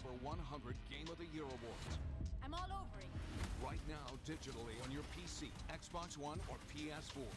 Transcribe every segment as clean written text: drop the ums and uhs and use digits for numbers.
over 100 Game of the Year awards. I'm all over it. Right now, digitally on your PC, Xbox One, or PS4.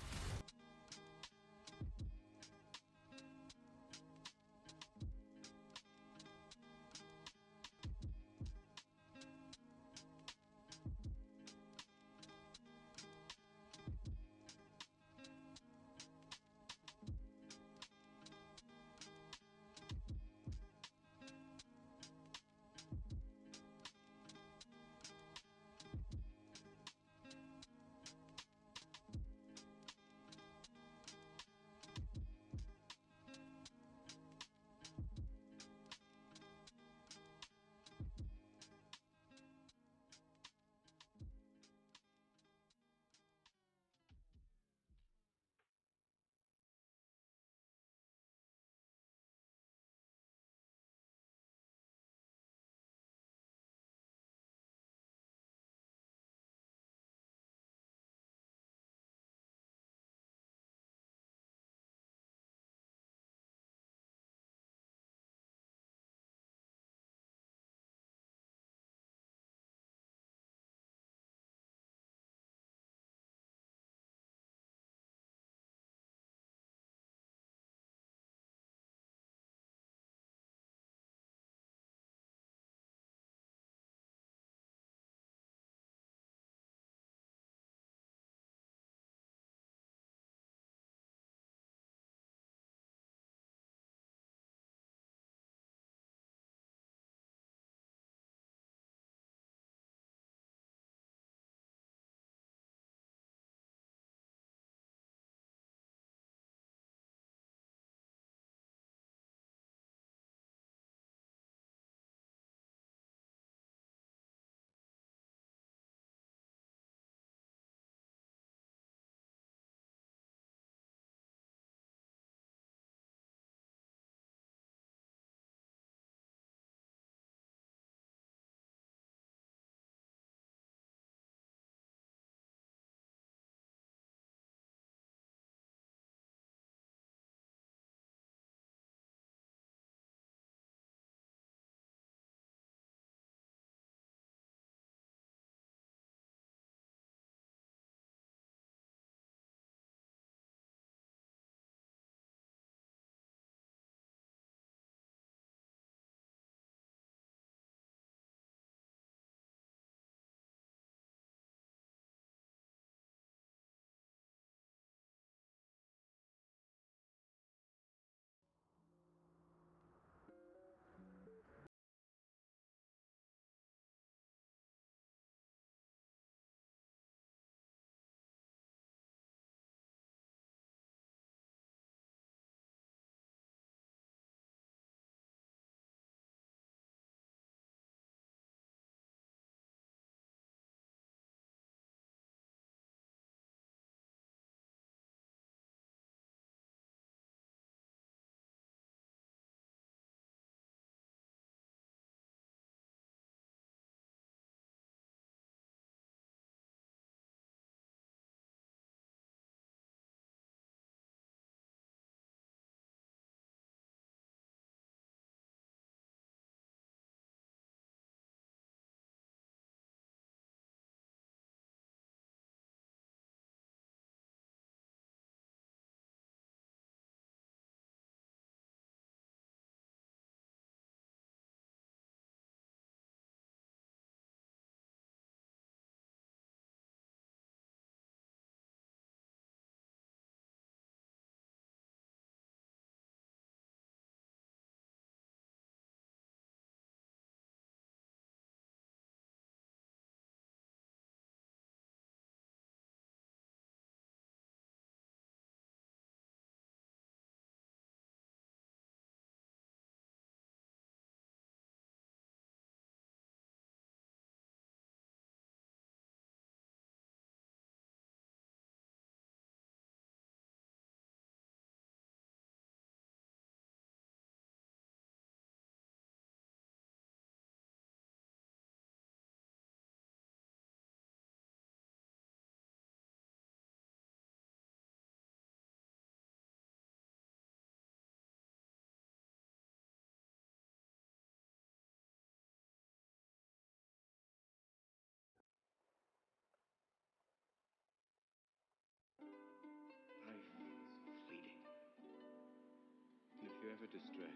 distress.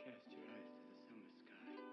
Cast your eyes to the summer sky.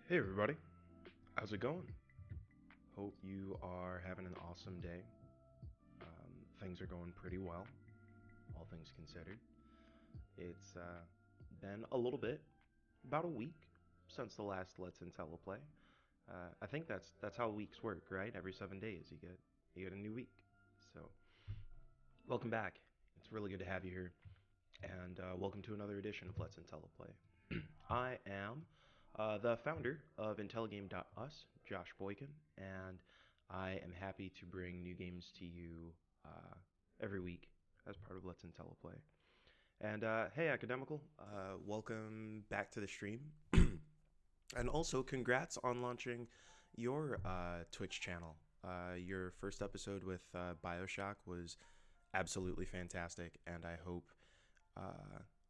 Hey everybody, how's it going? Hope you are having an awesome day. Things are going pretty well, all things considered. It's been a little bit, about a week since the last Let's Intelliplay. I think that's how weeks work, right? Every 7 days you get a new week. So welcome back. It's really good to have you here, and welcome to another edition of Let's Intelliplay. I am the founder of Intelligame.us, Josh Boykin, and I am happy to bring new games to you every week as part of Let's Intelliplay. And hey, Academical, welcome back to the stream. And also, congrats on launching your Twitch channel. Your first episode with Bioshock was absolutely fantastic, and I hope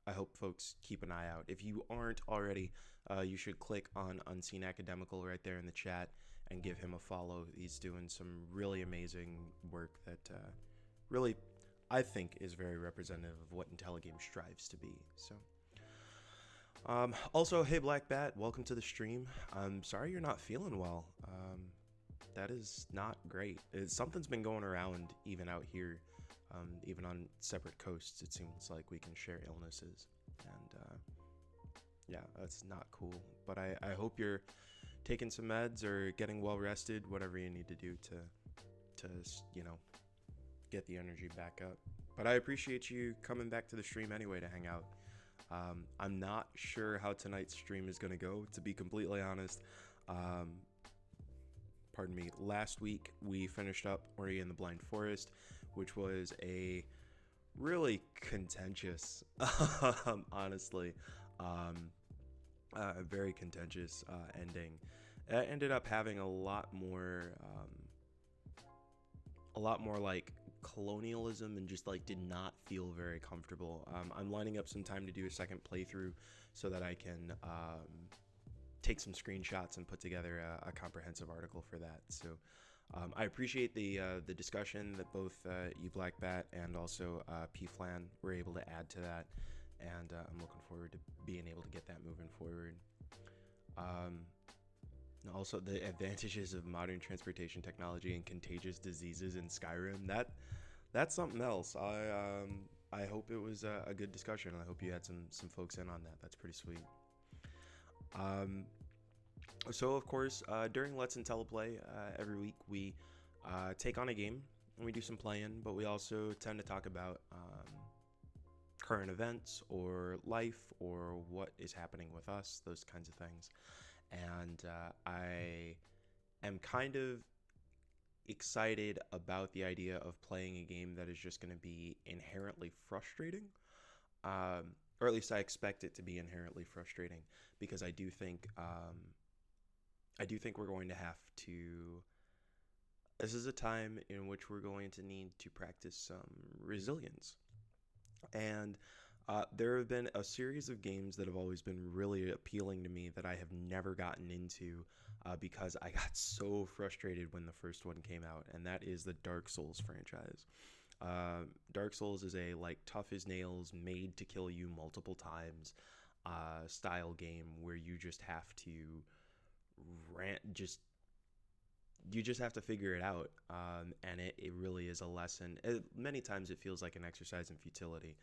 I hope folks keep an eye out. If you aren't already, you should click on Unseen Academical right there in the chat and give him a follow. He's doing some really amazing work that really, I think, is very representative of what Intelligame strives to be. So, also, hey Black Bat, welcome to the stream. I'm sorry you're not feeling well. That is not great. Something's been going around even out here, even on separate coasts. It seems like we can share illnesses, and yeah, that's not cool. But I hope you're taking some meds or getting well rested, whatever you need to do to get the energy back up. But I appreciate you coming back to the stream anyway to hang out. I'm not sure how tonight's stream is going to go, to be completely honest. Pardon me. Last week we finished up Ori and the Blind Forest, which was a really contentious, honestly, a very contentious ending. It ended up having a lot more like colonialism, and just like did not feel very comfortable. I'm lining up some time to do a second playthrough so that I can take some screenshots and put together a comprehensive article for that. So I appreciate the discussion that both you Black Bat and also P Flan were able to add to that, and I'm looking forward to being able to get that moving forward. Also, the advantages of modern transportation technology and contagious diseases in Skyrim, that's something else. I hope it was a good discussion. I hope you had some folks in on that. That's pretty sweet. So of course, during Let's Intelliplay, every week we take on a game and we do some playing, but we also tend to talk about current events or life or what is happening with us, those kinds of things. And I am kind of excited about the idea of playing a game that is just going to be inherently frustrating, or at least I expect it to be inherently frustrating, because I do think we're going to have to. This is a time in which we're going to need to practice some resilience, and there have been a series of games that have always been really appealing to me that I have never gotten into because I got so frustrated when the first one came out, and that is the Dark Souls franchise. Dark Souls is a like tough as nails, made to kill you multiple times style game where you just have to you just have to figure it out, and it really is a lesson. Many times it feels like an exercise in futility.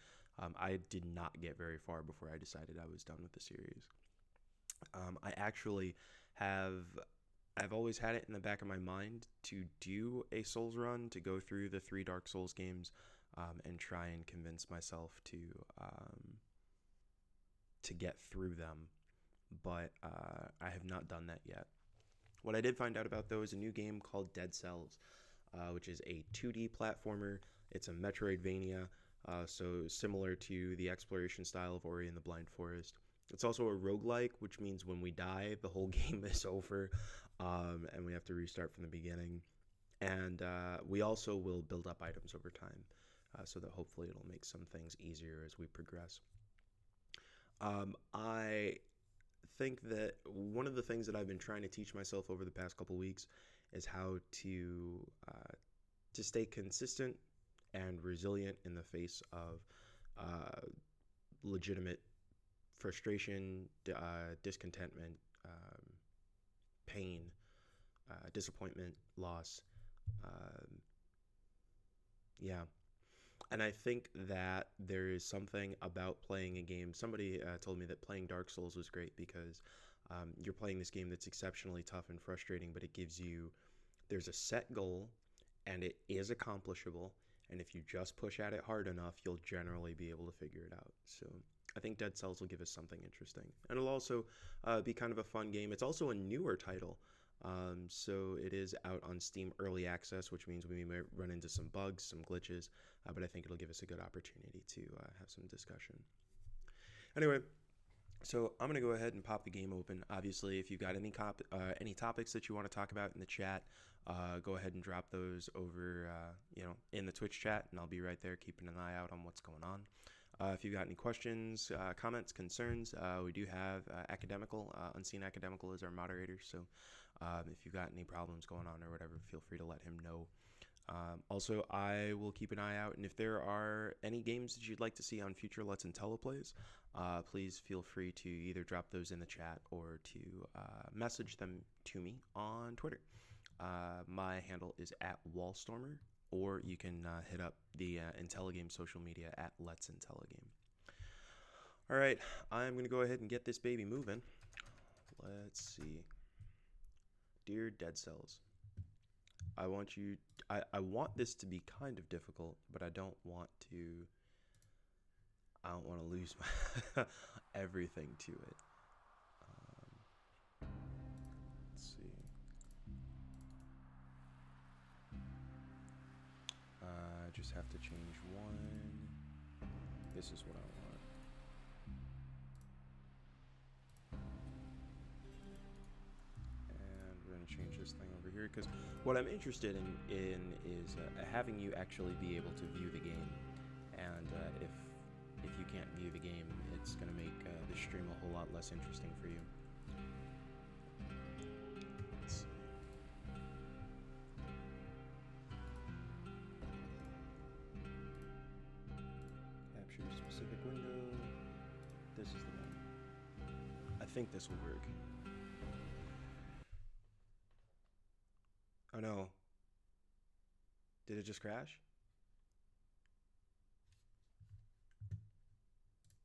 I did not get very far before I decided I was done with the series. I've always had it in the back of my mind to do a Souls run, to go through the 3 Dark Souls games, and try and convince myself to get through them, but I have not done that yet. What I did find out about, though, is a new game called Dead Cells, which is a 2D platformer. It's a Metroidvania, so similar to the exploration style of Ori and the Blind Forest. It's also a roguelike, which means when we die, the whole game is over, and we have to restart from the beginning. And we also will build up items over time, so that hopefully it'll make some things easier as we progress. I think that one of the things that I've been trying to teach myself over the past couple weeks is how to stay consistent and resilient in the face of legitimate frustration, discontentment, pain, disappointment, loss. Yeah. And I think that there is something about playing a game. Somebody told me that playing Dark Souls was great because you're playing this game that's exceptionally tough and frustrating, but there's a set goal, and it is accomplishable. And if you just push at it hard enough, you'll generally be able to figure it out. So I think Dead Cells will give us something interesting. And it'll also be kind of a fun game. It's also a newer title. So it is out on Steam Early Access, which means we may run into some bugs, some glitches, but I think it'll give us a good opportunity to have some discussion. Anyway, so I'm going to go ahead and pop the game open. Obviously, if you've got any topics that you want to talk about in the chat, go ahead and drop those over in the Twitch chat, and I'll be right there keeping an eye out on what's going on. If you've got any questions, comments, concerns, we do have Academical. Unseen Academical is our moderator, so if you've got any problems going on or whatever, feel free to let him know. Also, I will keep an eye out, and if there are any games that you'd like to see on future Let's Intelliplays, please feel free to either drop those in the chat or to message them to me on Twitter. My handle is @Wallstormer, or you can hit up the Intelligame social media @Let's Intelligame. All right, I'm going to go ahead and get this baby moving. Let's see. Dear Dead Cells, I want this to be kind of difficult, but I don't want to lose my everything to it. Let's see. I just have to change one. This is what I want. Change this thing over here, because what I'm interested in is having you actually be able to view the game, and if you can't view the game, it's going to make the stream a whole lot less interesting for you. Let's see. Capture specific window. This is the one. I think this will work. Oh no. Did it just crash?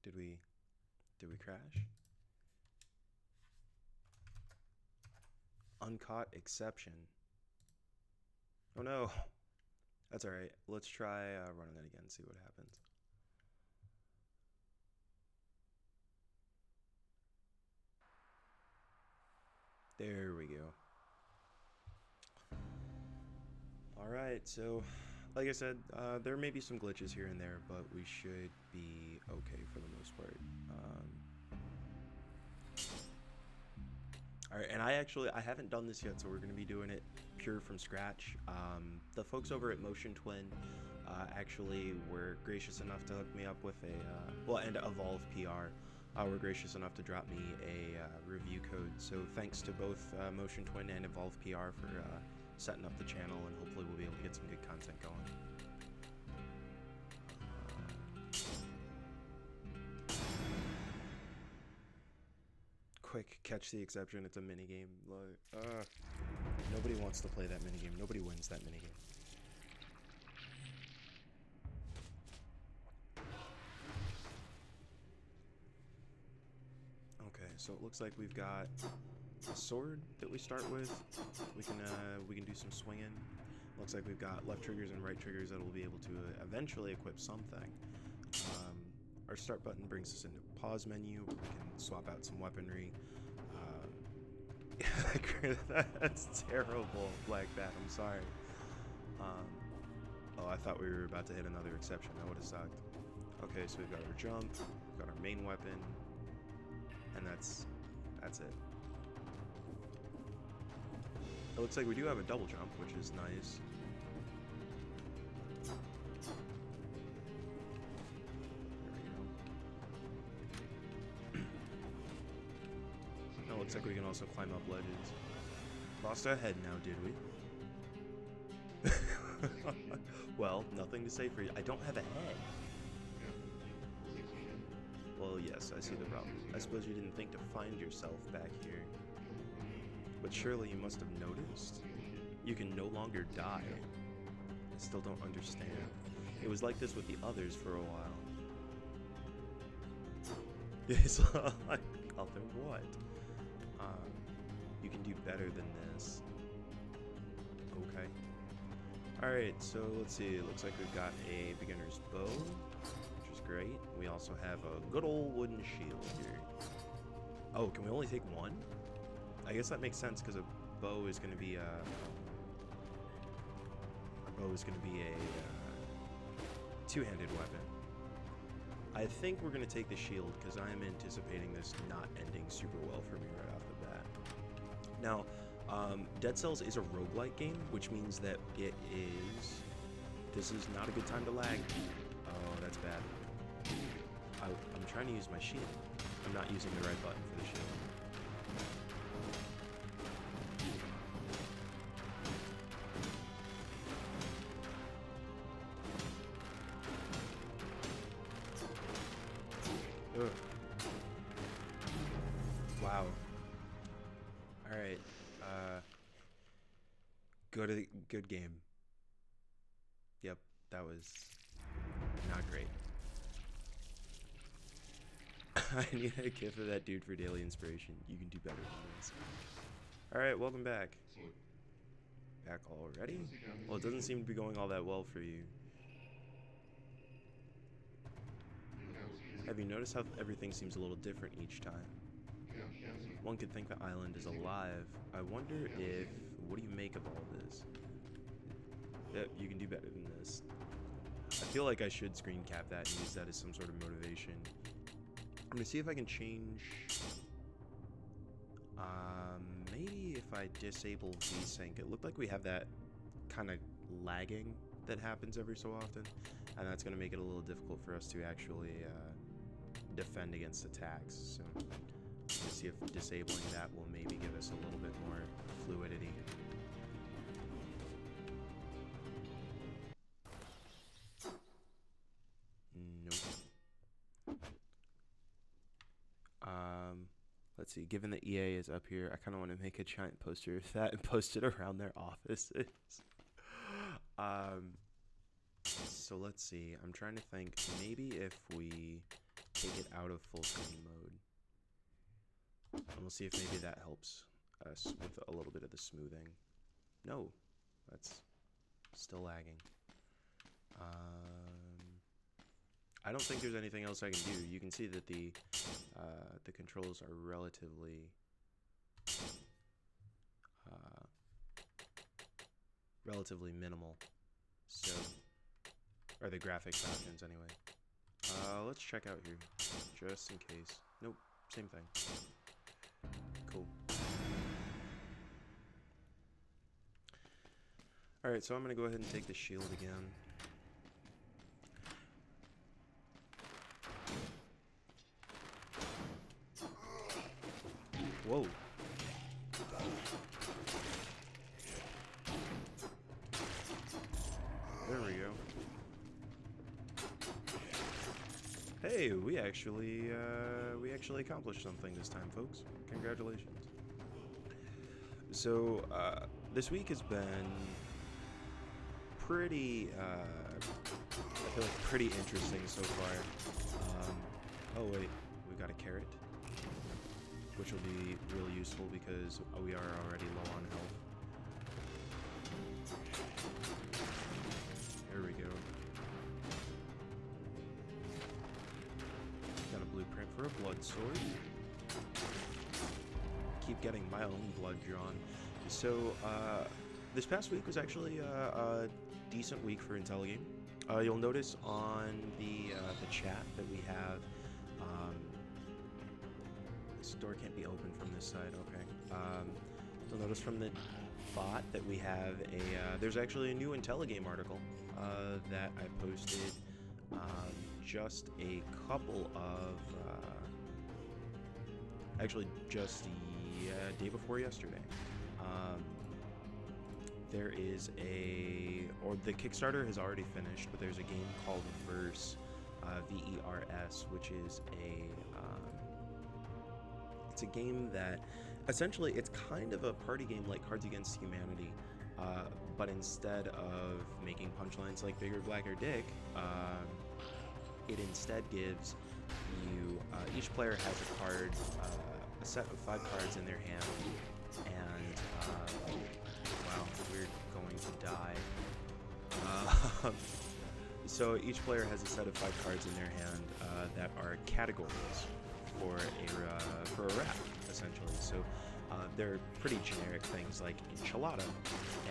Did we crash? Uncaught exception. Oh no. That's alright. Let's try running it again, see what happens. There we go. Alright, so like I said, there may be some glitches here and there, but we should be okay for the most part. Alright, and I haven't done this yet, so we're going to be doing it pure from scratch. The folks over at Motion Twin actually were gracious enough to hook me up with and Evolve PR were gracious enough to drop me a review code. So thanks to both Motion Twin and Evolve PR for setting up the channel, and hopefully we'll be able to get some good content going. Quick, catch the exception. It's a minigame. Nobody wants to play that minigame. Nobody wins that minigame. Okay, so it looks like we've got a sword that we start with. We can do some swinging. Looks like we've got left triggers and right triggers that will be able to eventually equip something. Our start button brings us into pause menu. We can swap out some weaponry. That's terrible like that. I'm sorry. Oh, I thought we were about to hit another exception. That would have sucked. Okay, so we've got our jump, we've got our main weapon, and that's it. It looks like we do have a double jump, which is nice. There we go. It looks like we can also climb up ledges. Lost our head now, did we? Well, nothing to say for you. I don't have a head. Well, yes, I see the problem. I suppose you didn't think to find yourself back here. But surely you must have noticed. You can no longer die. I still don't understand. It was like this with the others for a while. It's like, other what? You can do better than this. Okay. Alright, so let's see. It looks like we've got a beginner's bow, which is great. We also have a good old wooden shield here. Oh, can we only take one? I guess that makes sense, because a bow is going to be a two-handed weapon. I think we're going to take the shield, because I am anticipating this not ending super well for me right off the bat. Now, Dead Cells is a roguelike game, which means that this is not a good time to lag. Oh, that's bad. trying to use my shield. I'm not using the right button for the shield. Ugh. Wow. Alright. Good game. Yep, that was not great. I need a gift of that dude for daily inspiration. You can do better than this. Alright, welcome back. Back already? Well, it doesn't seem to be going all that well for you. Have you noticed how everything seems a little different each time? One could think the island is alive. I wonder if... What do you make of all this? Yep, you can do better than this. I feel like I should screen cap that and use that as some sort of motivation. I'm gonna see if I can change... maybe if I disable VSync. It looked like we have that kind of lagging that happens every so often. And that's gonna make it a little difficult for us to actually defend against attacks. So let's see if disabling that will maybe give us a little bit more fluidity. Nope. Let's see, given that EA is up here, I kind of want to make a giant poster of that and post it around their offices. So let's see, I'm trying to think, maybe if we take it out of full screen mode, and we'll see if maybe that helps us with a little bit of the smoothing. No, that's still lagging. I don't think there's anything else I can do. You can see that the controls are relatively minimal. So, or the graphics options anyway. Let's check out here, just in case. Nope, same thing. Cool. Alright, so I'm gonna go ahead and take the shield again. Whoa. There we go. Hey, we actually accomplished something this time, folks. Congratulations. So, this week has been pretty, I feel like pretty interesting so far. Oh wait, we got a carrot, which will be really useful because we are already low on health. There we go. Got a blueprint for a blood sword. Keep getting my own blood drawn. So, this past week was actually a decent week for Intelligame. You'll notice on the chat that we have. This door can't be opened from this side. Okay. You'll notice from the bot that we have there's actually a new Intelligame article that I posted just a couple of actually just the day before yesterday. There is the Kickstarter has already finished, but there's a game called Verse, VERS, which is it's a game that essentially it's kind of a party game like Cards Against Humanity, but instead of making punchlines like Bigger, Blacker, Dick, it instead gives you each player has a card, a set of 5 cards in their hand, and wow, we're going to die. So each player has a set of 5 cards in their hand that are categories for a rap, essentially. So they're pretty generic things like enchilada,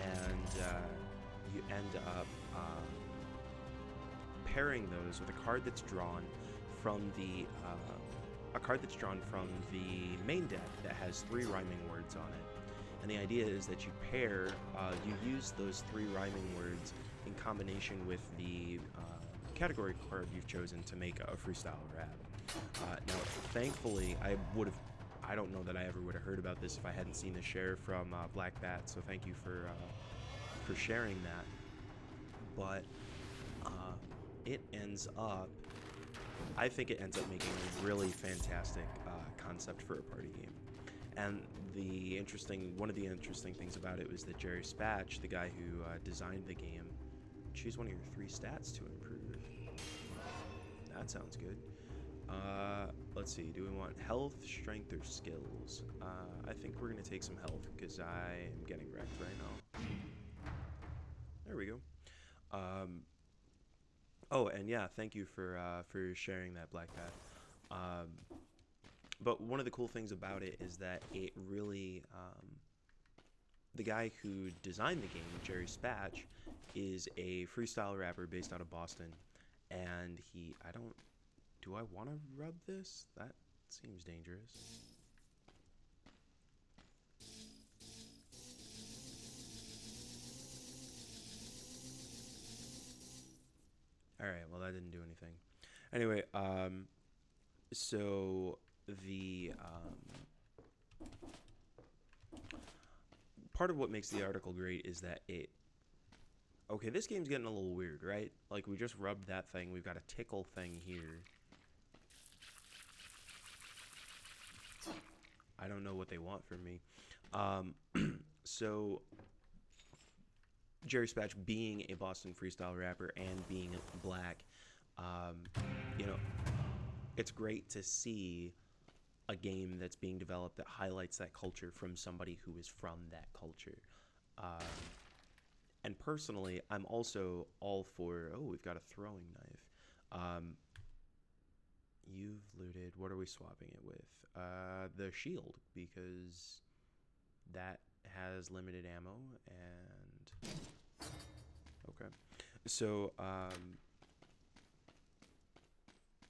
and you end up pairing those with a card that's drawn from the main deck that has 3 rhyming words on it. And the idea is that you pair, you use those 3 rhyming words in combination with the category card you've chosen to make a freestyle rap. Now, thankfully, I don't know that I ever would have heard about this if I hadn't seen the share from Black Bat. So thank you for sharing that. But it ends up, I think it ends up making a really fantastic concept for a party game. And one of the interesting things about it was that Jerry Spatch, the guy who designed the game, choose one of your 3 stats to improve. That sounds good. Let's see, do we want health, strength, or skills? I think we're going to take some health because I am getting wrecked right now. There we go. Oh, and yeah, thank you for sharing that, Black Bat. But one of the cool things about it is that it really, the guy who designed the game, Jerry Spatch, is a freestyle rapper based out of Boston, and do I want to rub this? That seems dangerous. Alright, well that didn't do anything. Anyway, so the part of what makes the article great is that okay, this game's getting a little weird, right? Like, we just rubbed that thing, we've got a tickle thing here. I don't know what they want from me. So Jerry Spatch, being a Boston freestyle rapper and being black, you know, it's great to see a game that's being developed that highlights that culture from somebody who is from that culture. And personally, I'm also all for, oh, we've got a throwing knife. You've looted, what are we swapping it with? The shield, because that has limited ammo, and okay. So,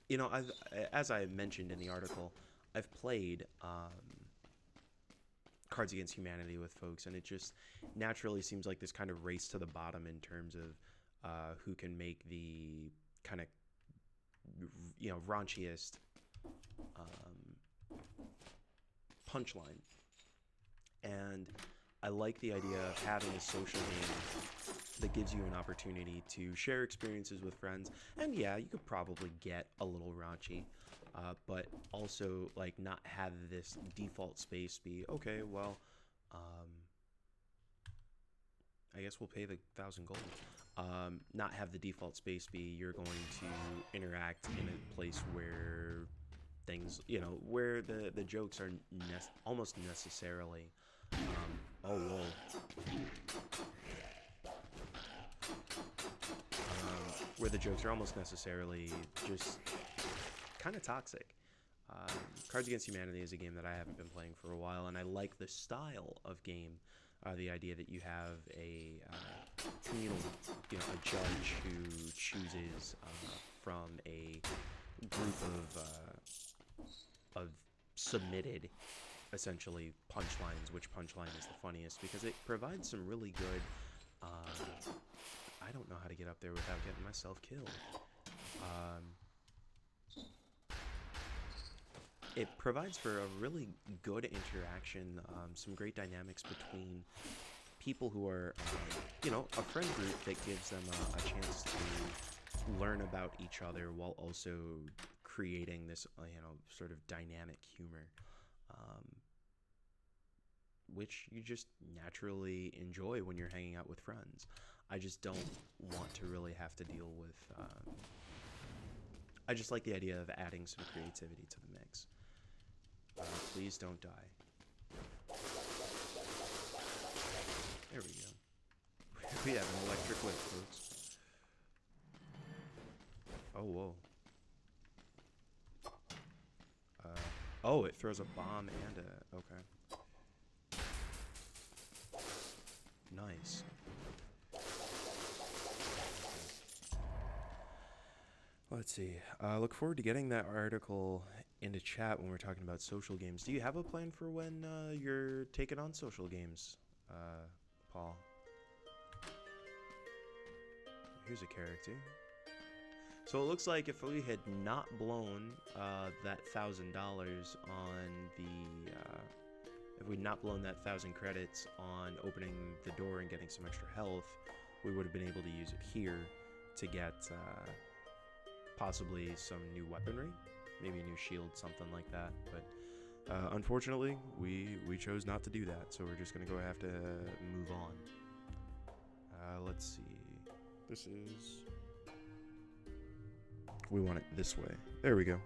you know, as I mentioned in the article, I've played Cards Against Humanity with folks, and it just naturally seems like this kind of race to the bottom in terms of who can make the kind of, you know, raunchiest punchline. And I like the idea of having a social game that gives you an opportunity to share experiences with friends. And yeah, you could probably get a little raunchy, but also like not have this default space be, okay, well, I guess we'll pay the 1,000 gold. Not have the default space be you're going to interact in a place where things, you know, where the jokes are almost necessarily, oh, whoa. Where the jokes are almost necessarily just kind of toxic. Cards Against Humanity is a game that I haven't been playing for a while, and I like the style of game. The idea that you have a communal, you know, a judge who chooses from a group of submitted, essentially, punchlines, which punchline is the funniest, because it provides some really good, I don't know how to get up there without getting myself killed. It provides for a really good interaction, some great dynamics between people who are, you know, a friend group that gives them a chance to learn about each other while also creating this, you know, sort of dynamic humor, which you just naturally enjoy when you're hanging out with friends. I just don't want to really have to deal with, I just like the idea of adding some creativity to the mix. Please don't die. There we go. We have an electric whip, folks. Oh, whoa. Oh, it throws a bomb and a... Okay. Nice. Let's see. Look forward to getting that article into chat when we're talking about social games. Do you have a plan for when you're taking on social games, Paul? Here's a character. So it looks like if we had not blown that $1,000 on the, if we'd not blown that 1,000 credits on opening the door and getting some extra health, we would have been able to use it here to get possibly some new weaponry, maybe a new shield, something like that. But unfortunately, we chose not to do that, so we're just gonna go have to move on. Let's see. This is. We want it this way. There we go.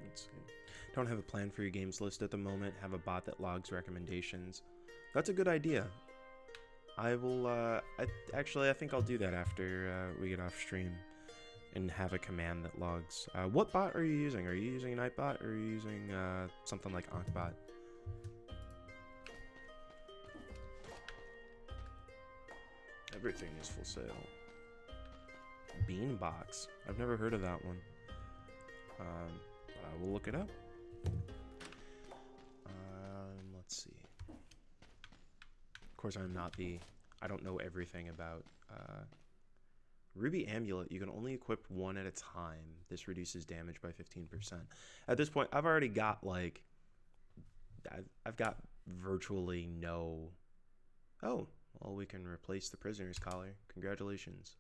Let's see. Don't have a plan for your games list at the moment. Have a bot that logs recommendations. That's a good idea. I will, I think I'll do that after we get off stream. And have a command that logs. What bot are you using? Are you using Nightbot or are you using something like Ankbot? Everything is for sale. Beanbox. I've never heard of that one. But I will look it up. Let's see. Of course, I don't know everything about Ruby Amulet. You can only equip one at a time. This reduces damage by 15%. At this point, I've already got like, I've got virtually no. Oh, well, we can replace the prisoner's collar. Congratulations.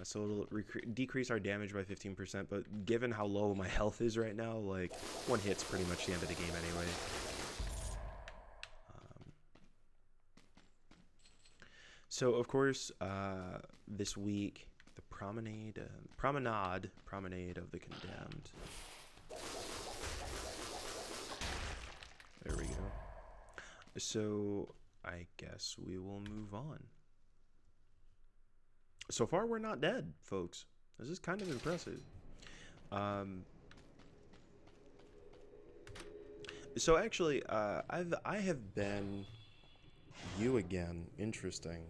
So it'll decrease our damage by 15%, but given how low my health is right now, like, one hit's pretty much the end of the game anyway. So, of course, this week, the promenade of the condemned. There we go. So, I guess we will move on. So far, we're not dead, folks. This is kind of impressive. So actually, I have been you again. Interesting.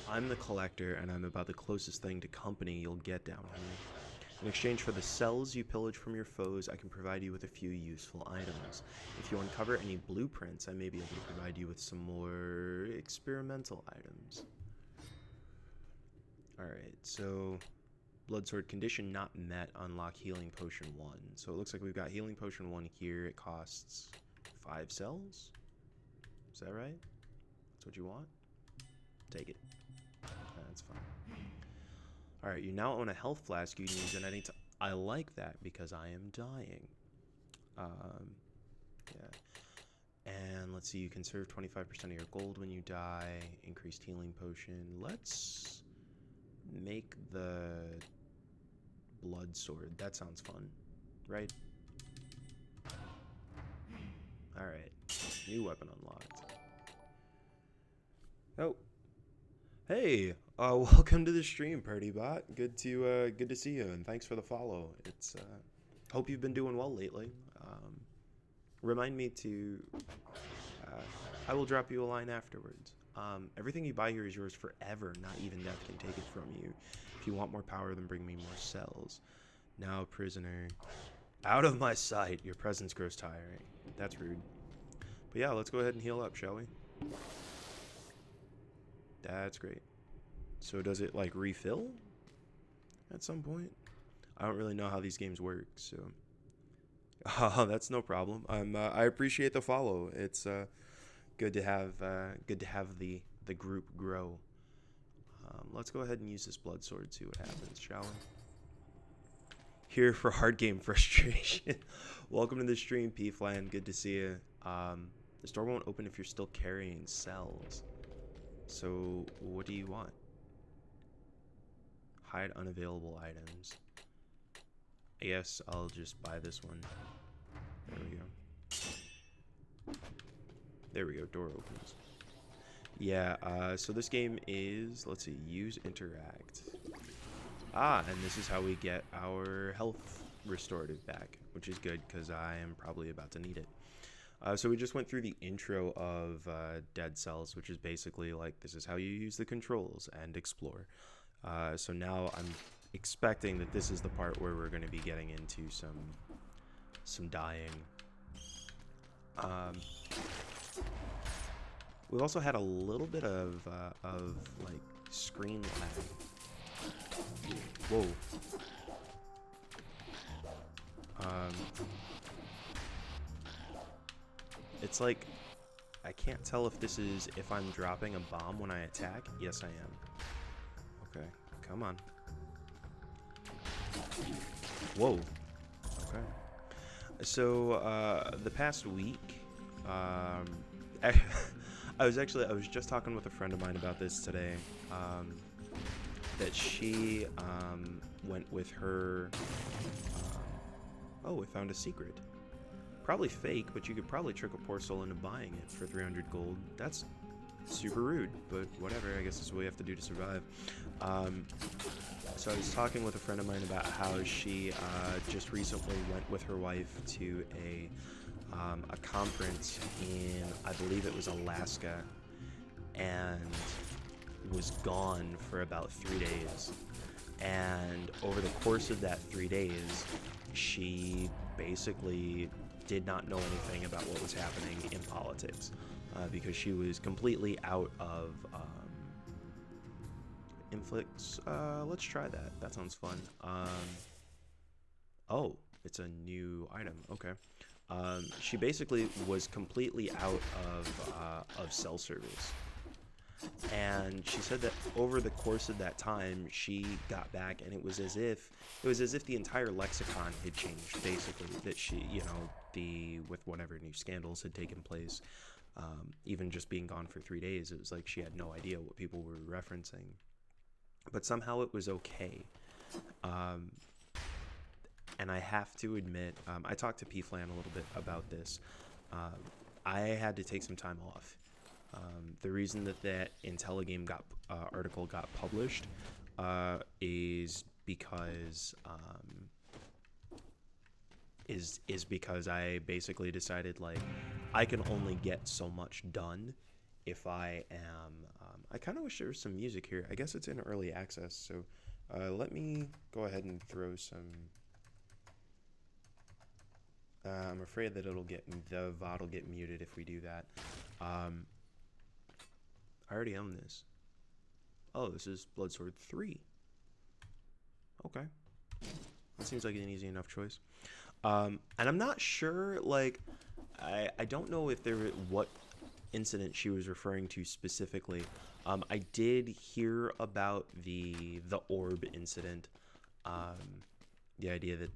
I'm the collector, and I'm about the closest thing to company you'll get down here. In exchange for the cells you pillage from your foes, I can provide you with a few useful items. If you uncover any blueprints, I may be able to provide you with some more experimental items. Alright, so Bloodsword condition not met, unlock Healing Potion 1. So it looks like we've got Healing Potion 1 here. It costs 5 cells. Is that right? That's what you want? Take it. That's fine. Alright, you now own a health flask you can use at any time. I like that because I am dying. Yeah. And let's see, you conserve 25% of your gold when you die. Increased healing potion. Let's make the blood sword. That sounds fun, right? Alright. New weapon unlocked. Oh. Hey, welcome to the stream, PurdyBot. Good to see you, and thanks for the follow. It's hope you've been doing well lately. Remind me to. I will drop you a line afterwards. Everything you buy here is yours forever. Not even death can take it from you. If you want more power, then bring me more cells. Now, prisoner, out of my sight. Your presence grows tiring. That's rude. But yeah, let's go ahead and heal up, shall we? That's great. So does it like refill at some point? I don't really know how these games work, so that's no problem. I appreciate the follow. It's good to have the group grow. Let's go ahead and use this blood sword. See what happens, shall we? Here for hard game frustration. Welcome to the stream, P-Flan. Good to see you. The store won't open if you're still carrying cells. So, what do you want? Hide unavailable items. I guess I'll just buy this one. There we go. There we go, door opens. Yeah, so this game is, let's see, use interact. And this is how we get our health restorative back, which is good because I am probably about to need it. So we just went through the intro of Dead Cells, which is basically like, this is how you use the controls and explore. So now I'm expecting that this is the part where we're going to be getting into some dying. We've also had a little bit of like screen lag. Whoa. It's like I can't tell if I'm dropping a bomb when I attack. Yes, I am. Okay, come on. Whoa. Okay. So the past week, I was just talking with a friend of mine about this today. That she went with her. Oh, I found a secret. Probably fake, but you could probably trick a poor soul into buying it for 300 gold. That's super rude, but whatever. I guess that's what we have to do to survive. So I was talking with a friend of mine about how she just recently went with her wife to a conference in, I believe it was Alaska, and was gone for about 3 days. And over the course of that 3 days, she basically did not know anything about what was happening in politics, because she was completely out of inflicts. Let's try that. That sounds fun. Oh, it's a new item. Okay. She basically was completely out of cell service. And she said that over the course of that time, she got back, and it was as if the entire lexicon had changed. Basically, that she, with whatever new scandals had taken place, even just being gone for 3 days, it was like she had no idea what people were referencing. But somehow it was okay. And I have to admit, I talked to P-Flan a little bit about this. I had to take some time off. The reason that Intelligame article got published is because I basically decided, like, I can only get so much done if I am. I kind of wish there was some music here. I guess it's in early access, so let me go ahead and throw some. I'm afraid that the VOD will get muted if we do that. I already own this. Oh, this is Bloodsword 3. Okay. That seems like an easy enough choice. And I'm not sure, like, I don't know if what incident she was referring to specifically. I did hear about the orb incident. The idea that,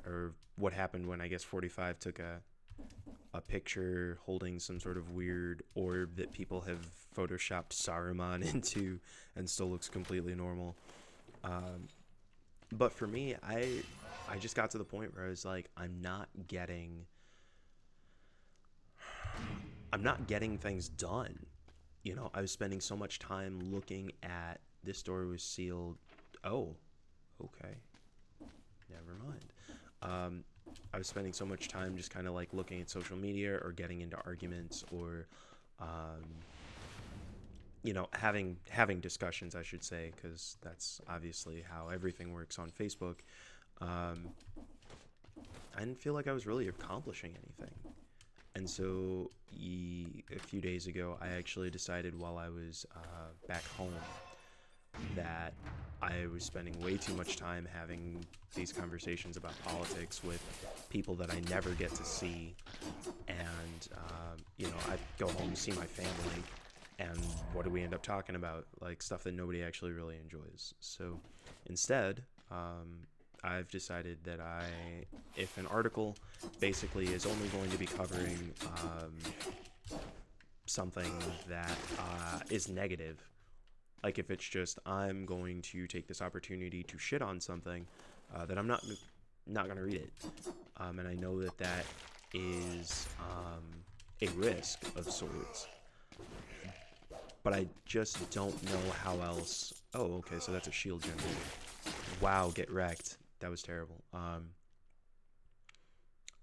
or what happened when, I guess, 45 took a picture holding some sort of weird orb that people have photoshopped Saruman into and still looks completely normal. But for me, I just got to the point where I was like, I'm not getting things done. I was spending so much time looking at this door was sealed. Oh, okay. Never mind. I was spending so much time just kind of like looking at social media or getting into arguments or, having discussions, I should say, because that's obviously how everything works on Facebook. I didn't feel like I was really accomplishing anything. And so a few days ago, I actually decided while I was back home that I was spending way too much time having these conversations about politics with people that I never get to see. And, I go home and see my family. And what do we end up talking about? Like stuff that nobody actually really enjoys. So instead, I've decided that if an article basically is only going to be covering something that is negative, like if it's just I'm going to take this opportunity to shit on something, that I'm not going to read it. And I know that is a risk of sorts. But I just don't know how else. Oh, okay, so that's a shield generator. Wow, get wrecked. That was terrible.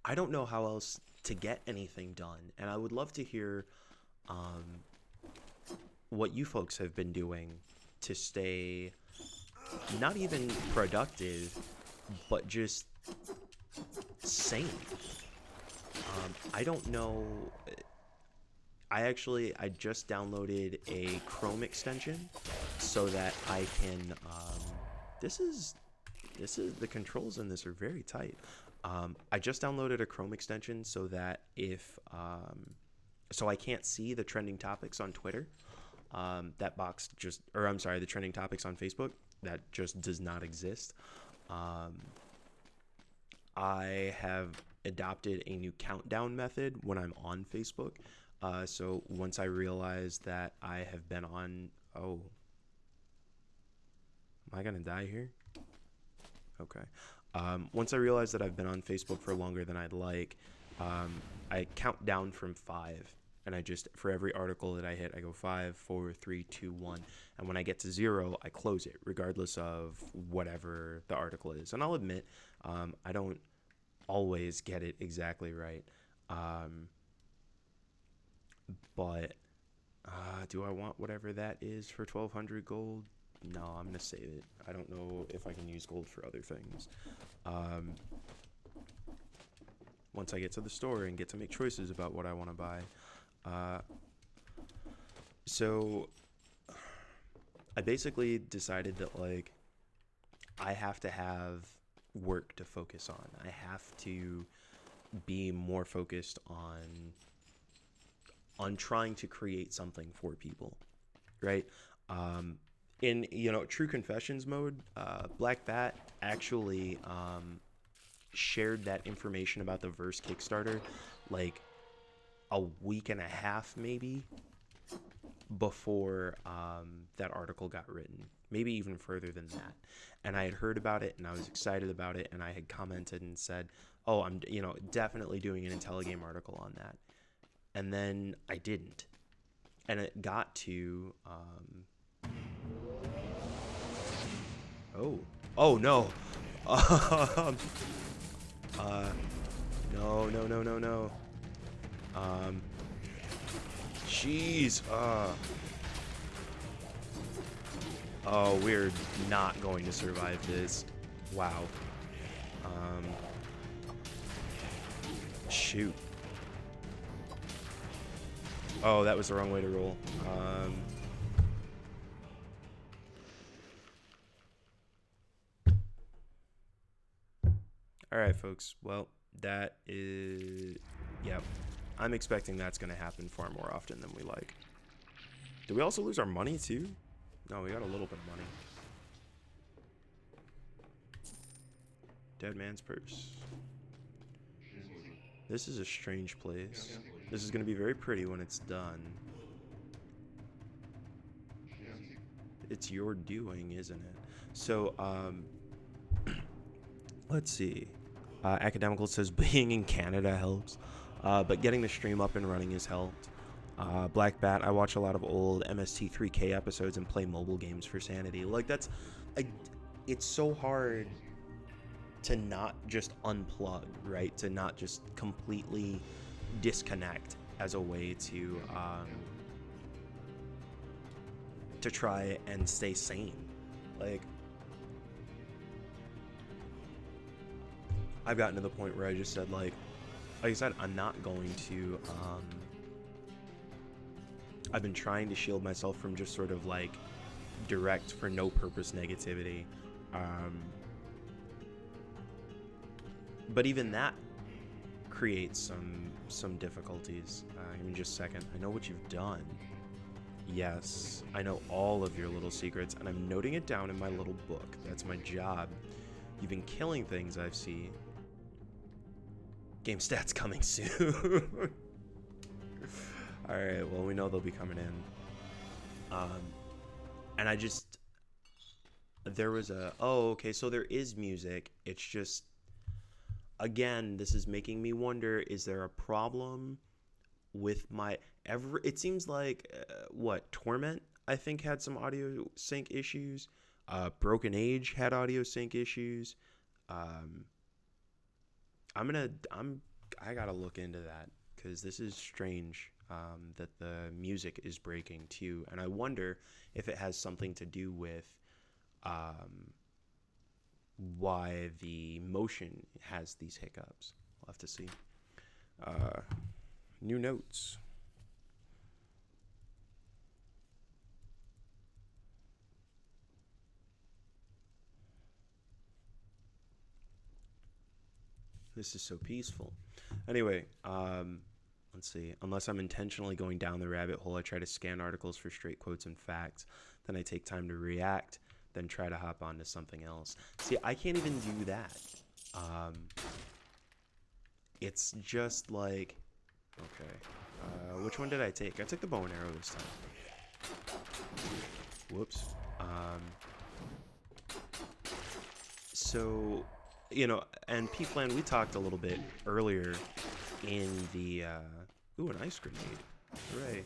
I don't know how else to get anything done, and I would love to hear what you folks have been doing to stay not even productive, but just sane. I don't know. I just downloaded a Chrome extension so that I can. This is the controls in this are very tight. I just downloaded a Chrome extension so that if so I can't see the trending topics on Twitter. That box just, or I'm sorry, the trending topics on Facebook, that just does not exist. I have adopted a new countdown method when I'm on Facebook. So once I realize that I have been on, oh, am I gonna die here? Okay. Once I realize that I've been on Facebook for longer than I'd like, I count down from 5. And I just, for every article that I hit, I go 5, 4, 3, 2, 1. And when I get to 0, I close it, regardless of whatever the article is. And I'll admit, I don't always get it exactly right. But do I want whatever that is for 1,200 gold? No, I'm going to save it. I don't know if I can use gold for other things. Once I get to the store and get to make choices about what I want to buy. So I basically decided that, like, I have to have work to focus on. I have to be more focused on trying to create something for people, right? In, True Confessions mode, Black Bat actually shared that information about the Verse Kickstarter like a week and a half maybe before that article got written, maybe even further than that. And I had heard about it and I was excited about it, and I had commented and said, oh, I'm definitely doing an Intelligame article on that. And then I didn't, and it got to oh no. No. Jeez. Oh, we're not going to survive this. Wow. Shoot. Oh, that was the wrong way to roll. All right, folks. Well, that is... Yep. I'm expecting that's going to happen far more often than we like. Did we also lose our money, too? No, we got a little bit of money. Dead man's purse. This is a strange place. This is going to be very pretty when it's done. It's your doing, isn't it? So, let's see. Academical says being in Canada helps, but getting the stream up and running has helped. Black Bat, I watch a lot of old MST3K episodes and play mobile games for sanity. Like, it's so hard to not just unplug, right? To not just completely disconnect as a way to try and stay sane. Like, I've gotten to the point where I just said, like I said, I'm not going to, I've been trying to shield myself from just sort of like direct for no purpose negativity. But even that creates some difficulties. Give me just a second. I know what you've done. Yes, I know all of your little secrets, and I'm noting it down in my little book. That's my job. You've been killing things, I see. Game stats coming soon. Alright, well, we know they'll be coming in. And I just... There was a... Oh, okay, so there is music. It's just... Again, this is making me wonder, is there a problem with my... It seems like, Torment, I think, had some audio sync issues. Broken Age had audio sync issues. I gotta look into that, because this is strange, that the music is breaking too. And I wonder if it has something to do with why the motion has these hiccups. We'll have to see. New notes. This is so peaceful. Anyway, let's see. Unless I'm intentionally going down the rabbit hole, I try to scan articles for straight quotes and facts. Then I take time to react, then try to hop onto something else. See, I can't even do that. It's just like, okay, which one did I take? I took the bow and arrow this time. Whoops. So, you know, and P-Flan, we talked a little bit earlier in the, ooh, an ice grenade. Hooray.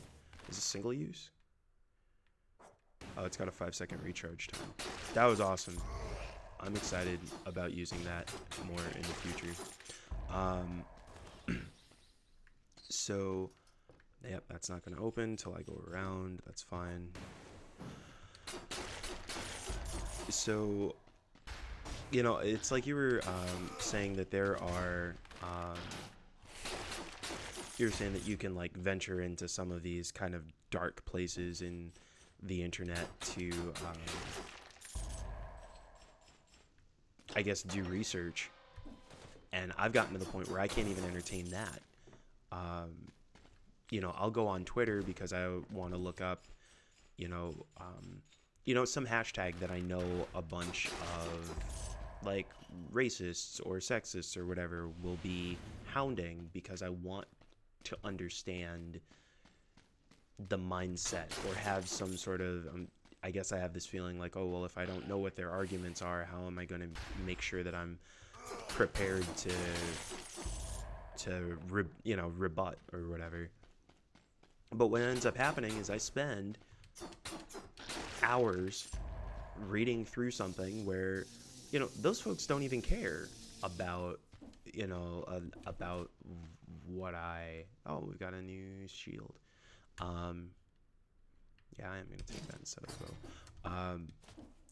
Is it single use? Oh, it's got a 5-second recharge time. That was awesome. I'm excited about using that more in the future. So, yep, that's not going to open until I go around. That's fine. So, you know, it's like you were saying that there are, you're saying that you can like venture into some of these kind of dark places in the internet to, I guess, do research. And I've gotten to the point where I can't even entertain that. You know, I'll go on Twitter because I want to look up, you know, some hashtag that I know a bunch of like racists or sexists or whatever will be hounding because I want to understand the mindset or have some sort of, I guess I have this feeling like, oh, well, if I don't know what their arguments are, how am I going to make sure that I'm prepared to rebut or whatever. But what ends up happening is I spend hours reading through something where, you know, those folks don't even care about, you know, about what oh, we've got a new shield. Yeah, I am going to take that instead as well.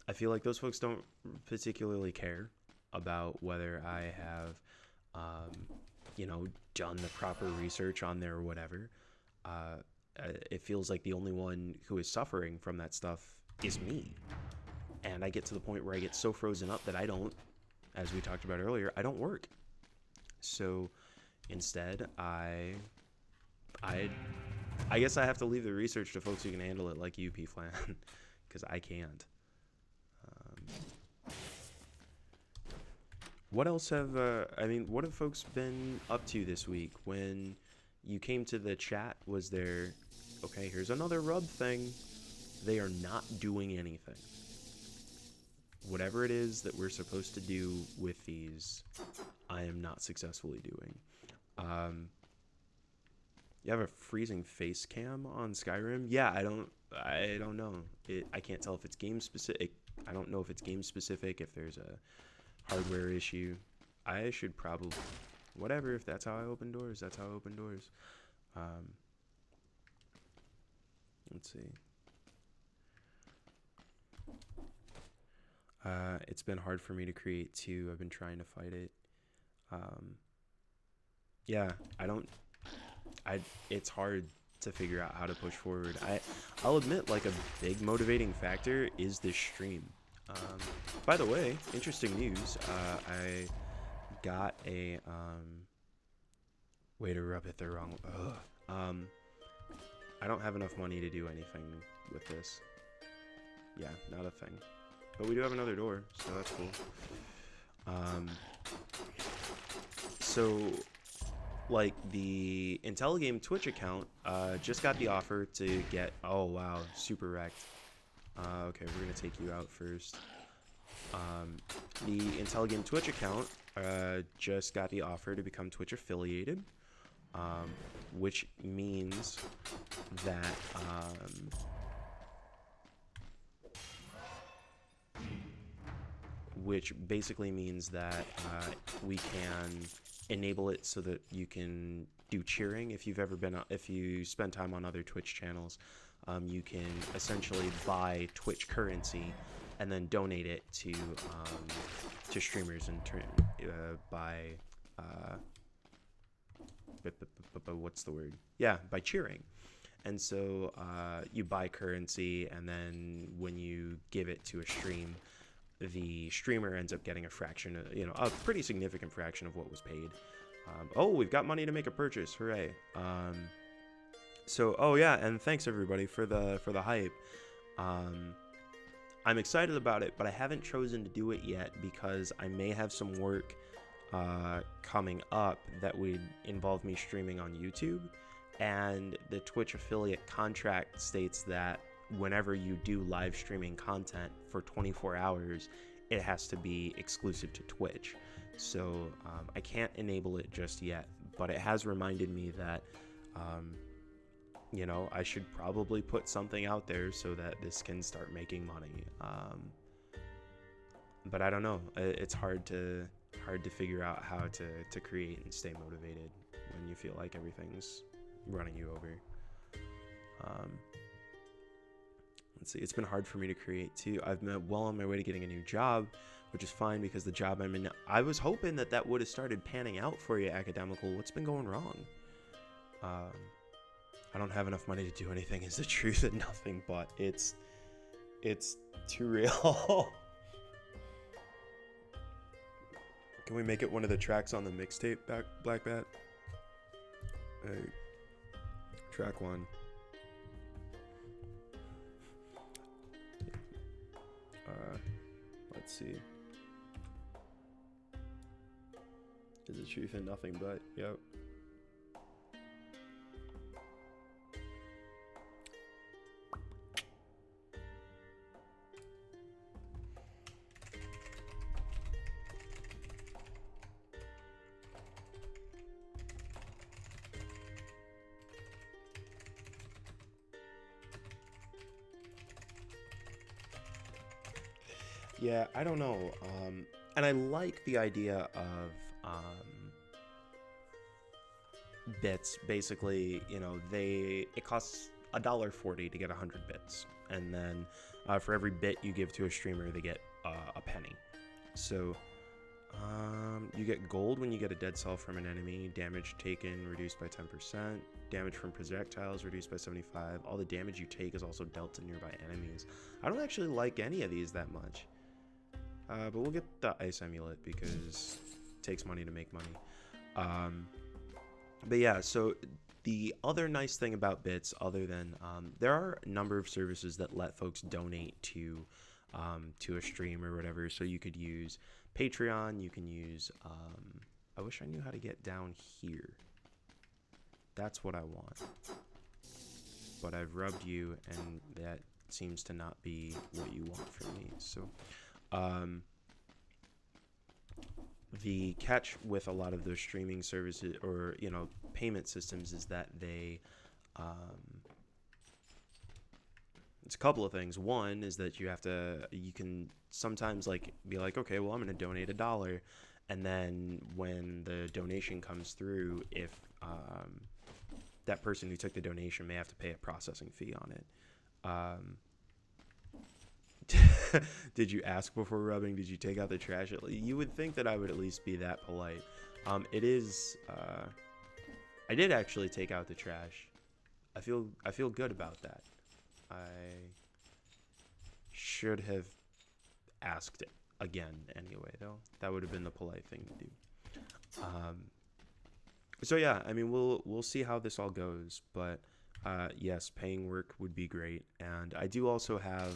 I feel like those folks don't particularly care about whether I have, you know, done the proper research on there or whatever. It feels like the only one who is suffering from that stuff is me. And I get to the point where I get so frozen up that I don't, as we talked about earlier, I don't work. So instead, I guess I have to leave the research to folks who can handle it, like you, P-Flan, because I can't. What else have, what have folks been up to this week? When you came to the chat, was there, okay, here's another rub thing. They are not doing anything. Whatever it is that we're supposed to do with these, I am not successfully doing. You have a freezing face cam on Skyrim? Yeah, I don't know. I can't tell if it's game specific. I don't know if it's game specific, if there's a hardware issue. I should probably, whatever, if that's how I open doors, that's how I open doors. Let's see. It's been hard for me to create too. I've been trying to fight it. Yeah, it's hard to figure out how to push forward. I'll admit, like, a big motivating factor is this stream. By the way, interesting news. I got a, way to rub it the wrong, I don't have enough money to do anything with this. Yeah, not a thing. But we do have another door, so that's cool. So, like, the Intelligame Twitch account just got the offer to get, oh wow, super wrecked. Okay, we're gonna take you out first. The Intelligame Twitch account just got the offer to become Twitch affiliated, which means that which basically means that we can enable it so that you can do cheering. If you spend time on other Twitch channels, you can essentially buy Twitch currency and then donate it to streamers in turn by what's the word? Yeah, by cheering. And so you buy currency, and then when you give it to a stream, the streamer ends up getting a fraction, a pretty significant fraction of what was paid. Oh, we've got money to make a purchase! Hooray! So, oh yeah, and thanks everybody for the hype. I'm excited about it, but I haven't chosen to do it yet because I may have some work coming up that would involve me streaming on YouTube, and the Twitch affiliate contract states that whenever you do live streaming content for 24 hours, it has to be exclusive to Twitch. So I can't enable it just yet, but it has reminded me that I should probably put something out there so that this can start making money. But I don't know. It's hard to figure out how to create and stay motivated when you feel like everything's running you over. Let's see. It's been hard for me to create too. I've been well on my way to getting a new job, which is fine because the job I'm in, I was hoping that would have started panning out for you, Academical. What's been going wrong? I don't have enough money to do anything is the truth and nothing but. It's too real. Can we make it one of the tracks on the mixtape, Black Bat? Hey, track 1. Let's see. Is the truth and nothing but? Yep. Yeah, I don't know. And I like the idea of bits. Basically, it costs $1.40 to get 100 bits, and then for every bit you give to a streamer, they get a penny. So you get gold when you get a dead cell from an enemy. Damage taken reduced by 10%. Damage from projectiles reduced by 75. All the damage you take is also dealt to nearby enemies. I don't actually like any of these that much. But we'll get the ice amulet because it takes money to make money. But yeah, so the other nice thing about bits, other than there are a number of services that let folks donate to a stream or whatever. So you could use Patreon. You can use. I wish I knew how to get down here. That's what I want. But I've rubbed you, and that seems to not be what you want from me. So. The catch with a lot of those streaming services or payment systems is that they it's a couple of things. One is that you can sometimes be like, okay, well, I'm going to donate $1, and then when the donation comes through, if that person who took the donation may have to pay a processing fee on it. Did you ask before rubbing? Did you take out the trash? You would think that I would at least be that polite. It is. I did actually take out the trash. I feel good about that. I should have asked it again anyway, though. That would have been the polite thing to do. So yeah, I mean, we'll see how this all goes, but yes, paying work would be great. And I do also have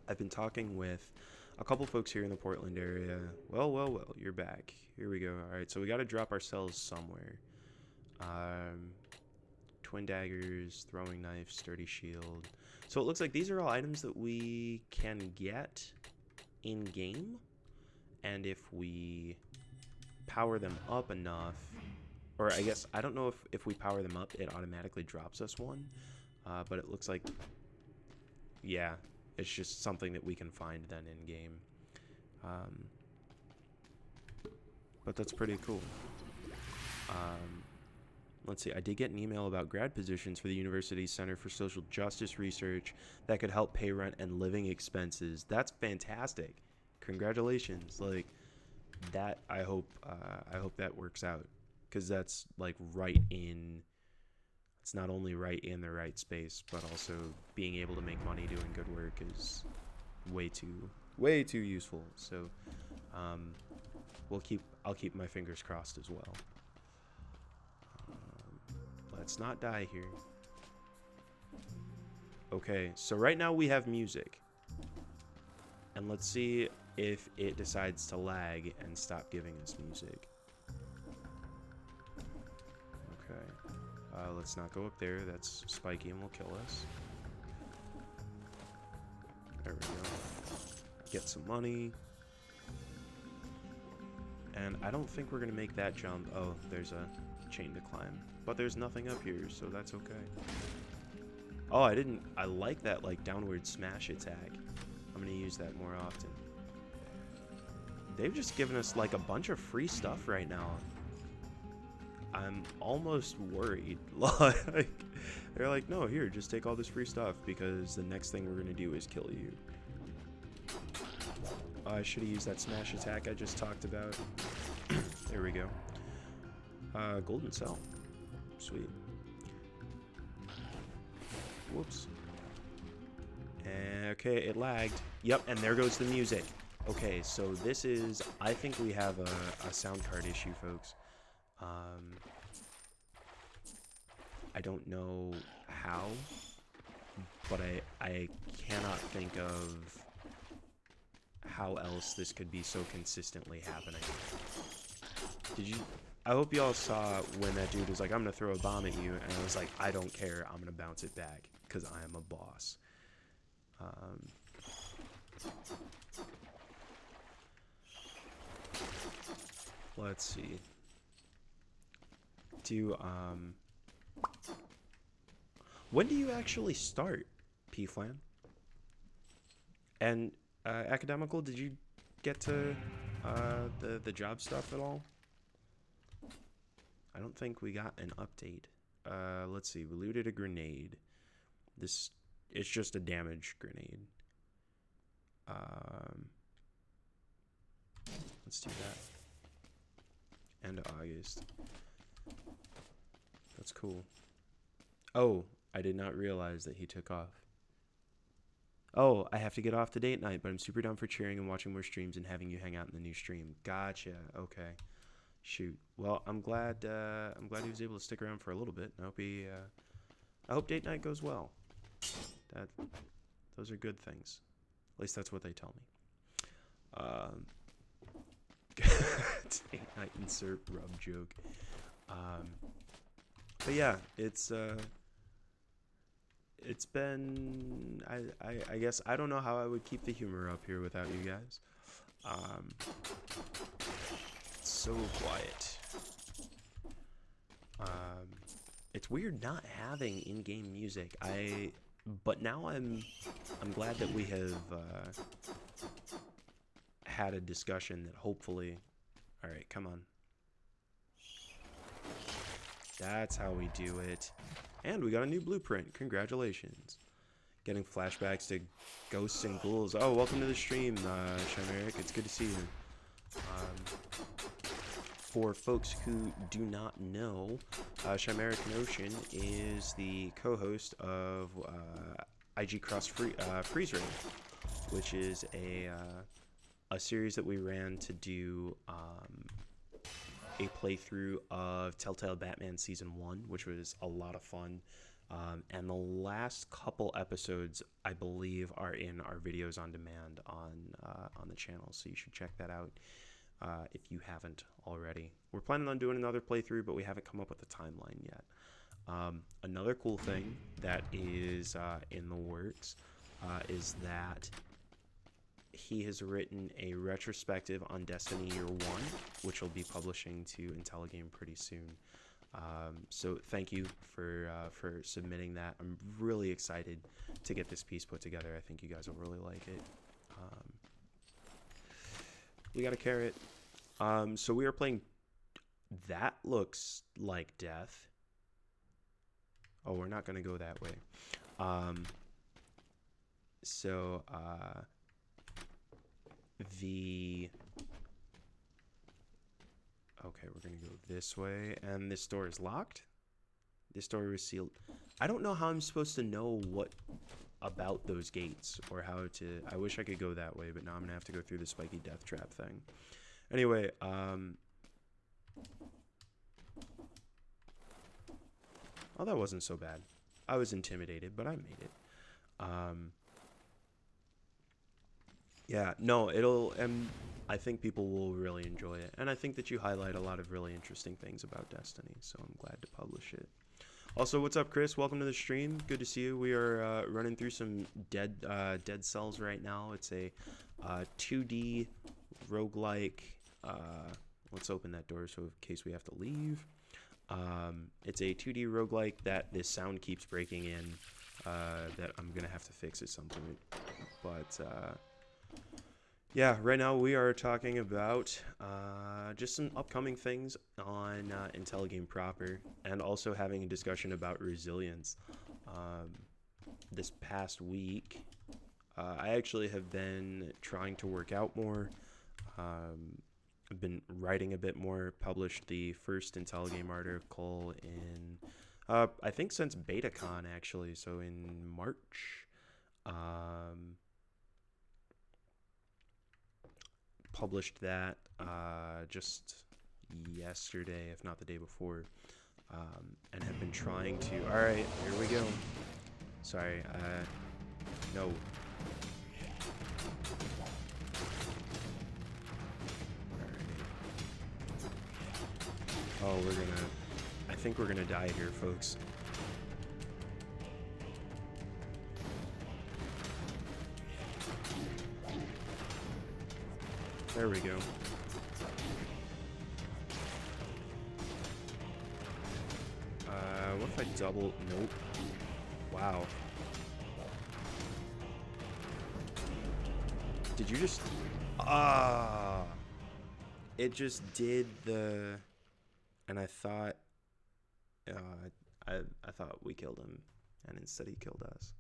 I've been talking with a couple folks here in the Portland area. Well, you're back. Here we go. All right, so we got to drop ourselves somewhere. Twin daggers, throwing knife, sturdy shield. So it looks like these are all items that we can get in game, and if we power them up enough, or I guess I don't know if we power them up, it automatically drops us one. But it looks like, yeah, it's just something that we can find then in game. But that's pretty cool. let's see. I did get an email about grad positions for the university's Center for Social Justice Research that could help pay rent and living expenses. That's fantastic. Congratulations. Like that, I hope that works out, because that's like right in. It's not only right in the right space, but also being able to make money doing good work is way too useful. So, I'll keep my fingers crossed as well. Let's not die here. Okay, so right now we have music. And let's see if it decides to lag and stop giving us music. Okay. Let's not go up there. That's spiky and will kill us. There we go. Get some money. And I don't think we're going to make that jump. Oh, there's a chain to climb. But there's nothing up here, so that's okay. Oh, I like that, like, downward smash attack. I'm going to use that more often. They've just given us, like, a bunch of free stuff right now. I'm almost worried. Like, they're like, no, here, just take all this free stuff, because the next thing we're going to do is kill you. I should have used that smash attack I just talked about. There we go. Golden cell. Sweet. Whoops. Okay, it lagged. Yep, and there goes the music. Okay, so this is... I think we have a sound card issue, folks. I don't know how, but I cannot think of how else this could be so consistently happening. Did you... I hope y'all saw when that dude was like, I'm gonna throw a bomb at you, and I was like, I don't care, I'm gonna bounce it back, because I am a boss. Let's see. When do you actually start, P-Flan? And, Academical, did you get to, the job stuff at all? I don't think we got an update. Let's see. We looted a grenade. It's just a damage grenade. Let's do that. End of August. That's cool. Oh, I did not realize that he took off. Oh, I have to get off to date night, but I'm super down for cheering and watching more streams and having you hang out in the new stream. Gotcha. Okay. Shoot. Well, I'm glad he was able to stick around for a little bit. I hope date night goes well. Those are good things. At least that's what they tell me. Date night insert rub joke. But yeah, it's been I guess I don't know how I would keep the humor up here without you guys. So quiet. It's weird not having in-game music. But now I'm glad that we have had a discussion that hopefully. All right, come on. That's how we do it. And we got a new blueprint. Congratulations. Getting flashbacks to ghosts and ghouls. Oh, welcome to the stream, Chimeric. It's good to see you. For folks who do not know, Chimeric Notion is the co-host of IG Cross Freeze Raid, which is a series that we ran to do a playthrough of Telltale Batman Season 1, which was a lot of fun. And the last couple episodes, I believe, are in our videos on demand on the channel, so you should check that out if you haven't already. We're planning on doing another playthrough, but we haven't come up with a timeline yet. Another cool thing that is in the works is that he has written a retrospective on Destiny Year 1, which will be publishing to Intelligame pretty soon. So thank you for submitting that. I'm really excited to get this piece put together. I think you guys will really like it. We got a carrot. So we are playing. That looks like death. Oh, we're not gonna go that way. So okay, we're gonna go this way, and this door is locked. This door is sealed. I don't know how I'm supposed to know what about those gates or how to. I wish I could go that way, but now I'm gonna have to go through the spiky death trap thing. Anyway, oh, that wasn't so bad. I was intimidated, but I made it. Yeah, no, I think people will really enjoy it, and I think that you highlight a lot of really interesting things about Destiny, so I'm glad to publish it. Also, what's up, Chris? Welcome to the stream. Good to see you. We are running through some Dead Cells right now. It's a 2D roguelike. Let's open that door so in case we have to leave. It's a 2D roguelike that this sound keeps breaking in that I'm going to have to fix at some point. But yeah, right now we are talking about just some upcoming things on Intelligame proper, and also having a discussion about resilience. This past week, I actually have been trying to work out more. I've been writing a bit more, published the first Intelligame article in, I think since BetaCon actually, so in March. Published that just yesterday, if not the day before, and have been trying to. All right, here we go. Sorry, no. All right. Oh, I think we're gonna die here, folks. There we go. What if I double? Nope. Wow. Did you just... It just did the... And I thought... I thought we killed him, and instead he killed us.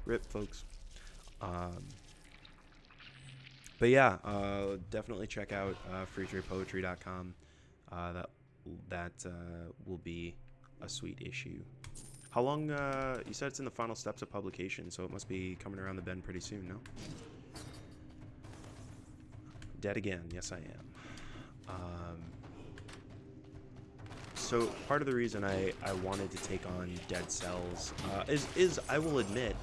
RIP, folks. But yeah, definitely check out freetradepoetry.com. That will be a sweet issue. How long? You said it's in the final steps of publication, so it must be coming around the bend pretty soon, no? Dead again. Yes, I am. So part of the reason I wanted to take on Dead Cells is I will admit,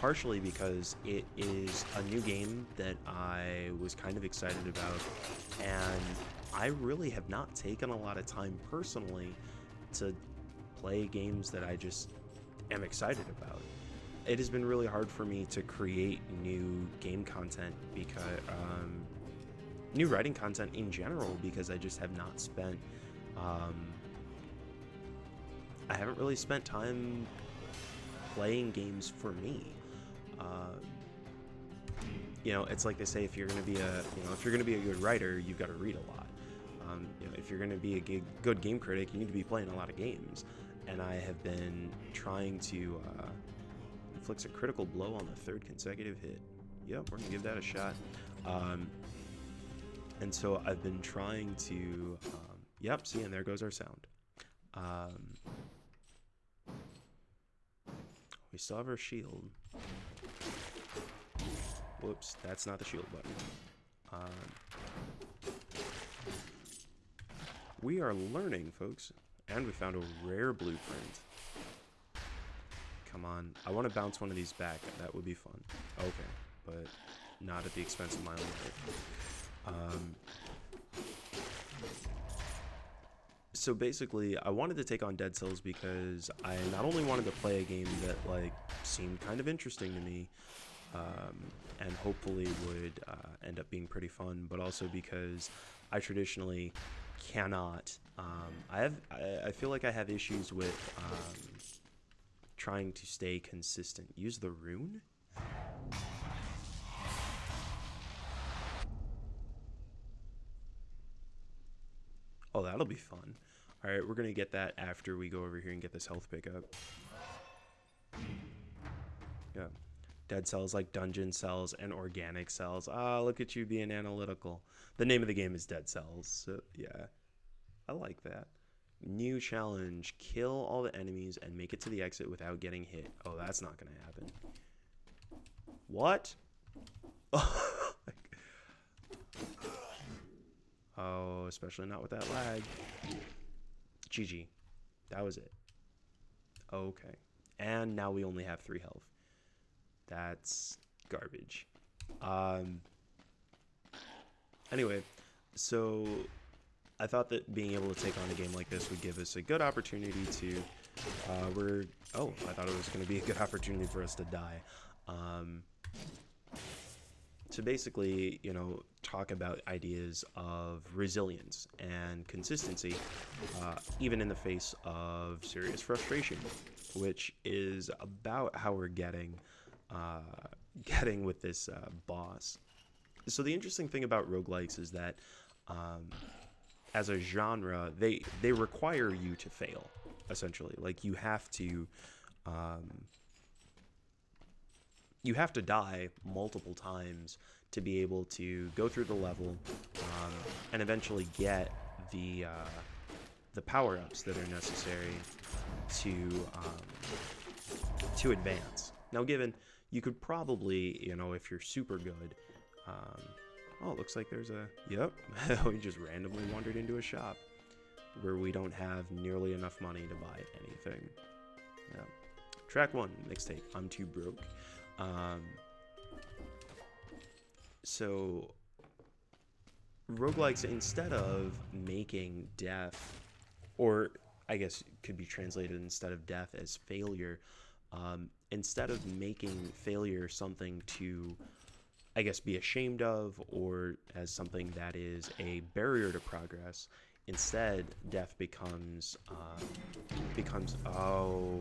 partially because it is a new game that I was kind of excited about, and I really have not taken a lot of time personally to play games that I just am excited about. It has been really hard for me to create new game content because new writing content in general, because I just have not spent I haven't really spent time playing games for me. You know, it's like they say, if you're gonna be a good writer, you've got to read a lot. You know, if you're gonna be a good game critic, you need to be playing a lot of games. And I have been trying to inflicts a critical blow on the third consecutive hit. Yep, we're gonna give that a shot. And so I've been trying to. Yep, see, and there goes our sound. We still have our shield. Whoops, that's not the shield button. We are learning, folks. And we found a rare blueprint. Come on. I want to bounce one of these back. That would be fun. Okay, but not at the expense of my own life. So basically, I wanted to take on Dead Cells because I not only wanted to play a game that like seemed kind of interesting to me, and hopefully would end up being pretty fun, but also because I traditionally cannot. I feel like I have issues with trying to stay consistent. Use the rune. Oh, that'll be fun. Alright, we're going to get that after we go over here and get this health pickup. Yeah. Dead cells like dungeon cells and organic cells. Ah, look at you being analytical. The name of the game is Dead Cells. So, yeah. I like that. New challenge. Kill all the enemies and make it to the exit without getting hit. Oh, that's not going to happen. What? Oh, especially not with that lag. GG. That was it. Okay. And now we only have 3 health. That's garbage. Anyway, so I thought that being able to take on a game like this would give us a good opportunity to... Oh, I thought it was going to be a good opportunity for us to die. To basically, you know, talk about ideas of resilience and consistency, even in the face of serious frustration, which is about how we're getting with this boss. So the interesting thing about roguelikes is that as a genre, they require you to fail, essentially. Like, you have to die multiple times to be able to go through the level and eventually get the power-ups that are necessary to advance. Now, given you could probably, you know, if you're super good, oh, it looks like there's a, yep, we just randomly wandered into a shop where we don't have nearly enough money to buy anything. Yeah. Track 1, mixtape, I'm too broke. So roguelikes, instead of making death, or I guess it could be translated instead of death as failure, instead of making failure something to, I guess, be ashamed of, or as something that is a barrier to progress, instead death becomes oh,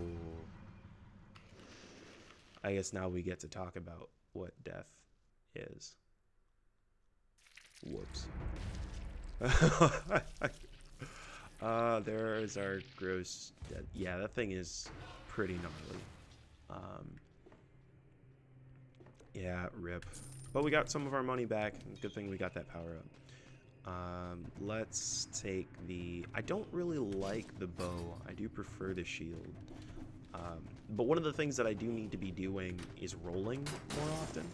I guess now we get to talk about what death is. Whoops. There's our gross dead. Yeah, that thing is pretty gnarly. Yeah, rip. But we got some of our money back. Good thing we got that power up. Let's take the... I don't really like the bow. I do prefer the shield. But one of the things that I do need to be doing is rolling more often.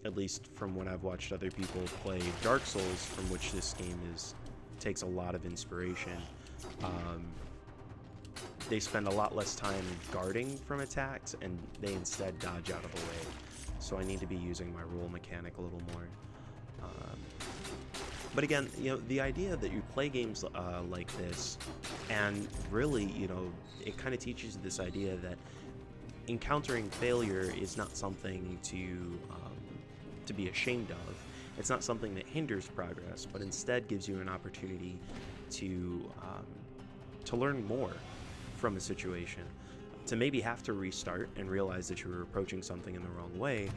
At least from when I've watched other people play Dark Souls, from which this game takes a lot of inspiration. They spend a lot less time guarding from attacks, and they instead dodge out of the way. So I need to be using my roll mechanic a little more. But again, you know, the idea that you play games like this, and really, you know, it kind of teaches you this idea that encountering failure is not something to be ashamed of. It's not something that hinders progress, but instead gives you an opportunity to learn more from a situation, to maybe have to restart and realize that you were approaching something in the wrong way,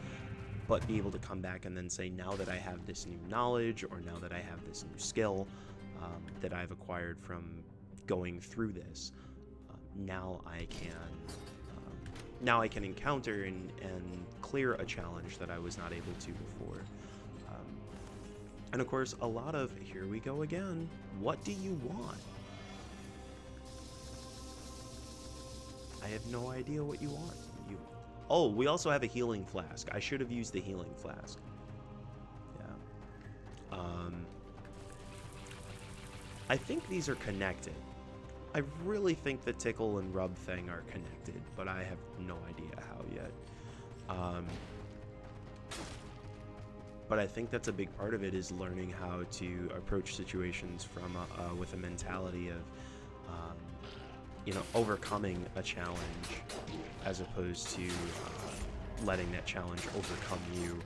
but be able to come back and then say, now that I have this new knowledge, or now that I have this new skill that I've acquired from going through this, now I can encounter and clear a challenge that I was not able to before. And of course, a lot of, here we go again, what do you want? I have no idea what you want. Oh, we also have a healing flask. I should have used the healing flask. Yeah. I think these are connected. I really think the tickle and rub thing are connected, but I have no idea how yet. But I think that's a big part of it, is learning how to approach situations from with a mentality of, you know, overcoming a challenge, as opposed to letting that challenge overcome you.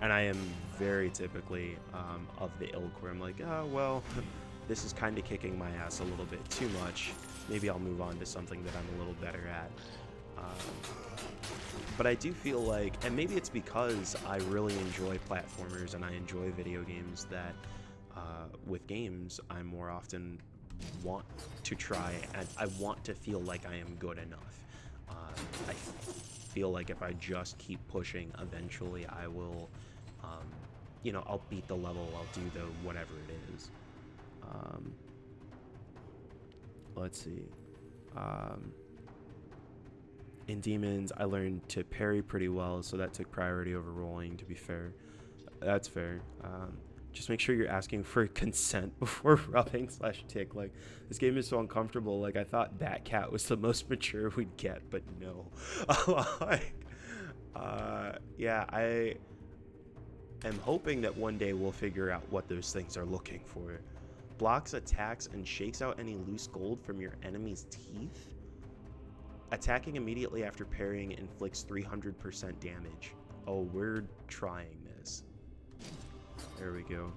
And I am very typically of the ilk where I'm like, oh, well, this is kind of kicking my ass a little bit too much. Maybe I'll move on to something that I'm a little better at. But I do feel like, and maybe it's because I really enjoy platformers and I enjoy video games, that with games, I'm more often want to try, and I want to feel like I am good enough. I feel like if I just keep pushing, eventually I will, you know, I'll beat the level, I'll do the whatever it is. Let's see. In Demons, I learned to parry pretty well, so that took priority over rolling, to be fair. That's fair. Just make sure you're asking for consent before rubbing / tick. Like, this game is so uncomfortable. Like, I thought Batcat was the most mature we'd get, but no. Yeah, I am hoping that one day we'll figure out what those things are looking for. Blocks attacks and shakes out any loose gold from your enemy's teeth. Attacking immediately after parrying inflicts 300% damage. Oh, we're trying this. There we go.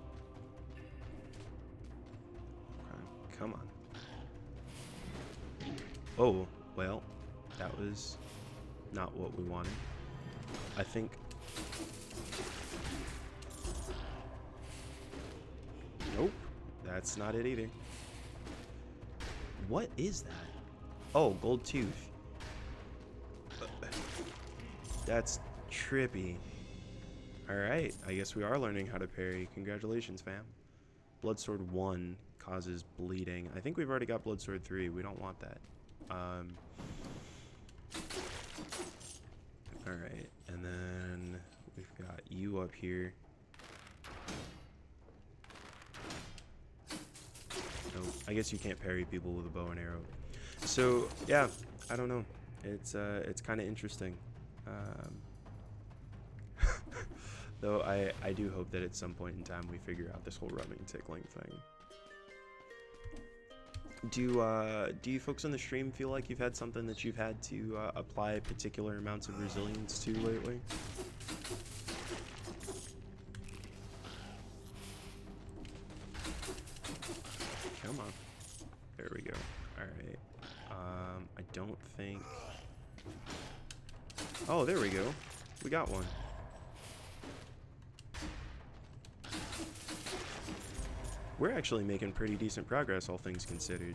Okay, come on. Oh, well, that was not what we wanted. I think... Nope, that's not it either. What is that? Oh, gold tooth. That's trippy. Alright, I guess we are learning how to parry. Congratulations, fam. Bloodsword 1 causes bleeding. I think we've already got Bloodsword 3. We don't want that. Alright, and then we've got you up here. Oh, I guess you can't parry people with a bow and arrow. So, yeah, I don't know. It's kind of interesting. Though I do hope that at some point in time we figure out this whole rubbing tickling thing. Do you folks on the stream feel like you've had something that you've had to apply particular amounts of resilience to lately? Come on. There we go. Alright. I don't think... Oh, there we go. We got one. We're actually making pretty decent progress, all things considered.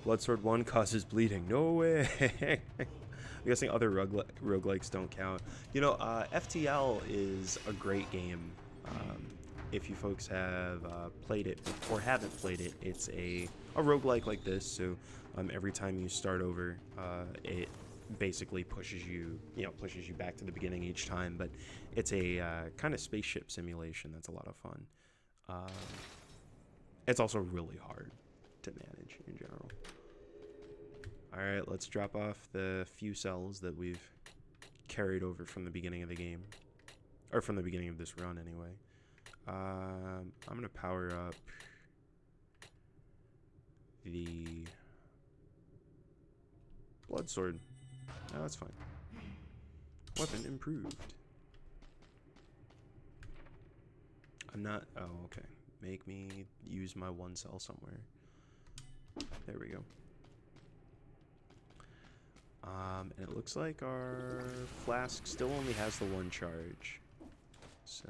Bloodsword 1 causes bleeding. No way! I'm guessing other roguelikes don't count. You know, FTL is a great game. If you folks have played it or haven't played it, it's a roguelike like this. So every time you start over, it basically pushes you back to the beginning each time. But it's a kind of spaceship simulation that's a lot of fun. It's also really hard to manage in general. All right, let's drop off the few cells that we've carried over from the beginning of the game, or from the beginning of this run anyway. I'm gonna power up the blood sword. Oh, that's fine. Weapon improved. I'm not... Oh, okay. Make me use my one cell somewhere. There we go. And it looks like our flask still only has the one charge. So...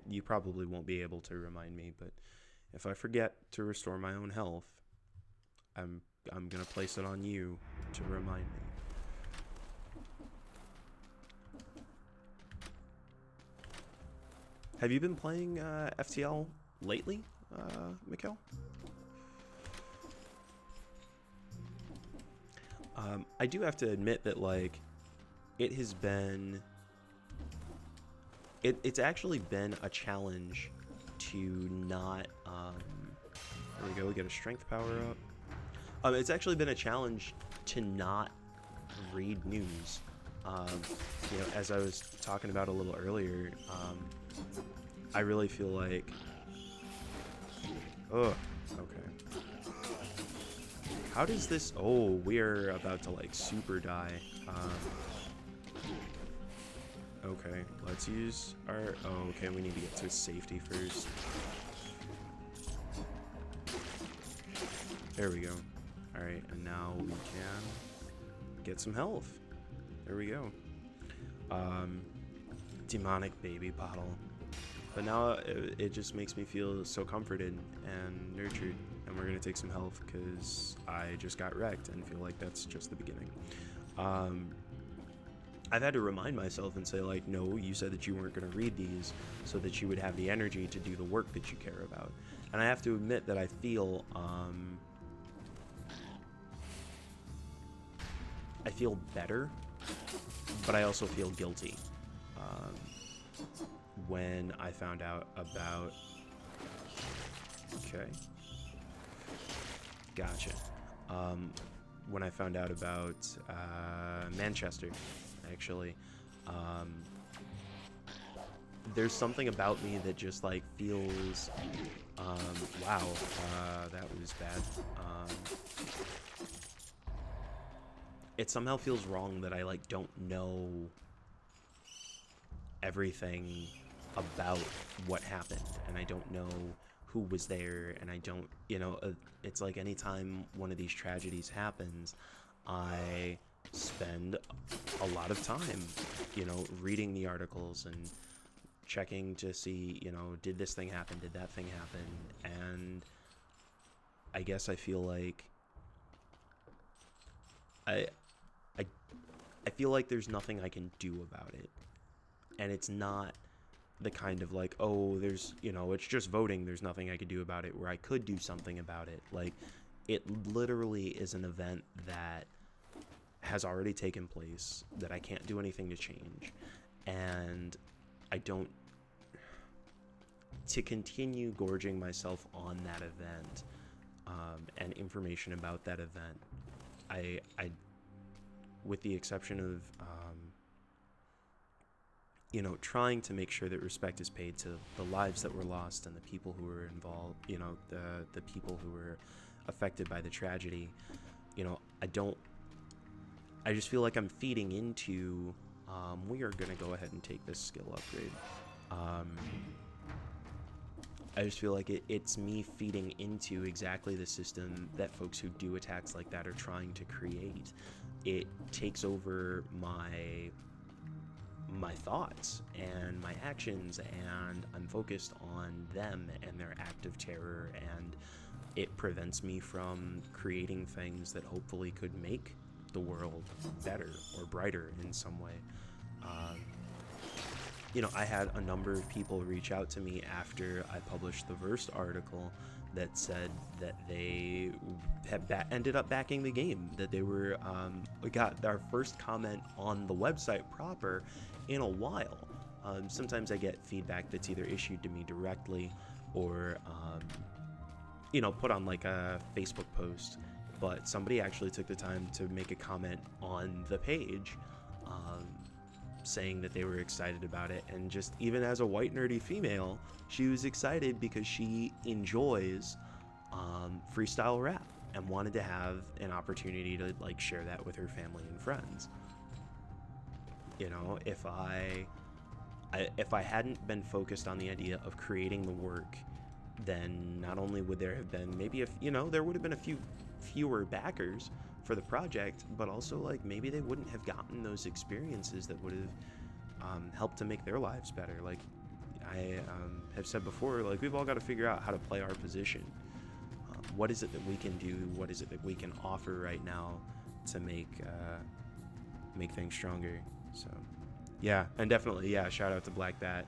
you probably won't be able to remind me, but if I forget to restore my own health, I'm gonna place it on you to remind me. Have you been playing FTL lately, Mikkel? I do have to admit that, like, it has been... It's actually been a challenge to not... there we go, we get a strength power up. It's actually been a challenge to not read news. You know, as I was talking about a little earlier, I really feel like... Oh, okay. How does this... Oh, we're about to, like, super die. Okay, let's use our... Oh, okay, we need to get to safety first. There we go. Alright, and now we can get some health. There we go. Demonic baby bottle. But now it just makes me feel so comforted and nurtured, and we're gonna take some health because I just got wrecked and feel like that's just the beginning. I've had to remind myself and say, like, no, you said that you weren't gonna read these so that you would have the energy to do the work that you care about. And I have to admit that I feel better, but I also feel guilty. When I found out about... Okay. Gotcha. When I found out about Manchester, actually, there's something about me that just, like, feels... wow, that was bad. It somehow feels wrong that I, like, don't know everything about what happened, and I don't know who was there, and I don't, you know, it's like anytime one of these tragedies happens, I spend a lot of time, you know, reading the articles and checking to see, you know, did this thing happen, did that thing happen, and I guess I feel like I feel like there's nothing I can do about it. And it's not the kind of like, oh, there's, you know, it's just voting, there's nothing I could do about it, where I could do something about it. Like, it literally is an event that has already taken place, that I can't do anything to change. And I don't... To continue gorging myself on that event, and information about that event, I with the exception of, you know, trying to make sure that respect is paid to the lives that were lost and the people who were involved, you know, the people who were affected by the tragedy, you know, I just feel like I'm feeding into, we are going to go ahead and take this skill upgrade. I just feel like it's me feeding into exactly the system that folks who do attacks like that are trying to create. It takes over my thoughts and my actions, and I'm focused on them and their act of terror, and it prevents me from creating things that hopefully could make the world better or brighter in some way. You know, I had a number of people reach out to me after I published the Versed article that said that they have ended up backing the game, that they were, we got our first comment on the website proper in a while. Sometimes I get feedback that's either issued to me directly or, you know, put on like a Facebook post, but somebody actually took the time to make a comment on the page, saying that they were excited about it. And just even as a white nerdy female, she was excited because she enjoys freestyle rap and wanted to have an opportunity to like share that with her family and friends. You know, if I hadn't been focused on the idea of creating the work, then not only would there have been maybe there would have been a few fewer backers for the project, but also like maybe they wouldn't have gotten those experiences that would have helped to make their lives better. Like I have said before, like we've all got to figure out how to play our position. What is it that we can do? What is it that we can offer right now to make things stronger? So yeah, and definitely, yeah, shout out to Black Bat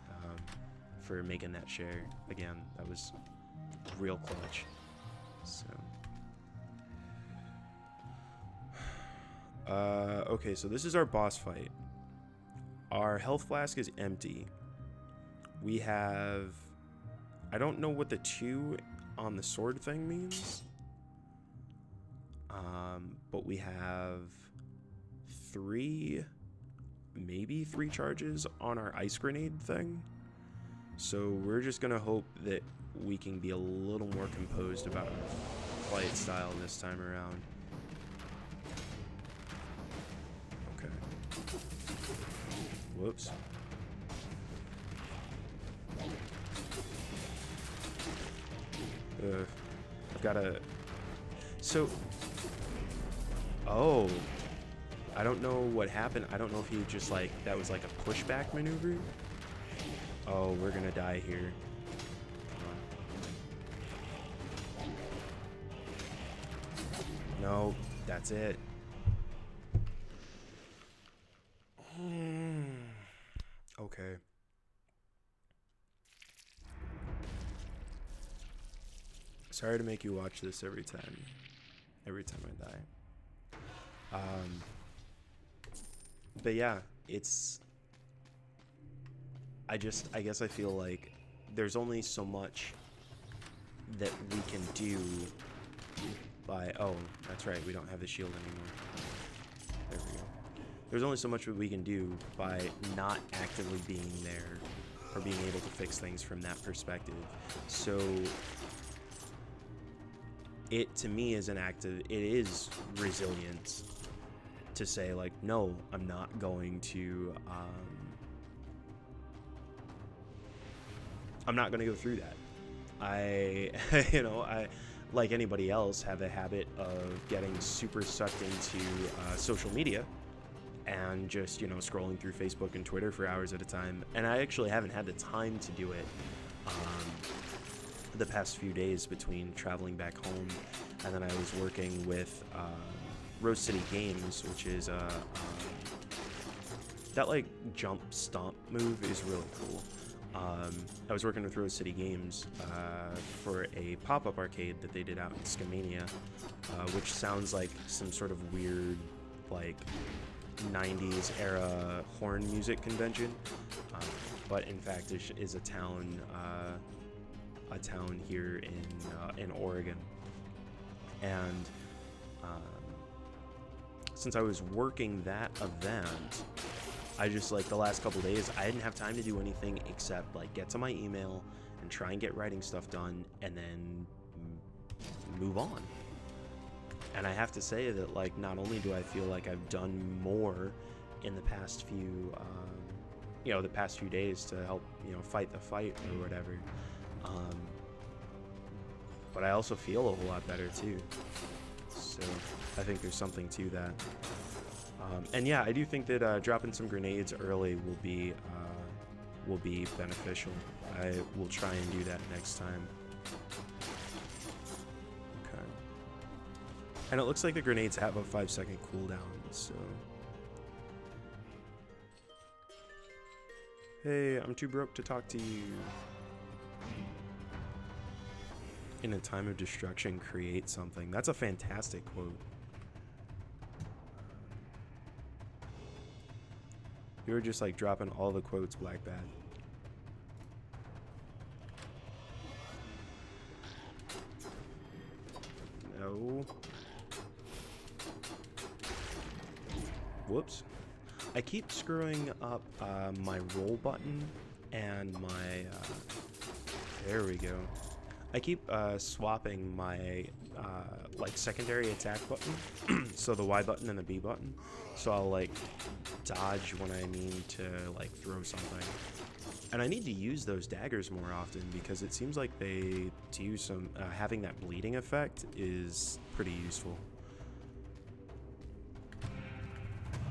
for making that share. Again, that was real clutch. So okay, so this is our boss fight. Our health flask is empty. We have, I don't know what the 2 on the sword thing means, but we have 3, maybe 3 charges on our ice grenade thing. So we're just gonna hope that we can be a little more composed about our fight style this time around. Okay. Whoops. I've got to... So... Oh. I don't know what happened. I don't know if he just like... That was like a pushback maneuver. Oh, we're gonna die here. No, that's it. Okay. Sorry to make you watch this every time I die. But yeah, it's... I guess I feel like there's only so much that we can do by... Oh, that's right, we don't have the shield anymore. There we go. There's only so much that we can do by not actively being there or being able to fix things from that perspective. So it, to me, is an act of... It is resilience to say, like, no, I'm not going to... I'm not going to go through that. I like anybody else, have a habit of getting super sucked into social media and just, scrolling through Facebook and Twitter for hours at a time. And I actually haven't had the time to do it the past few days between traveling back home and then I was working with Rose City Games, which is that like jump stomp move is really cool. I was working with Rose City Games for a pop-up arcade that they did out in Skamania, which sounds like some sort of weird, like, 90s era horn music convention, but in fact is a town here in Oregon. And since I was working that event, I just, like, the last couple days, I didn't have time to do anything except, like, get to my email and try and get writing stuff done and then move on. And I have to say that, like, not only do I feel like I've done more in the past few, the past few days to help, fight the fight or whatever, but I also feel a whole lot better, too. So I think there's something to that. And yeah, I do think that dropping some grenades early will be beneficial. I will try and do that next time. Okay. And it looks like the grenades have a 5-second cooldown, so... Hey, I'm too broke to talk to you. In a time of destruction, create something. That's a fantastic quote. You were just like dropping all the quotes, Black Bat. No. Whoops. I keep screwing up my roll button and my... there we go. I keep swapping my like secondary attack button, so the Y button and the B button. So I'll like dodge when I mean to like throw something. And I need to use those daggers more often because it seems like they do some having that bleeding effect is pretty useful.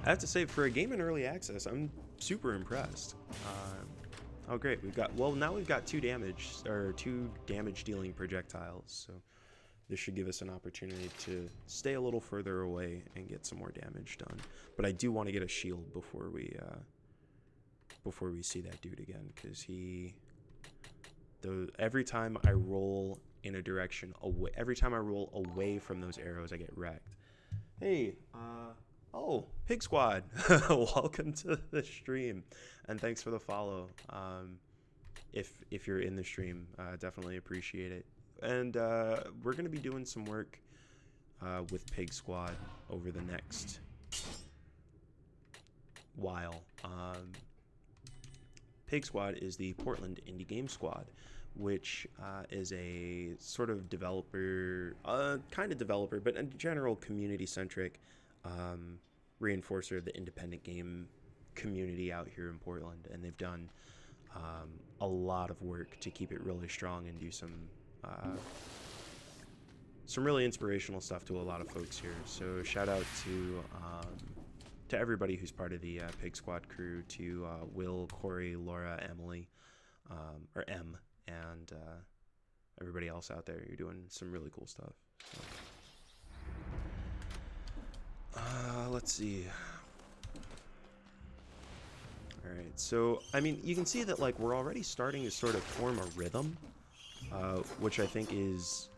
I have to say, for a game in early access, I'm super impressed. Oh great, now we've got two damage dealing projectiles, so this should give us an opportunity to stay a little further away and get some more damage done. But I do want to get a shield before we see that dude again, because every time I roll in a direction away, every time I roll away from those arrows, I get wrecked. Hey, oh, Pig Squad, welcome to the stream, and thanks for the follow. If you're in the stream, definitely appreciate it. And we're gonna be doing some work with Pig Squad over the next while. Pig Squad is the Portland Indie Game Squad, which is a sort of developer, but in general community-centric reinforcer of the independent game community out here in Portland, and they've done a lot of work to keep it really strong and do some really inspirational stuff to a lot of folks here. So shout out to everybody who's part of the Pig Squad crew, to Will, Corey, Laura, Emily, or M, and everybody else out there. You're doing some really cool stuff. So. Let's see. All right, so I mean, you can see that like we're already starting to sort of form a rhythm, which I think is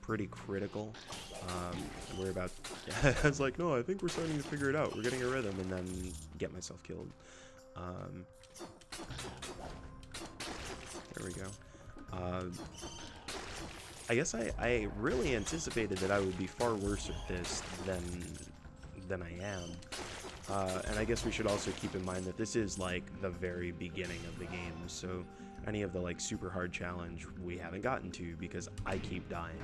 pretty critical. We're about. I was like, no, I think we're starting to figure it out. We're getting a rhythm, and then get myself killed. There we go. I guess I really anticipated that I would be far worse at this than I am. And I guess we should also keep in mind that this is like the very beginning of the game, so any of the like super hard challenge we haven't gotten to because I keep dying.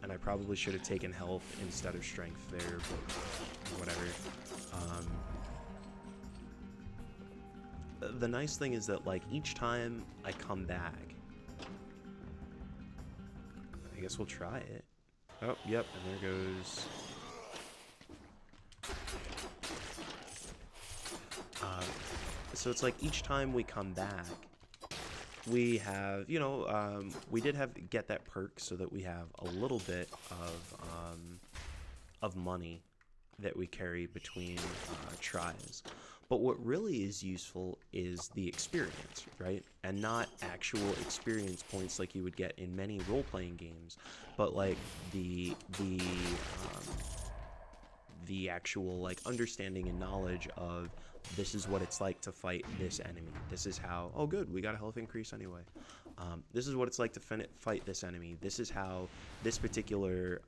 And I probably should have taken health instead of strength there, but whatever. The nice thing is that like each time I come back, I guess we'll try it. Oh, yep, and there goes. So it's like each time we come back, we have, you know, we did get that perk so that we have a little bit of money that we carry between tries. But what really is useful is the experience, right? And not actual experience points like you would get in many role-playing games, but like the actual like understanding and knowledge of this is what it's like to fight this enemy. This is how, oh good, we got a health increase anyway. This is what it's like to fight this enemy. This is how this particular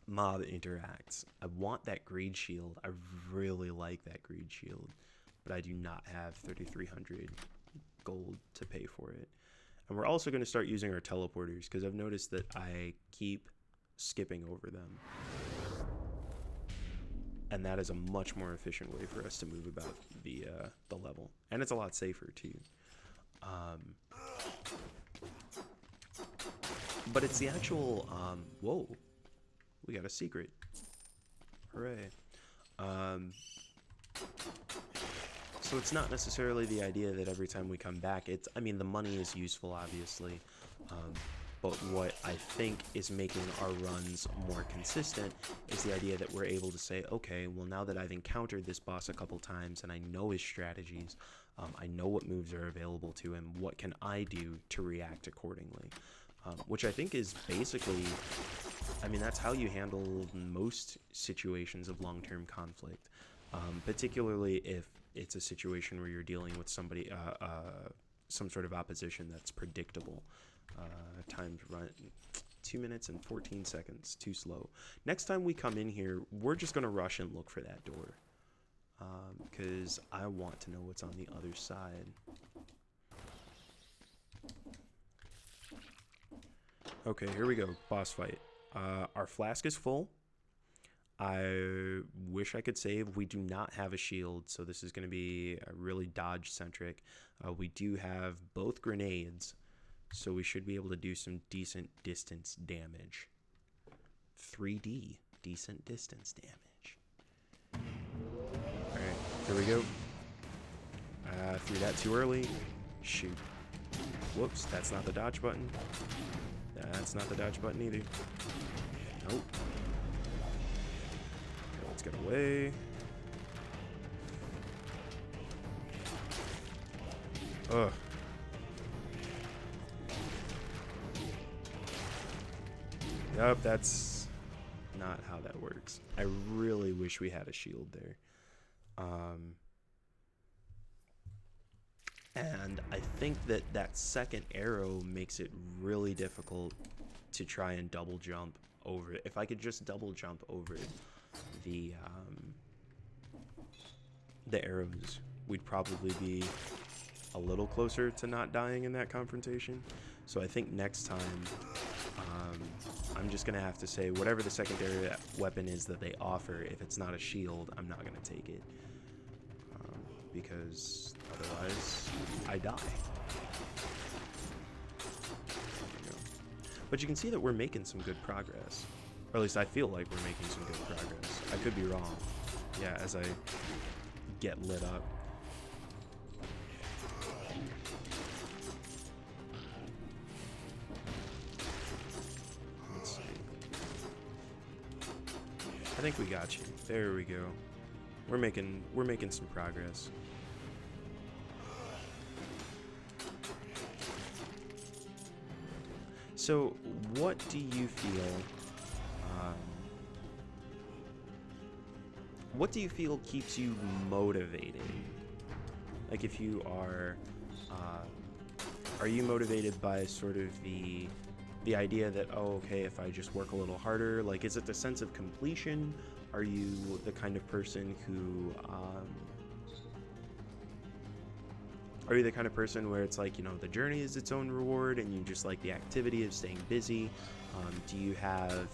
mob interacts. I want that greed shield. I really like that greed shield, but I do not have 3,300 gold to pay for it. And we're also going to start using our teleporters because I've noticed that I keep skipping over them. And that is a much more efficient way for us to move about the level. And it's a lot safer too. But it's the actual, whoa, we got a secret. Hooray. So it's not necessarily the idea that every time we come back, I mean, the money is useful, obviously. But what I think is making our runs more consistent is the idea that we're able to say, okay, well, now that I've encountered this boss a couple times and I know his strategies, I know what moves are available to him, what can I do to react accordingly? Which I think is basically, I mean, that's how you handle most situations of long-term conflict, particularly if it's a situation where you're dealing with somebody, some sort of opposition that's predictable. Time to run 2 minutes and 14 seconds, too slow. Next time we come in here, we're just going to rush and look for that door, because I want to know what's on the other side. Okay, here we go. Boss fight. Our flask is full. I wish I could save. We do not have a shield, so this is going to be really dodge-centric. We do have both grenades, so we should be able to do some decent distance damage. 3D, decent distance damage. Alright, here we go. Threw that too early. Shoot. Whoops, that's not the dodge button. That's not the dodge button either. Nope. Okay, let's get away. Ugh. Yep, that's not how that works. I really wish we had a shield there. And I think that second arrow makes it really difficult to try and double jump over it. If I could just double jump over the arrows, we'd probably be a little closer to not dying in that confrontation. So I think next time, I'm just going to have to say whatever the secondary weapon is that they offer, if it's not a shield, I'm not going to take it. Because otherwise, I die. But you can see that we're making some good progress. Or at least I feel like we're making some good progress. I could be wrong. Yeah, as I get lit up. I think we got you. There we go. We're making some progress. So, what do you feel? What do you feel keeps you motivated? Like, if you are you motivated by sort of the idea that, oh, okay, if I just work a little harder, like, is it the sense of completion? Are you the kind of person who, are you the kind of person where it's like, you know, the journey is its own reward and you just like the activity of staying busy? Do you have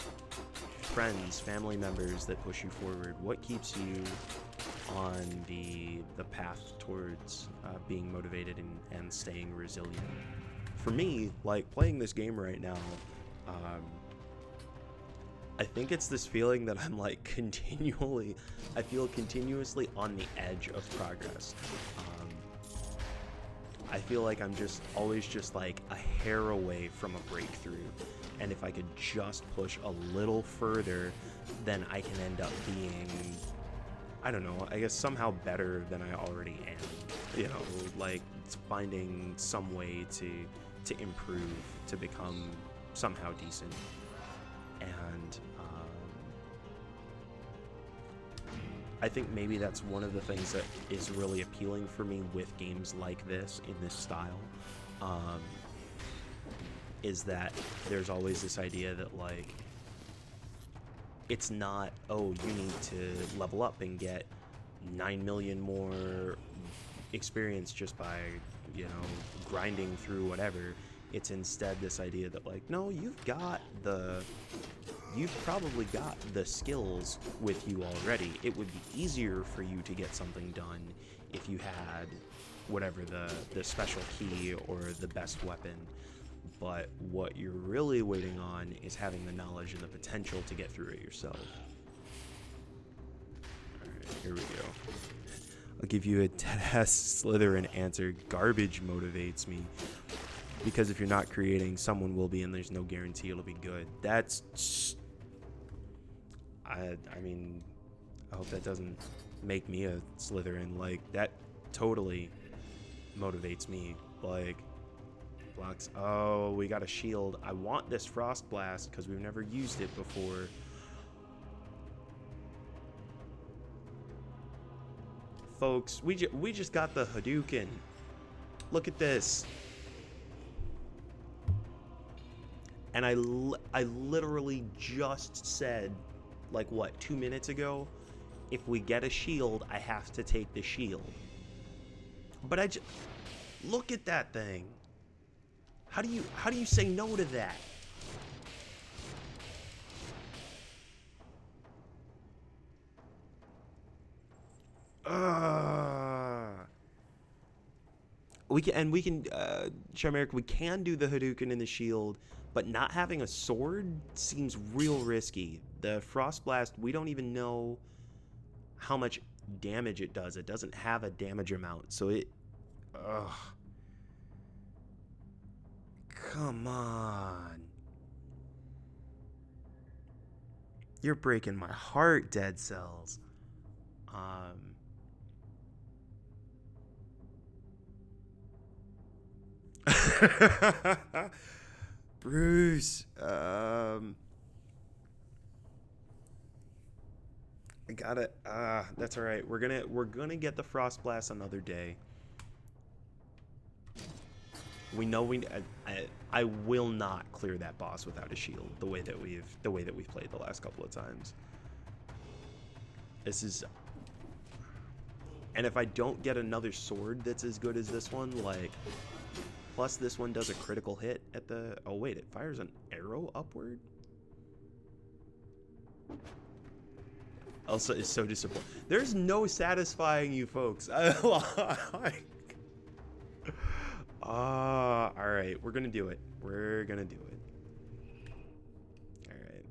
friends, family members that push you forward? What keeps you on the path towards being motivated and staying resilient? For me, like, playing this game right now, I think it's this feeling that I'm like continuously on the edge of progress. I feel like I'm just always just like a hair away from a breakthrough. And if I could just push a little further, then I can end up being, I don't know, I guess somehow better than I already am. You know, like finding some way to improve, to become somehow decent. And I think maybe that's one of the things that is really appealing for me with games like this, in this style, is that there's always this idea that, like, it's not, oh, you need to level up and get 9 million more experience just by, you know, grinding through whatever. It's instead this idea that, like, no, you've probably got the skills with you already. It would be easier for you to get something done if you had whatever the special key or the best weapon. But what you're really waiting on is having the knowledge and the potential to get through it yourself. Alright, here we go. I'll give you a dead-ass Slytherin answer. Garbage motivates me. Because if you're not creating, someone will be, and there's no guarantee it'll be good. That's... I mean, I hope that doesn't make me a Slytherin. Like, that totally motivates me. Like, blocks. Oh, we got a shield. I want this Frost Blast because we've never used it before. Folks, we just got the Hadouken. Look at this. And I literally just said, like, what, 2 minutes ago, if we get a shield, I have to take the shield. But look at that thing. How do you say no to that? We can Chimeric, we can do the Hadouken in the shield, but not having a sword seems real risky. The Frost Blast, we don't even know how much damage it does. It doesn't have a damage amount, so it... Ugh. Come on. You're breaking my heart, Dead Cells. Bruce, I got it. That's all right. We're gonna get the Frost Blast another day. We know I will not clear that boss without a shield the way that we've played the last couple of times. This is, and if I don't get another sword that's as good as this one, like, plus this one does a critical hit at the, oh wait, it fires an arrow upward? Also, it's so disappointing. There's no satisfying you folks. All right, we're gonna do it. We're gonna do it. All right.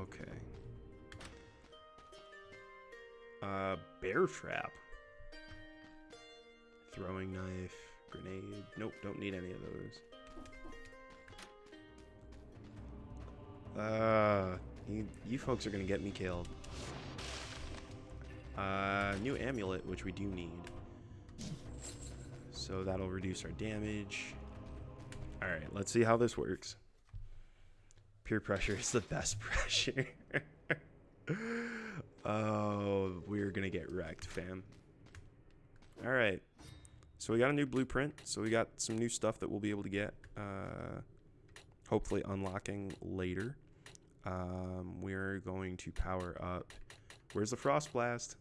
Okay. Bear trap. Throwing knife, grenade. Nope, don't need any of those. You folks are gonna get me killed. New amulet, which we do need. So that'll reduce our damage. Alright, let's see how this works. Peer pressure is the best pressure. Oh, we're gonna get wrecked, fam. Alright. So we got a new blueprint. So we got some new stuff that we'll be able to get. Hopefully unlocking later. We're going to power up. Where's the Frost Blast?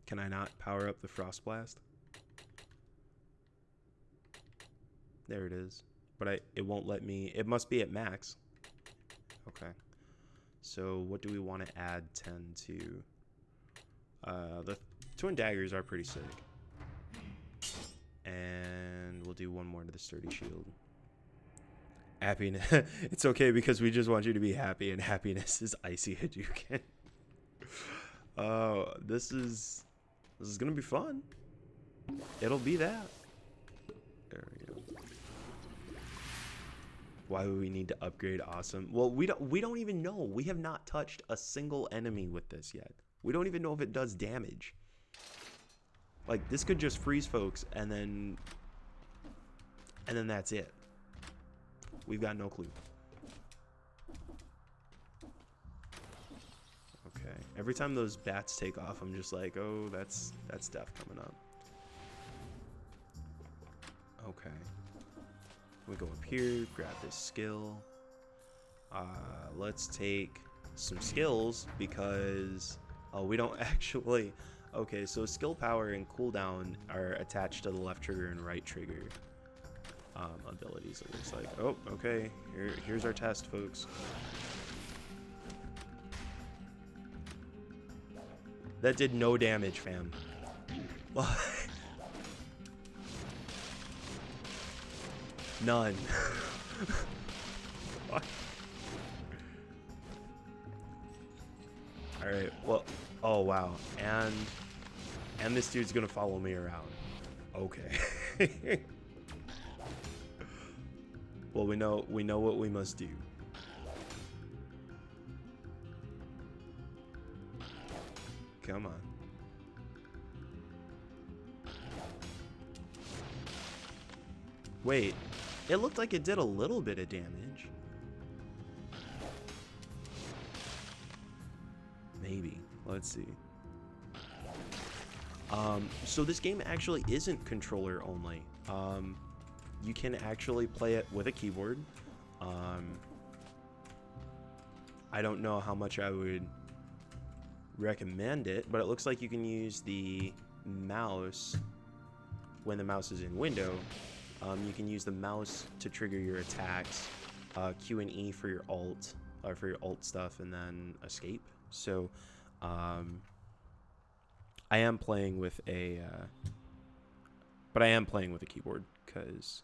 Can I not power up the Frost Blast? There it is. But it won't let me. It must be at max. Okay. So what do we want to add 10 to? The twin daggers are pretty sick. And we'll do one more to the sturdy shield. Happiness. It's okay because we just want you to be happy, and happiness is icy Hadouken. This is gonna be fun. It'll be that. There we go. Why would we need to upgrade awesome? Well, we don't even know. We have not touched a single enemy with this yet. We don't even know if it does damage. Like, this could just freeze folks and then that's it. We've got no clue. Okay. Every time those bats take off, I'm just like, oh, that's death coming up. Okay. We go up here, grab this skill. Let's take some skills because we don't actually. Okay, so skill power and cooldown are attached to the left trigger and right trigger abilities. It looks like. Oh, okay. Here's our test, folks. That did no damage, fam. None. Alright, well, oh wow. And this dude's gonna follow me around. Okay. Well, we know what we must do. Come on. Wait. It looked like it did a little bit of damage. Maybe. Let's see. So this game actually isn't controller only. You can actually play it with a keyboard. I don't know how much I would recommend it, but it looks like you can use the mouse when the mouse is in window. You can use the mouse to trigger your attacks, Q and E for your alt, stuff, and then escape. So, I am playing with a, but I am playing with a keyboard because,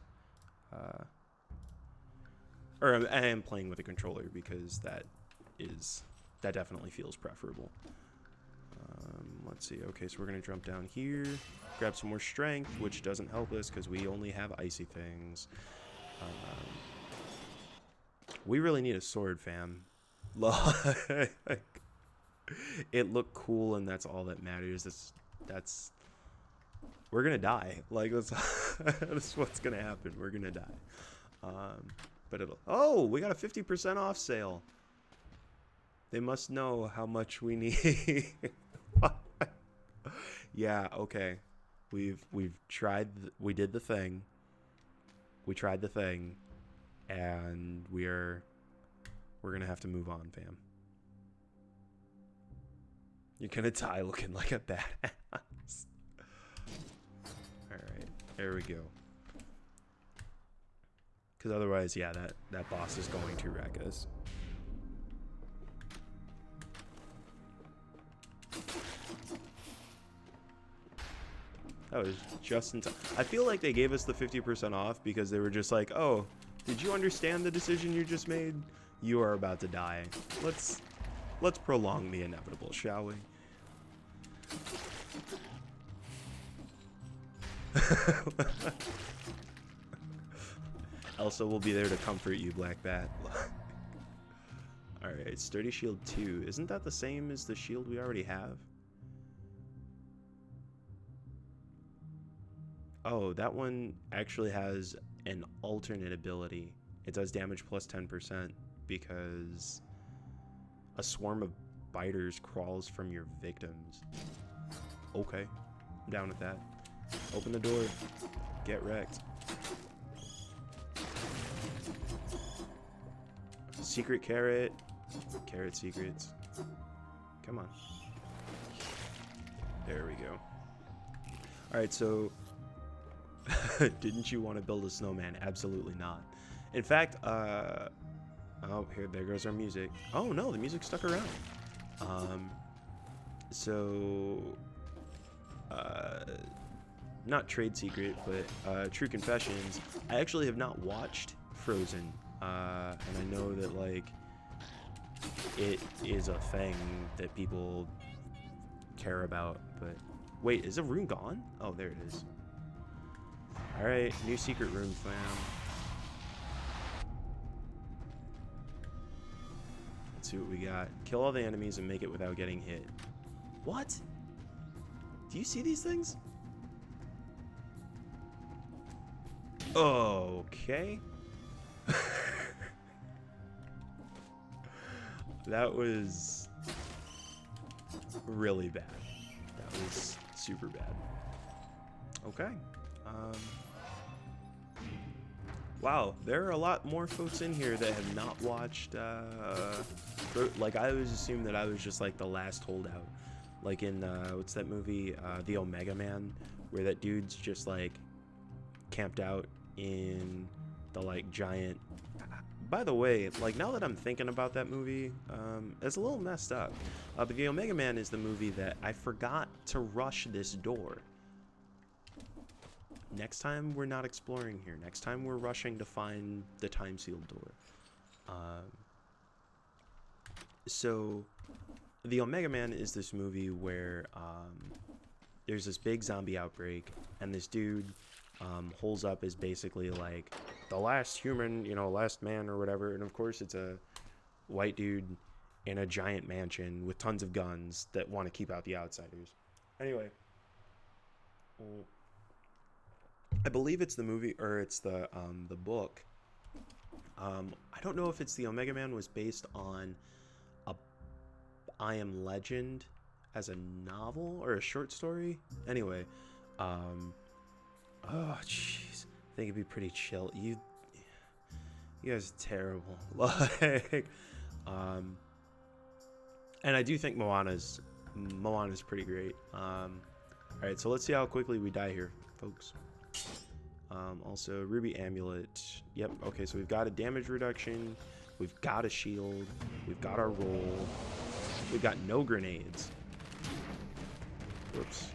or I am playing with a controller because that definitely feels preferable. Let's see. Okay, so we're gonna jump down here, grab some more strength, which doesn't help us because we only have icy things. We really need a sword, fam. It looked cool, and that's all that matters. That's we're gonna die. Like that's what's gonna happen. We're gonna die. But it'll. Oh, we got a 50% off sale. They must know how much we need. Yeah, okay. We've tried. We did the thing. We tried the thing, and we're gonna have to move on, fam. You're gonna die looking like a badass. All right, there we go. Because otherwise, yeah, that boss is going to wreck us. That was just in time. I feel like they gave us the 50% off because they were just like, oh, did you understand the decision you just made? You are about to die. Let's prolong the inevitable, shall we? Elsa will be there to comfort you, Black Bat. Alright, Sturdy Shield 2. Isn't that the same as the shield we already have? Oh, that one actually has an alternate ability. It does damage plus 10% because a swarm of biters crawls from your victims. Okay, I'm down with that. Open the door. Get wrecked. Secret carrot. Carrot secrets. Come on. There we go. Alright, so... didn't you want to build a snowman? Absolutely not. In fact, oh, there goes our music. Oh no, the music stuck around. Not trade secret, but true confessions. I actually have not watched Frozen, and I know that like it is a thing that people care about. But wait, is the room gone? Oh, there it is. All right, new secret room, fam. Let's see what we got. Kill all the enemies and make it without getting hit. What? Do you see these things? Okay. That was really bad. That was super bad. Okay. Wow, there are a lot more folks in here that have not watched, like, I always assumed that I was just, like, the last holdout. Like in, what's that movie, The Omega Man, where that dude's just, like, camped out in the, like, giant... By the way, like, now that I'm thinking about that movie, it's a little messed up. But The Omega Man is the movie that I forgot to rush this door. Next time, we're not exploring here. Next time, we're rushing to find the time-sealed door. So, The Omega Man is this movie where there's this big zombie outbreak, and this dude holds up as basically like the last human, you know, last man or whatever. And of course, it's a white dude in a giant mansion with tons of guns that want to keep out the outsiders. Anyway. I believe it's the movie, or it's the book. I don't know if it's the Omega Man was based on a I Am Legend as a novel or a short story. Anyway, oh jeez, I think it'd be pretty chill. You guys are terrible. Like, and I do think Moana's pretty great. All right, so let's see how quickly we die here, folks. Also, Ruby Amulet. Yep, okay, so we've got a damage reduction. We've got a shield. We've got our roll. We've got no grenades. Whoops.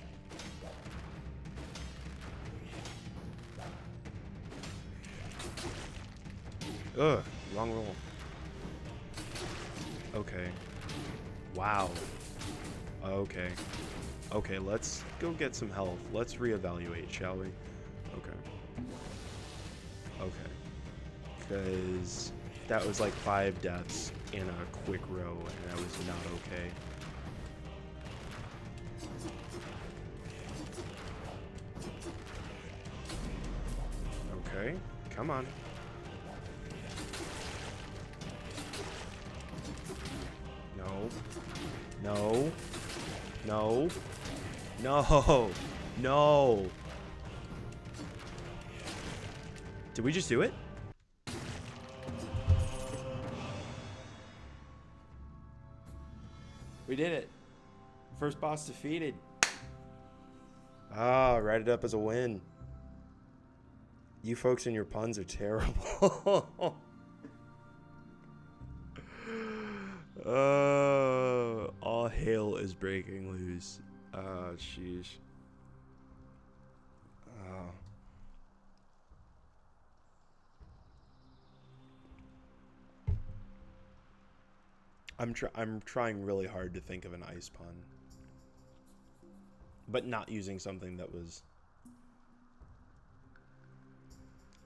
Ugh, wrong roll. Okay. Wow. Okay. Okay, let's go get some health. Let's reevaluate, shall we? Okay. Okay. Because that was like 5 deaths in a quick row, and that was not okay. Okay, come on. No. No. No. No. No. Did we just do it? We did it. First boss defeated. Ah, write it up as a win. You folks and your puns are terrible. All hell is breaking loose. Oh, sheesh. Oh. I'm trying really hard to think of an ice pun, but not using something that was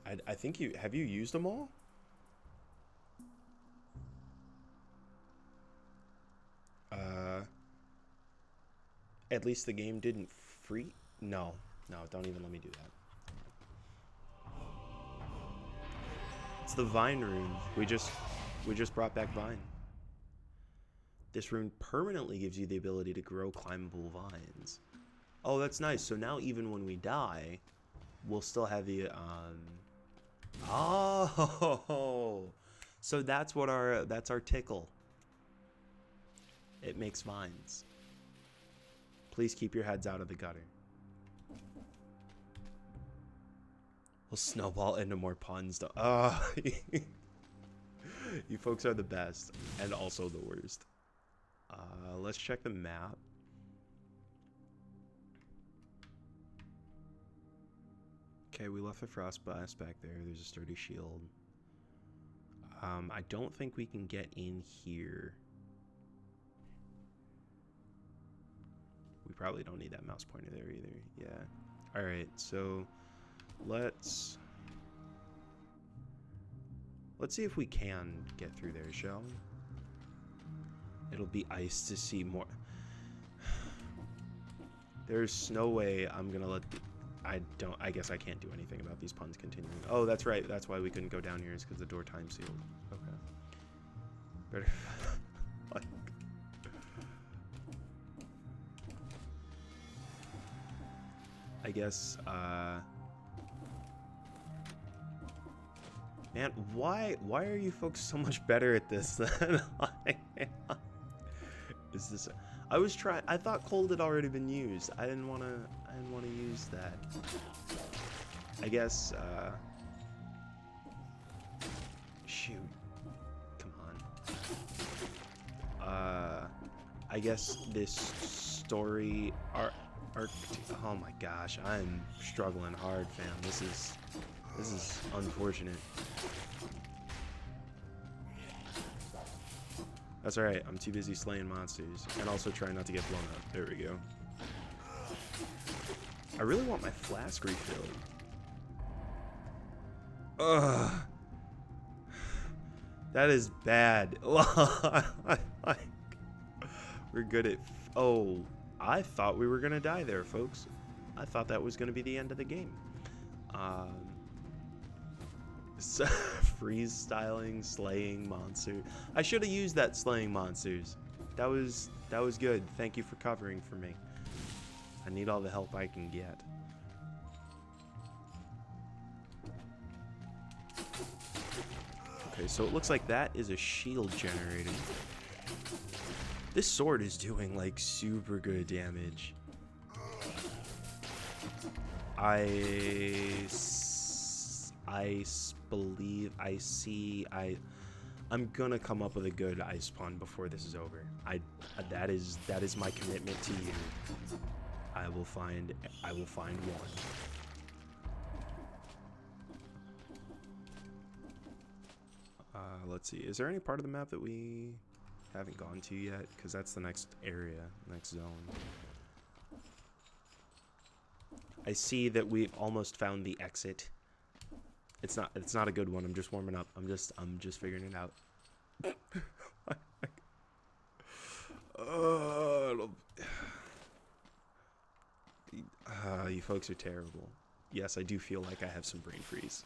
I think you... Have you used them all? At least the game didn't free... No. No, don't even let me do that. It's the Vine rune. We just brought back Vine. This rune permanently gives you the ability to grow climbable vines. Oh, that's nice. So now even when we die, we'll still have the Oh, so that's our tickle. It makes vines. Please keep your heads out of the gutter. We'll snowball into more puns. You folks are the best and also the worst. Let's check the map. Okay, we left the frost blast back there. There's a sturdy shield. I don't think we can get in here. We probably don't need that mouse pointer there either. Yeah. Alright, so let's see if we can get through there, shall we? It'll be ice to see more. There's no way I'm gonna let the... I guess I can't do anything about these puns continuing. Oh, that's right. That's why we couldn't go down here, is because the door time sealed. Okay. Better. I guess, man, why are you folks so much better at this than I am? Is this... I thought cold had already been used. I didn't want to use that. I guess, shoot. Come on. I guess this story arc... Oh my gosh, I'm struggling hard, fam. This is unfortunate. That's alright, I'm too busy slaying monsters. And also trying not to get blown up. There we go. I really want my flask refilled. Ugh. That is bad. We're good at... Oh, I thought we were going to die there, folks. I thought that was going to be the end of the game. Freeze-styling, slaying monster. I should have used that slaying monsters. That was good. Thank you for covering for me. I need all the help I can get. Okay, so it looks like that is a shield generator. This sword is doing like super good damage. I'm gonna come up with a good ice pun before this is over. That is my commitment to you. I will find one. Let's see. Is there any part of the map that we haven't gone to yet? Because that's the next area, next zone. I see that we've almost found the exit. It's not a good one. I'm just warming up. I'm just figuring it out. You folks are terrible. Yes, I do feel like I have some brain freeze.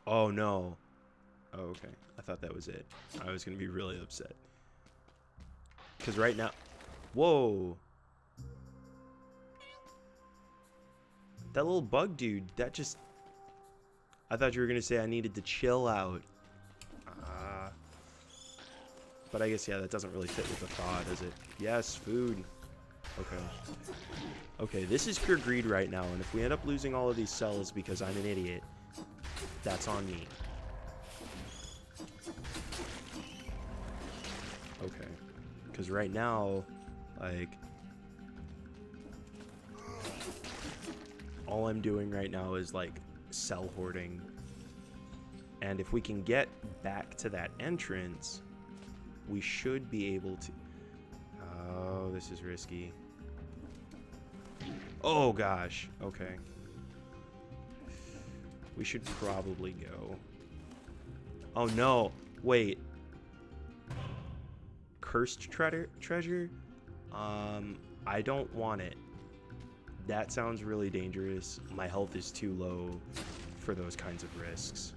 Oh no. Oh, okay. I thought that was it. I was gonna be really upset. Because right now... Whoa. That little bug dude, that just... I thought you were gonna say I needed to chill out. But I guess, yeah, that doesn't really fit with the thaw, does it? Yes, food. Okay. Okay, this is pure greed right now, and if we end up losing all of these cells because I'm an idiot, that's on me. Okay. Because right now, like... all I'm doing right now is, like, cell hoarding. And if we can get back to that entrance, we should be able to... Oh, this is risky. Oh gosh. Okay. We should probably go. Oh no. Wait. Cursed treasure? I don't want it. That sounds really dangerous. My health is too low for those kinds of risks.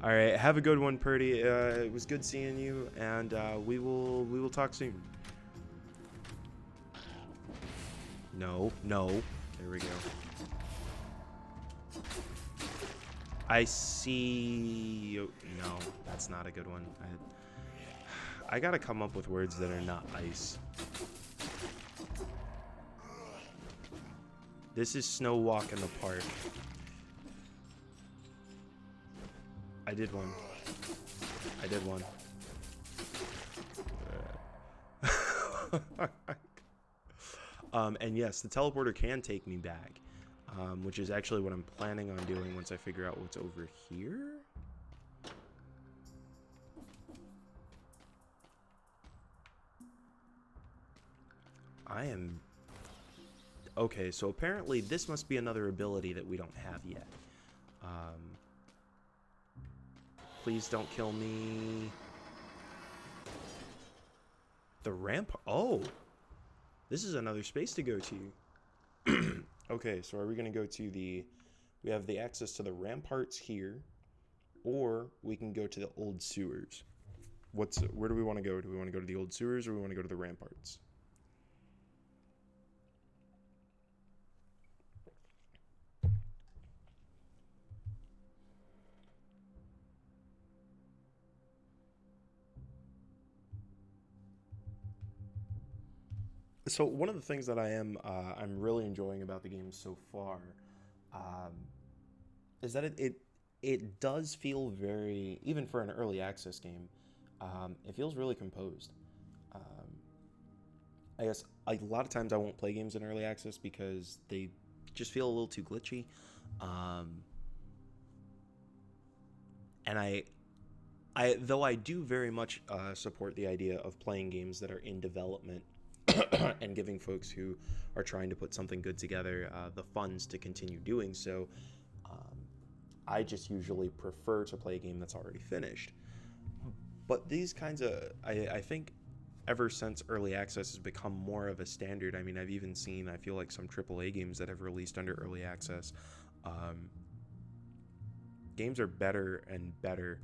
All right, have a good one, Purdy. It was good seeing you, and we will talk soon. No. There we go. I see. No, that's not a good one. I gotta come up with words that are not ice. This is Snow Walk in the Park. I did one. And yes, the teleporter can take me back, which is actually what I'm planning on doing once I figure out what's over here. I am... Okay, so apparently this must be another ability that we don't have yet. Please don't kill me. The ramp... Oh! This is another space to go to. Okay, so are we going to go to the... We have the access to the ramparts here, or we can go to the old sewers. Where do we want to go? Do we want to go to the old sewers, or do we want to go to the ramparts? So one of the things that I'm really enjoying about the game so far, is that it does feel very, even for an early access game, it feels really composed. I guess a lot of times I won't play games in early access because they just feel a little too glitchy, and though I do very much support the idea of playing games that are in development. And giving folks who are trying to put something good together the funds to continue doing so. I just usually prefer to play a game that's already finished. But these kinds of... I think ever since early access has become more of a standard, I mean, I've even seen, I feel like, some AAA games that have released under early access. Games are better and better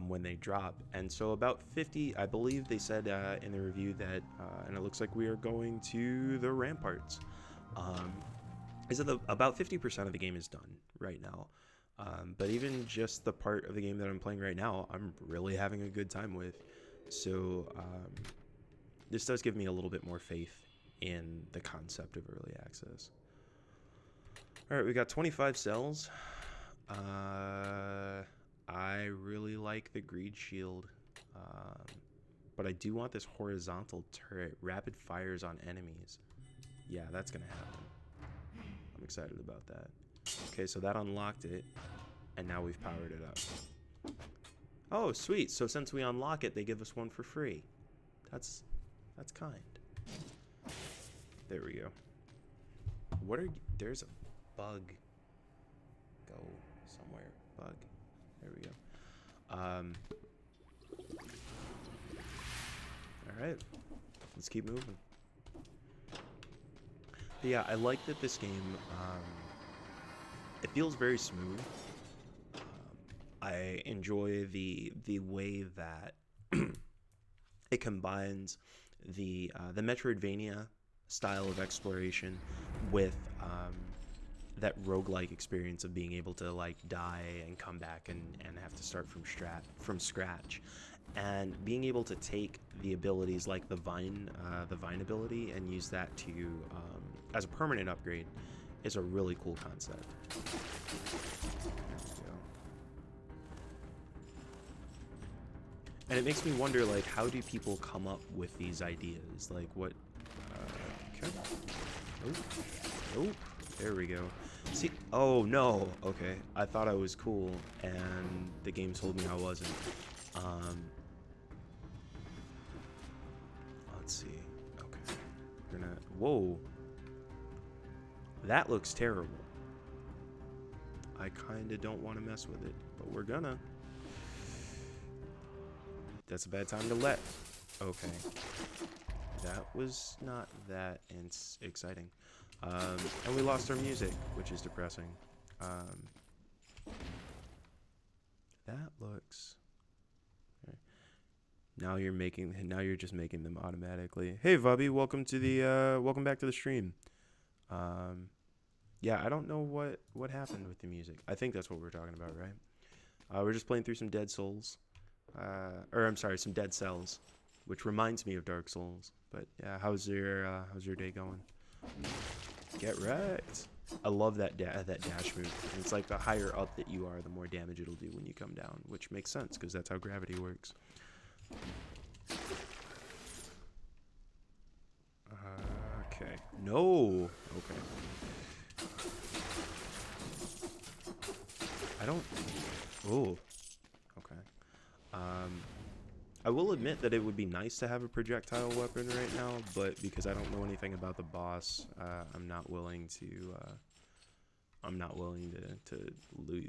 when they drop. And so about 50, I believe they said in the review that, and it looks like we are going to the ramparts, is that about 50% of the game is done right now. But even just the part of the game that I'm playing right now, I'm really having a good time with. So this does give me a little bit more faith in the concept of early access. All right, we got 25 cells. I really like the greed shield, but I do want this horizontal turret. Rapid fires on enemies. Yeah, that's gonna happen. I'm excited about that. Okay, so that unlocked it, and now we've powered it up. Oh, sweet. So since we unlock it, they give us one for free. That's kind. There we go. There's a bug. Go somewhere. Bug. There we go. All right. Let's keep moving. But yeah, I like that this game, it feels very smooth. I enjoy the way that it combines the Metroidvania style of exploration with that roguelike experience of being able to like die and come back and have to start from scratch, and being able to take the abilities like the vine ability and use that to as a permanent upgrade is a really cool concept. There we go. And it makes me wonder, like, how do people come up with these ideas? Like, what? Okay. Oh, there we go. See, oh no, okay. I thought I was cool, and the game told me I wasn't. Let's see. Okay. We're gonna... Whoa. That looks terrible. I kind of don't want to mess with it, but we're gonna. That's a bad time to let. Okay. That was not that exciting. And we lost our music, which is depressing. That looks... Okay. Now you're just making them automatically. Hey, Vubby, welcome back to the stream. Yeah, I don't know what happened with the music. I think that's what we're talking about, right? We're just playing through some Dead Souls. Some Dead Cells, which reminds me of Dark Souls. But yeah, how's your day going? Get wrecked. I love that dash move. And it's like the higher up that you are, the more damage it'll do when you come down, which makes sense because that's how gravity works. Okay. No. Okay. I don't... Oh. Okay. I will admit that it would be nice to have a projectile weapon right now, but because I don't know anything about the boss, I'm not willing to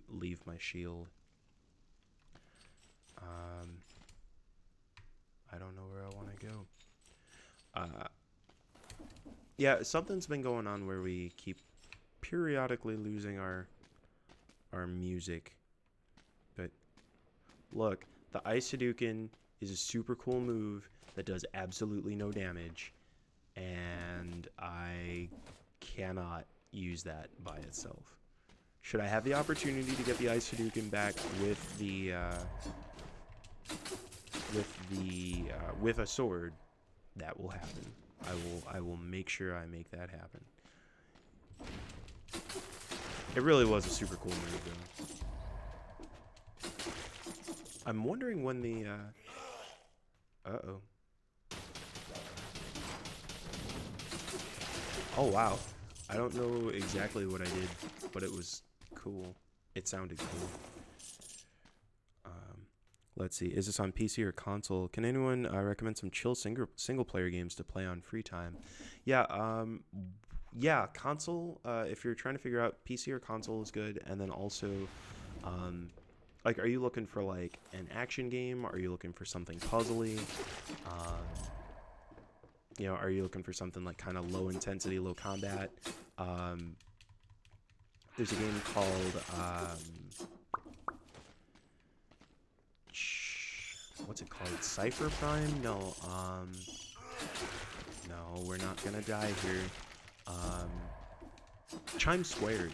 leave my shield. I don't know where I want to go. Yeah, something's been going on where we keep periodically losing our music. But look, the Ice Hadouken is a super cool move that does absolutely no damage, and I cannot use that by itself. Should I have the opportunity to get the Ice Hadouken back with a sword, that will happen. I will make sure I make that happen. It really was a super cool move, though. I'm wondering when the uh-oh. Oh, wow. I don't know exactly what I did, but it was cool. It sounded cool. Let's see. Is this on PC or console? Can anyone recommend some chill single-player games to play on free time? Yeah, yeah, console. If you're trying to figure out PC or console is good. And then also, like, are you looking for, like, an action game? Are you looking for something puzzly? You know, are you looking for something, like, kind of low intensity, low combat? There's a game called, what's it called? Cypher Prime? No, no, we're not gonna die here. Chime Squared.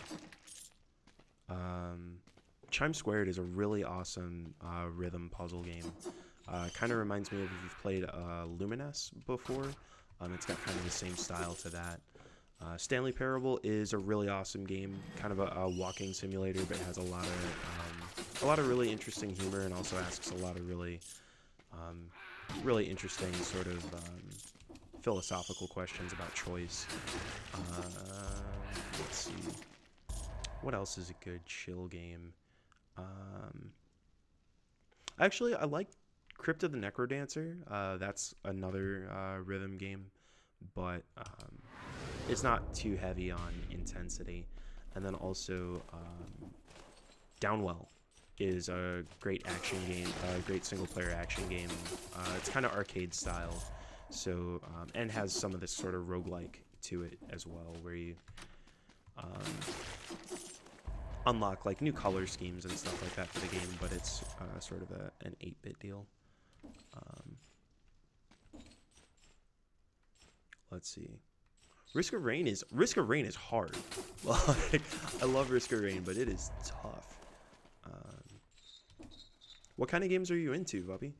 Chime Squared is a really awesome rhythm puzzle game. Kind of reminds me of if you've played Luminous before. It's got kind of the same style to that. Stanley Parable is a really awesome game, kind of a walking simulator, but has a lot of really interesting humor, and also asks a lot of really interesting sort of philosophical questions about choice. Let's see, what else is a good chill game? Actually, I like Crypt of the Necrodancer. That's another rhythm game, but it's not too heavy on intensity. And then also Downwell is a great action game, a great single-player action game. It's kind of arcade style, so and has some of this sort of roguelike to it as well, where you unlock like new color schemes and stuff like that for the game, but it's sort of an 8-bit deal. Let's see. Risk of Rain is hard. Like, I love Risk of Rain, but it is tough. What kind of games are you into, Bubby?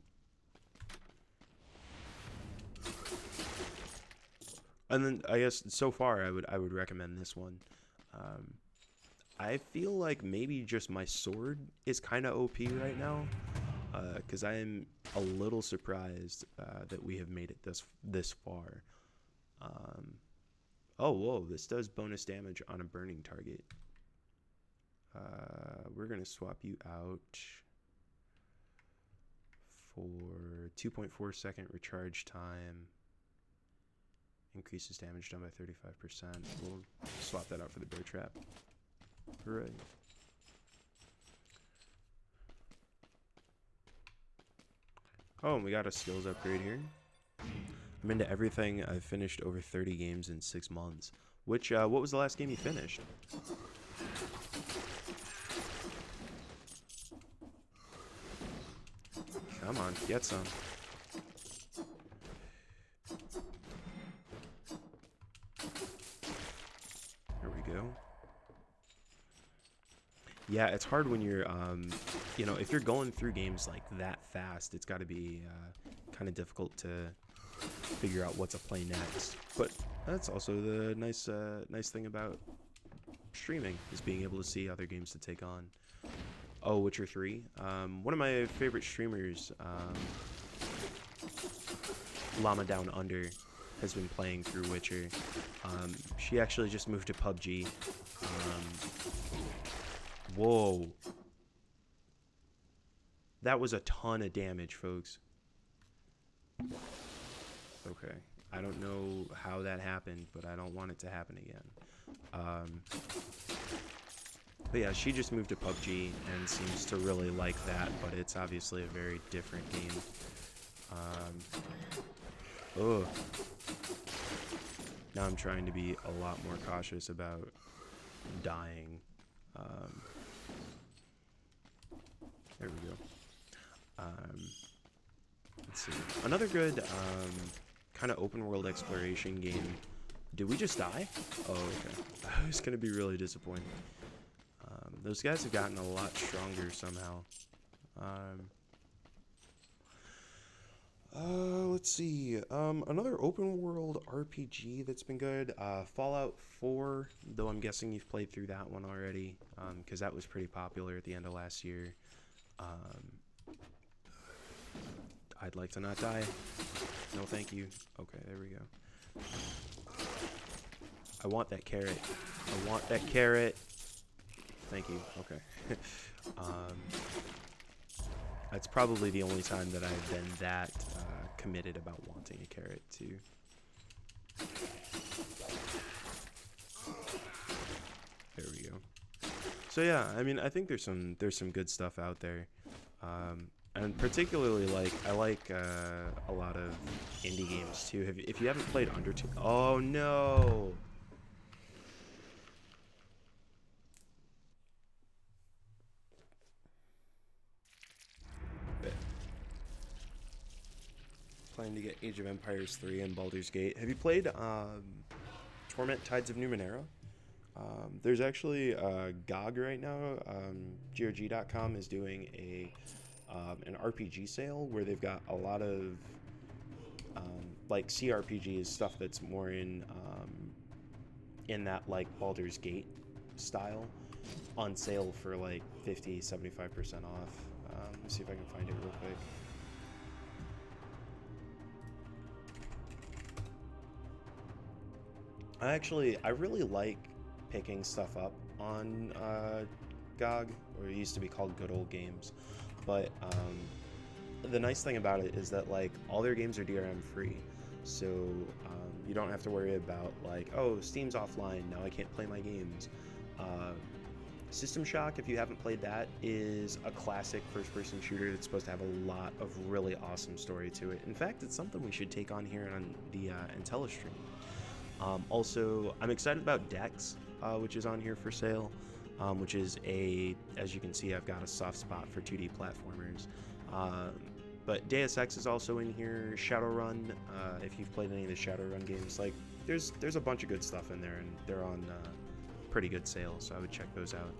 And then I guess so far I would recommend this one. I feel like maybe just my sword is kind of OP right now, because I am a little surprised that we have made it this far. Oh, whoa, this does bonus damage on a burning target. We're going to swap you out for 2.4 second recharge time. Increases damage done by 35%. We'll swap that out for the bear trap. Hooray. Oh, and we got a skills upgrade here. I'm into everything. I've finished over 30 games in 6 months. Which, what was the last game you finished? Come on, get some. There we go. Yeah, it's hard when you're, you know, if you're going through games like that fast, it's got to be kind of difficult to figure out what to play next. But that's also the nice thing about streaming, is being able to see other games to take on. Oh, Witcher 3. One of my favorite streamers, Llama Down Under, has been playing through Witcher. She actually just moved to PUBG. Whoa. That was a ton of damage, folks. Okay. I don't know how that happened, but I don't want it to happen again. But yeah, she just moved to PUBG and seems to really like that, but it's obviously a very different game. Ugh. Now I'm trying to be a lot more cautious about dying. There we go. Let's see. Another good kind of open world exploration game. Did we just die? Oh, okay. I was going to be really disappointed. Those guys have gotten a lot stronger somehow. Let's see. Another open world RPG that's been good. Fallout 4, though I'm guessing you've played through that one already, because that was pretty popular at the end of last year. I'd like to not die. No, thank you. Okay, there we go. I want that carrot. I want that carrot. Thank you. Okay. That's probably the only time that I've been that committed about wanting a carrot too. There we go. So yeah, I mean, I think there's some good stuff out there, and particularly I like a lot of indie games too. If you haven't played Undertale, oh no. Planning to get Age of Empires 3 and Baldur's Gate. Have you played Torment Tides of Numenera? There's actually GOG right now. GOG.com is doing an RPG sale where they've got a lot of like CRPGs, stuff that's more in that like Baldur's Gate style, on sale for like 50-75% off. Let me see if I can find it real quick. I really like picking stuff up on GOG, or it used to be called Good Old Games. But the nice thing about it is that like all their games are DRM free, so you don't have to worry about like, oh, Steam's offline, now I can't play my games. System Shock, if you haven't played that, is a classic first-person shooter that's supposed to have a lot of really awesome story to it. In fact, it's something we should take on here on the Intelligame. Also, I'm excited about Dex, which is on here for sale, which is as you can see, I've got a soft spot for 2D platformers. But Deus Ex is also in here, Shadowrun, if you've played any of the Shadowrun games. Like, there's a bunch of good stuff in there, and they're on pretty good sale, so I would check those out.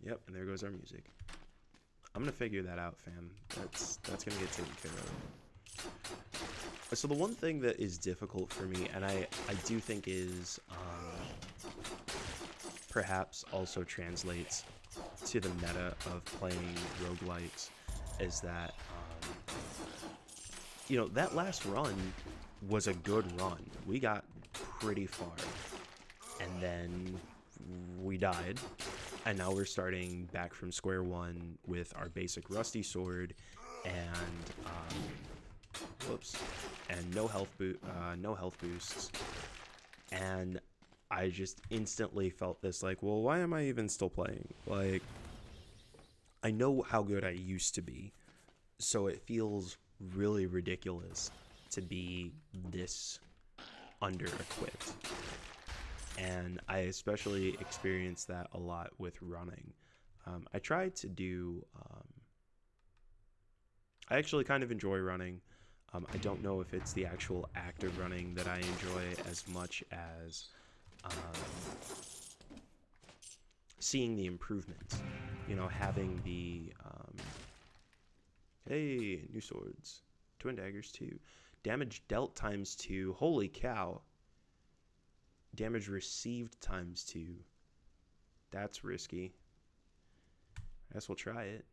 Yep, and there goes our music. I'm gonna figure that out, fam. That's gonna get taken care of. So the one thing that is difficult for me, and I do think is perhaps also translates to the meta of playing roguelites, is that you know, that last run was a good run. We got pretty far, and then we died, and now we're starting back from square one with our basic rusty sword and whoops, and no health boosts, and I just instantly felt this like, well, why am I even still playing? Like, I know how good I used to be, so it feels really ridiculous to be this under-equipped. And I especially experienced that a lot with running. I tried to do... I actually kind of enjoy running. I don't know if it's the actual act of running that I enjoy as much as seeing the improvements. You know, having the... hey, new swords. Twin daggers 2. Damage dealt times 2. Holy cow. Damage received times 2. That's risky. I guess we'll try it.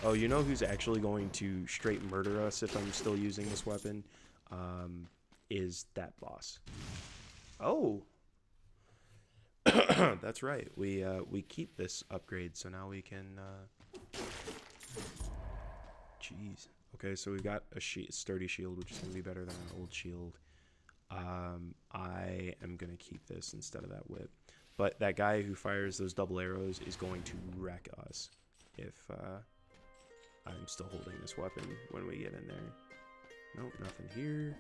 Oh, you know who's actually going to straight murder us if I'm still using this weapon? Is that boss. Oh! That's right. We keep this upgrade, so now we can... Jeez. Okay, so we've got a sturdy shield, which is going to be better than an old shield. I am going to keep this instead of that whip. But that guy who fires those double arrows is going to wreck us if I'm still holding this weapon when we get in there. Nope, nothing here.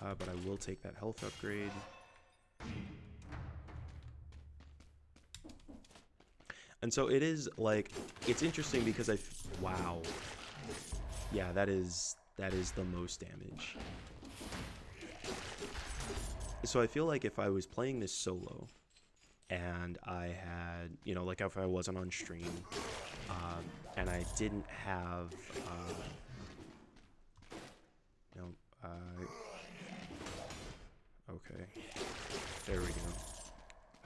But I will take that health upgrade. And so it is like, it's interesting because wow. Yeah, that is the most damage. So I feel like if I was playing this solo and I had, you know, like if I wasn't on stream and I didn't have, okay, there we go.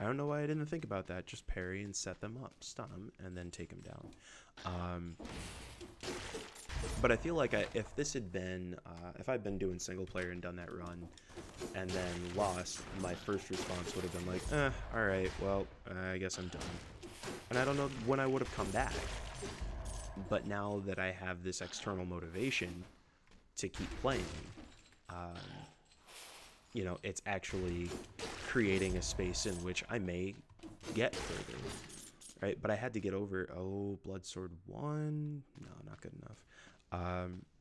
I don't know why I didn't think about that. Just parry and set them up, stun them, and then take them down. But I feel like if this had been, if I'd been doing single player and done that run, and then lost, my first response would have been like, all right, well, I guess I'm done. And I don't know when I would have come back. But now that I have this external motivation to keep playing, you know, it's actually creating a space in which I may get further, right? But I had to get over, Blood Sword 1, no, not good enough.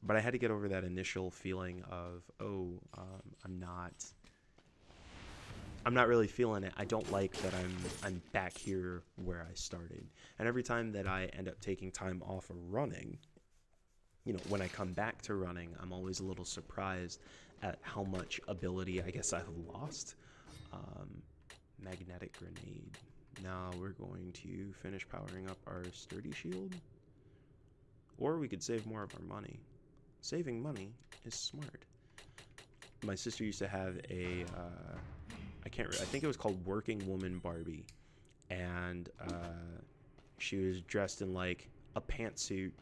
But I had to get over that initial feeling of, I'm not really feeling it. I don't like that I'm back here where I started. And every time that I end up taking time off of running, you know, when I come back to running, I'm always a little surprised at how much ability I guess I've lost. Magnetic grenade. Now we're going to finish powering up our sturdy shield. Or we could save more of our money. Saving money is smart. My sister used to have a, I think it was called Working Woman Barbie. And she was dressed in like a pantsuit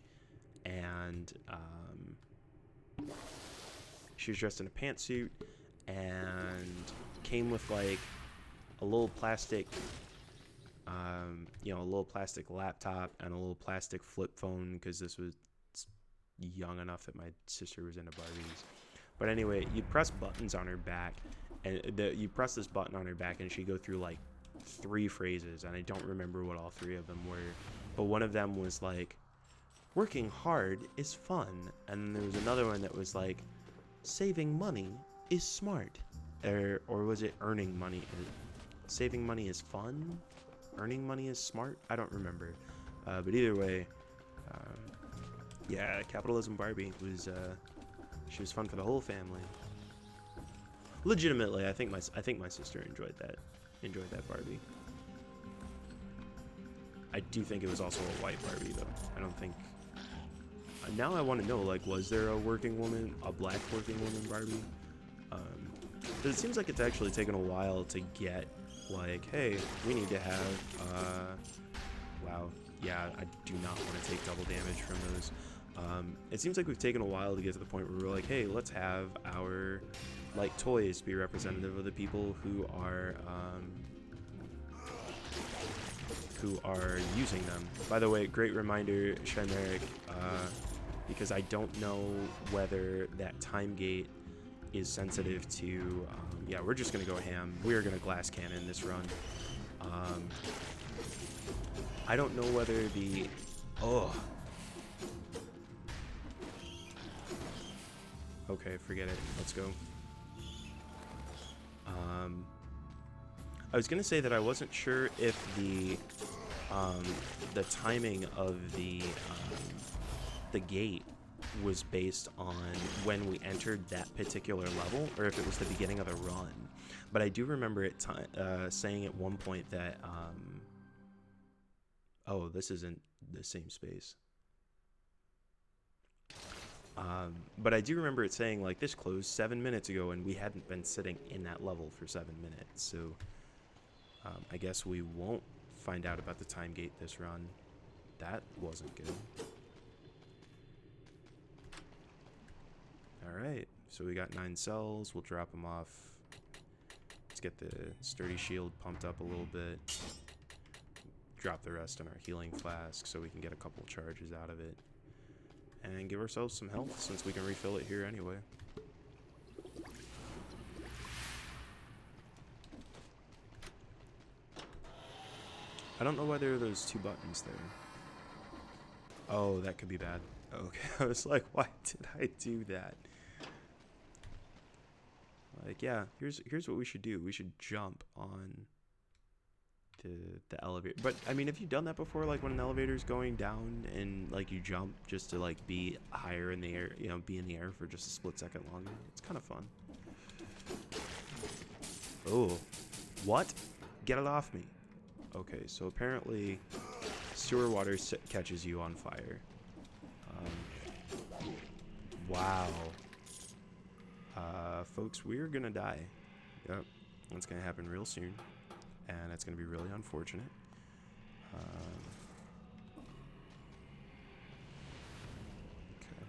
and came with like a little plastic, you know, a little plastic laptop and a little plastic flip phone, because this was young enough that my sister was into Barbies. But anyway, you press buttons on her back, and you press this button on her back, and she'd go through like 3 phrases, and I don't remember what all 3 of them were, but one of them was like, working hard is fun, and there was another one that was like, saving money is smart, or was it earning money? Saving money is fun, earning money is smart. I don't remember, but either way, yeah, Capitalism Barbie was she was fun for the whole family. Legitimately, I think my sister enjoyed that Barbie. I do think it was also a white Barbie though. I don't think. Now I want to know, like, was there a black working woman Barbie? But it seems like it's actually taken a while to get, like, hey, we need to have, wow, yeah, I do not want to take double damage from those. It seems like we've taken a while to get to the point where we're like, hey, let's have our, like, toys be representative of the people who are, who are using them. By the way, great reminder, Chimeric, because I don't know whether that time gate is sensitive to, yeah, we're just going to go ham. We're going to glass cannon this run. I don't know whether the, okay, forget it. Let's go. I was gonna say that I wasn't sure if the timing of the gate was based on when we entered that particular level, or if it was the beginning of the run. But I do remember it saying at one point that, oh, this isn't the same space. But I do remember it saying, like, this closed 7 minutes ago, and we hadn't been sitting in that level for 7 minutes. So I guess we won't find out about the time gate this run. That wasn't good. Alright, so we got 9 cells. We'll drop them off. Let's get the sturdy shield pumped up a little bit. Drop the rest in our healing flask so we can get a couple charges out of it. And give ourselves some health since we can refill it here anyway. I don't know why there are those 2 buttons there. Oh, that could be bad. Okay, I was like, why did I do that? Like, yeah, here's what we should do. We should jump on the elevator. But I mean, have you done that before? Like when an elevator's going down and like you jump just to like be higher in the air, you know, be in the air for just a split second longer. It's kind of fun. Oh, what? Get it off me. Okay, so apparently sewer water catches you on fire. Wow. Folks, we're gonna die. Yep, that's gonna happen real soon. And it's going to be really unfortunate. Okay.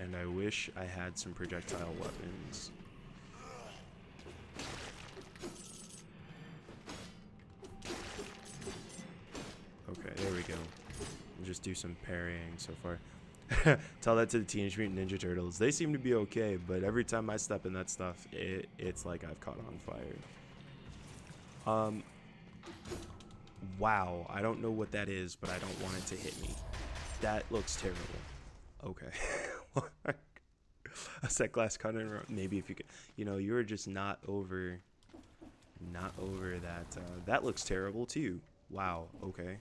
And I wish I had some projectile weapons. Okay, there we go. We'll just do some parrying so far. Tell that to the Teenage Mutant Ninja Turtles. They seem to be okay, but every time I step in that stuff, it's like I've caught on fire. Wow, I don't know what that is, but I don't want it to hit me. That looks terrible. Okay. A set glass cutter, maybe if you could, you know, you're just not over that. That looks terrible too. Wow, okay.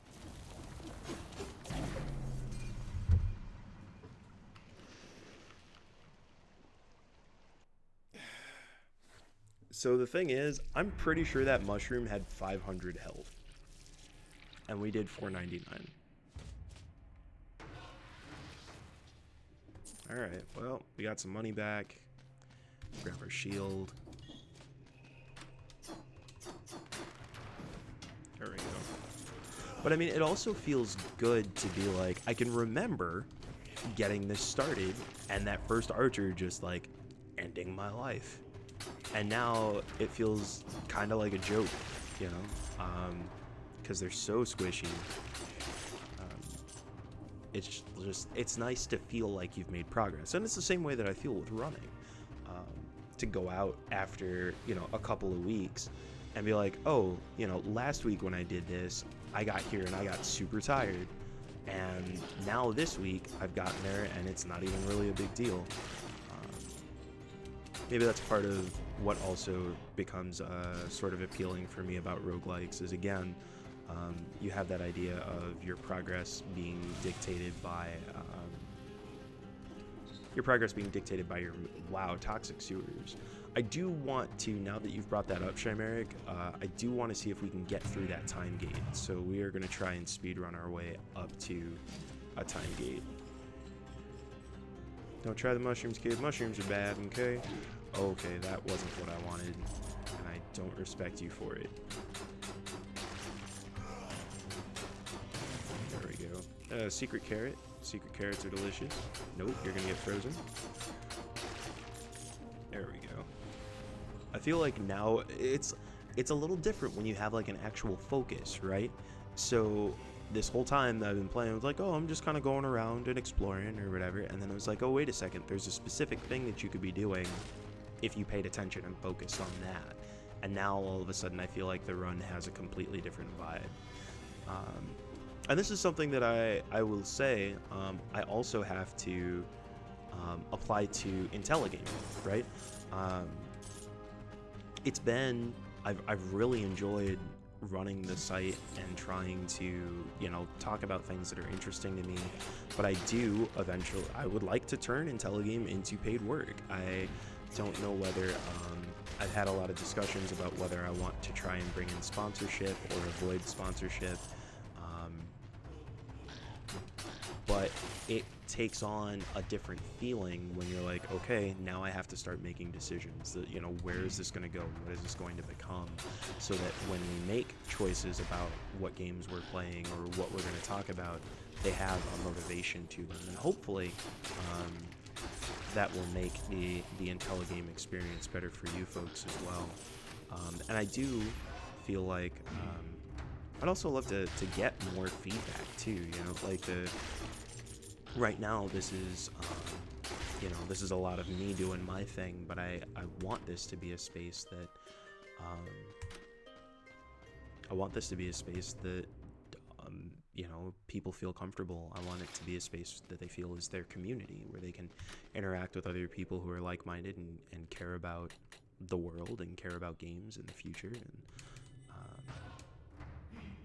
So the thing is, I'm pretty sure that mushroom had 500 health. And we did 499. Alright, well, we got some money back. Grab our shield. There we go. But I mean, it also feels good to be like, I can remember getting this started and that first archer just like ending my life. And now it feels kind of like a joke, you know, because they're so squishy. It's nice to feel like you've made progress. And it's the same way that I feel with running. To go out after, you know, a couple of weeks and be like, oh, you know, last week when I did this, I got here and I got super tired. And now this week I've gotten there and it's not even really a big deal. Maybe that's part of what also becomes sort of appealing for me about roguelikes is, again, you have that idea of your progress being dictated by your wow, toxic sewers. I do want to, now that you've brought that up, Chimeric, I do want to see if we can get through that time gate. So we are going to try and speedrun our way up to a time gate. Don't try the mushrooms, kid. Mushrooms are bad, okay? Okay, that wasn't what I wanted, and I don't respect you for it. There we go. Secret carrot. Secret carrots are delicious. Nope, you're gonna get frozen. There we go. I feel like now it's it's a little different when you have like an actual focus, right? So this whole time that I've been playing, I was like, oh, I'm just kind of going around and exploring or whatever. And then I was like, oh, wait a second, there's a specific thing that you could be doing if you paid attention and focused on that. And now all of a sudden I feel like the run has a completely different vibe. And this is something that I will say, I also have to apply to Intelligame, right? It's been, I've really enjoyed running the site and trying to, you know, talk about things that are interesting to me, but I do eventually, I would like to turn Intelligame into paid work. I don't know whether, I've had a lot of discussions about whether I want to try and bring in sponsorship or avoid sponsorship, but it takes on a different feeling when you're like, okay, now I have to start making decisions that, you know, where is this going to go? What is this going to become? So that when we make choices about what games we're playing or what we're going to talk about, they have a motivation to them. And hopefully that will make the Intelligame experience better for you folks as well. And I do feel like I'd also love to get more feedback too, you know, like right now this is you know, this is a lot of me doing my thing, but I want this to be a space that you know, people feel comfortable. I want it to be a space that they feel is their community, where they can interact with other people who are like-minded and care about the world and care about games in the future. And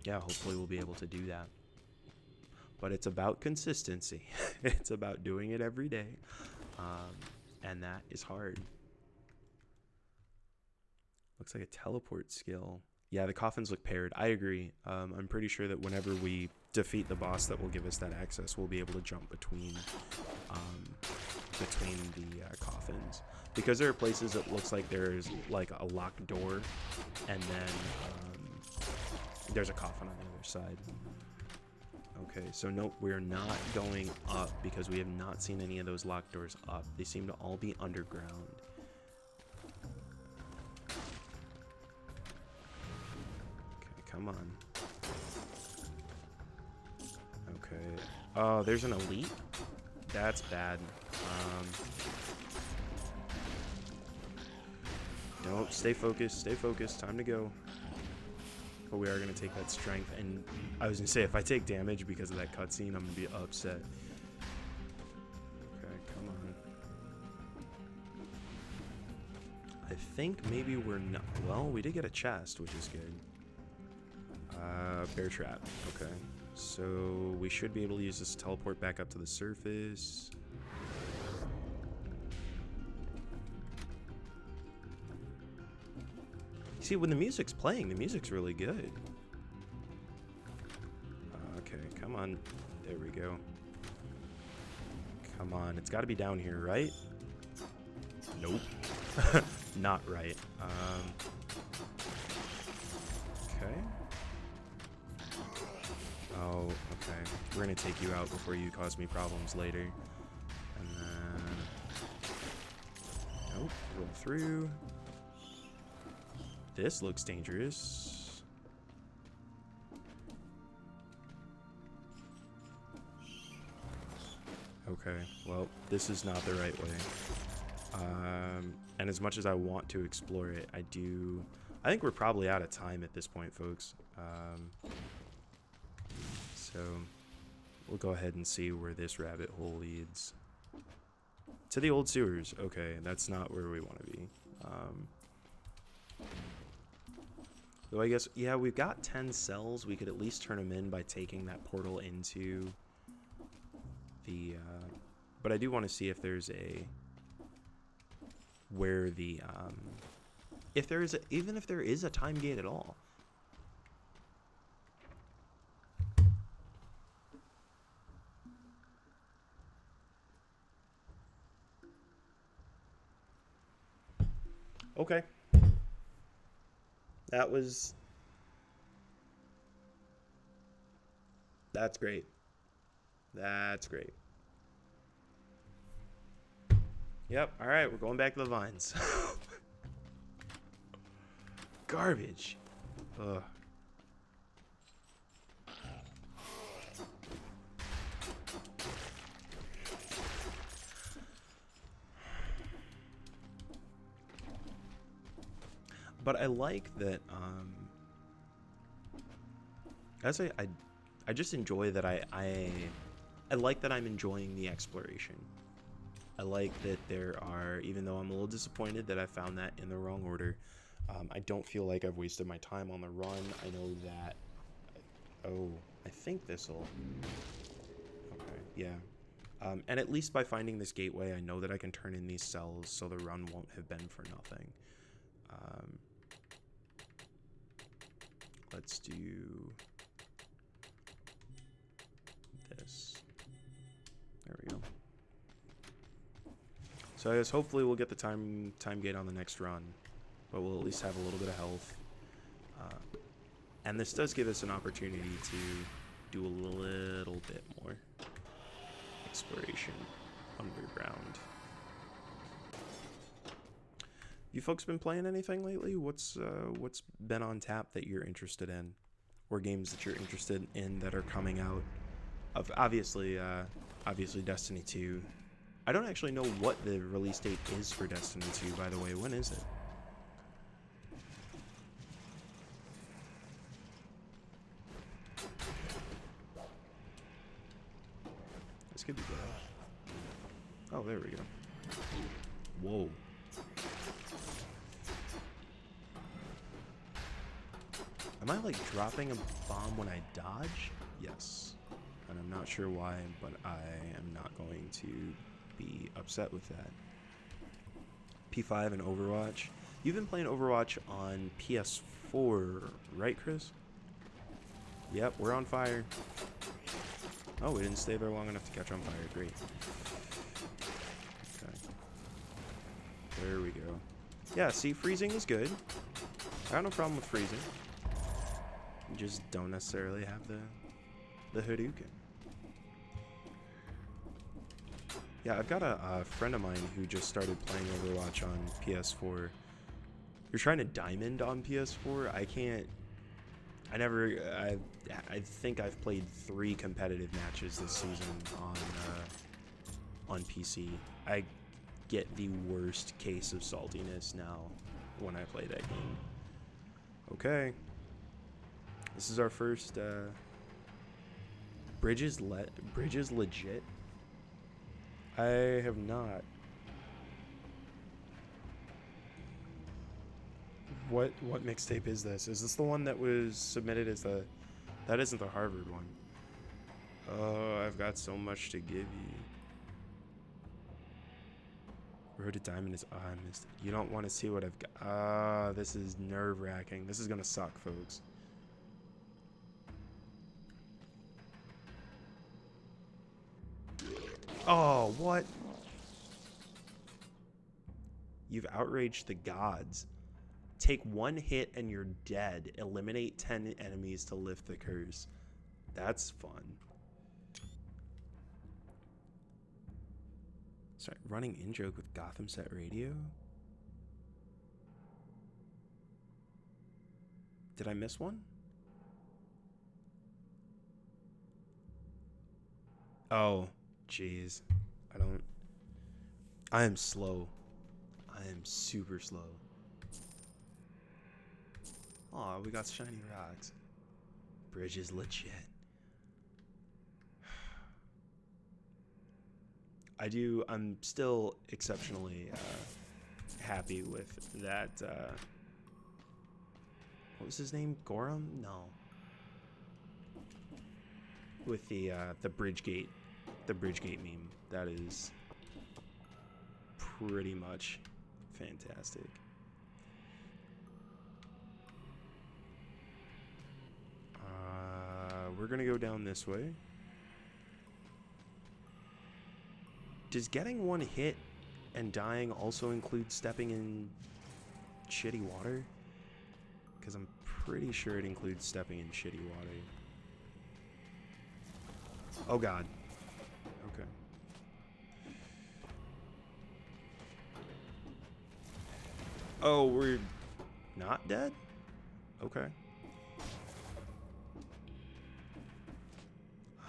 yeah, hopefully we'll be able to do that. But it's about consistency. It's about doing it every day. And that is hard. Looks like a teleport skill. Yeah, the coffins look paired. I agree. I'm pretty sure that whenever we defeat the boss that will give us that access, we'll be able to jump between the coffins. Because there are places that looks like there's like a locked door, and then there's a coffin on the other side. Okay, so nope, we're not going up because we have not seen any of those locked doors up. They seem to all be underground. Okay, come on. Okay. Oh, there's an elite? That's bad. Nope, stay focused, time to go. But we are going to take that strength, and I was going to say, if I take damage because of that cutscene, I'm going to be upset. Okay, come on. I think maybe we're not... Well, we did get a chest, which is good. Bear trap. Okay. So we should be able to use this to teleport back up to the surface. See, when the music's playing, the music's really good. Okay, come on. There we go. Come on, it's got to be down here, right? Nope. Not right. Okay. Oh, okay. We're gonna take you out before you cause me problems later. And then... Nope, roll through. This looks dangerous. Okay, well, this is not the right way. And as much as I want to explore it, I think we're probably out of time at this point, folks. So we'll go ahead and see where this rabbit hole leads. To the old sewers. Okay, that's not where we want to be. Though I guess, yeah, we've got 10 cells. We could at least turn them in by taking that portal into the... but I do want to see if there's a... Where the... if there is a... Even if there is a time gate at all. Okay. That's great. That's great. Yep, alright, we're going back to the vines. garbage. Ugh. But I like that, I just enjoy that I like that I'm enjoying the exploration. I like that there are, even though I'm a little disappointed that I found that in the wrong order, I don't feel like I've wasted my time on the run. I know that, oh, I think this'll, okay, yeah. And at least by finding this gateway, I know that I can turn in these cells so the run won't have been for nothing. Let's do this. There we go. So I guess hopefully we'll get the time gate on the next run, but we'll at least have a little bit of health. And this does give us an opportunity to do a little bit more exploration underground. You folks been playing anything lately? What's been on tap that you're interested in, or games that you're interested in that are coming out? Of obviously Destiny 2. I don't actually know what the release date is for Destiny 2, by the way. When is it? This could be good. Oh, there we go. Whoa. Am I like dropping a bomb when I dodge? Yes. And I'm not sure why, but I am not going to be upset with that. P5 and Overwatch. You've been playing Overwatch on PS4, right, Chris? Yep, we're on fire. Oh, we didn't stay there long enough to catch on fire. Great. Okay. There we go. Yeah, see, freezing is good. I got no problem with freezing. You just don't necessarily have the Hadouken. Yeah, I've got a friend of mine who just started playing Overwatch on PS4. You're trying to diamond on PS4? I can't. I think I've played 3 competitive matches this season on PC. I get the worst case of saltiness now when I play that game. Okay. This is our first Bridges legit? I have not. What mixtape is this? Is this the one that was submitted as the... That isn't the Harvard one. Oh, I've got so much to give you. Road to Diamond is... Oh, I missed it. You don't want to see what I've got. Ah, this is nerve-wracking. This is gonna suck, folks. Oh, what? You've outraged the gods. Take 1 hit and you're dead. Eliminate 10 enemies to lift the curse. That's fun. Sorry, running in joke with Gotham Set Radio? Did I miss one? Oh, jeez. I am slow. I am super slow. Aw, we got shiny rocks. Bridge is legit. I'm still exceptionally happy with that, what was his name? Gorham? No. With the Bridgegate meme. That is pretty much fantastic. We're gonna go down this way. Does getting 1 hit and dying also include stepping in shitty water? Because I'm pretty sure it includes stepping in shitty water. Oh god. Okay. Oh, we're not dead? Okay.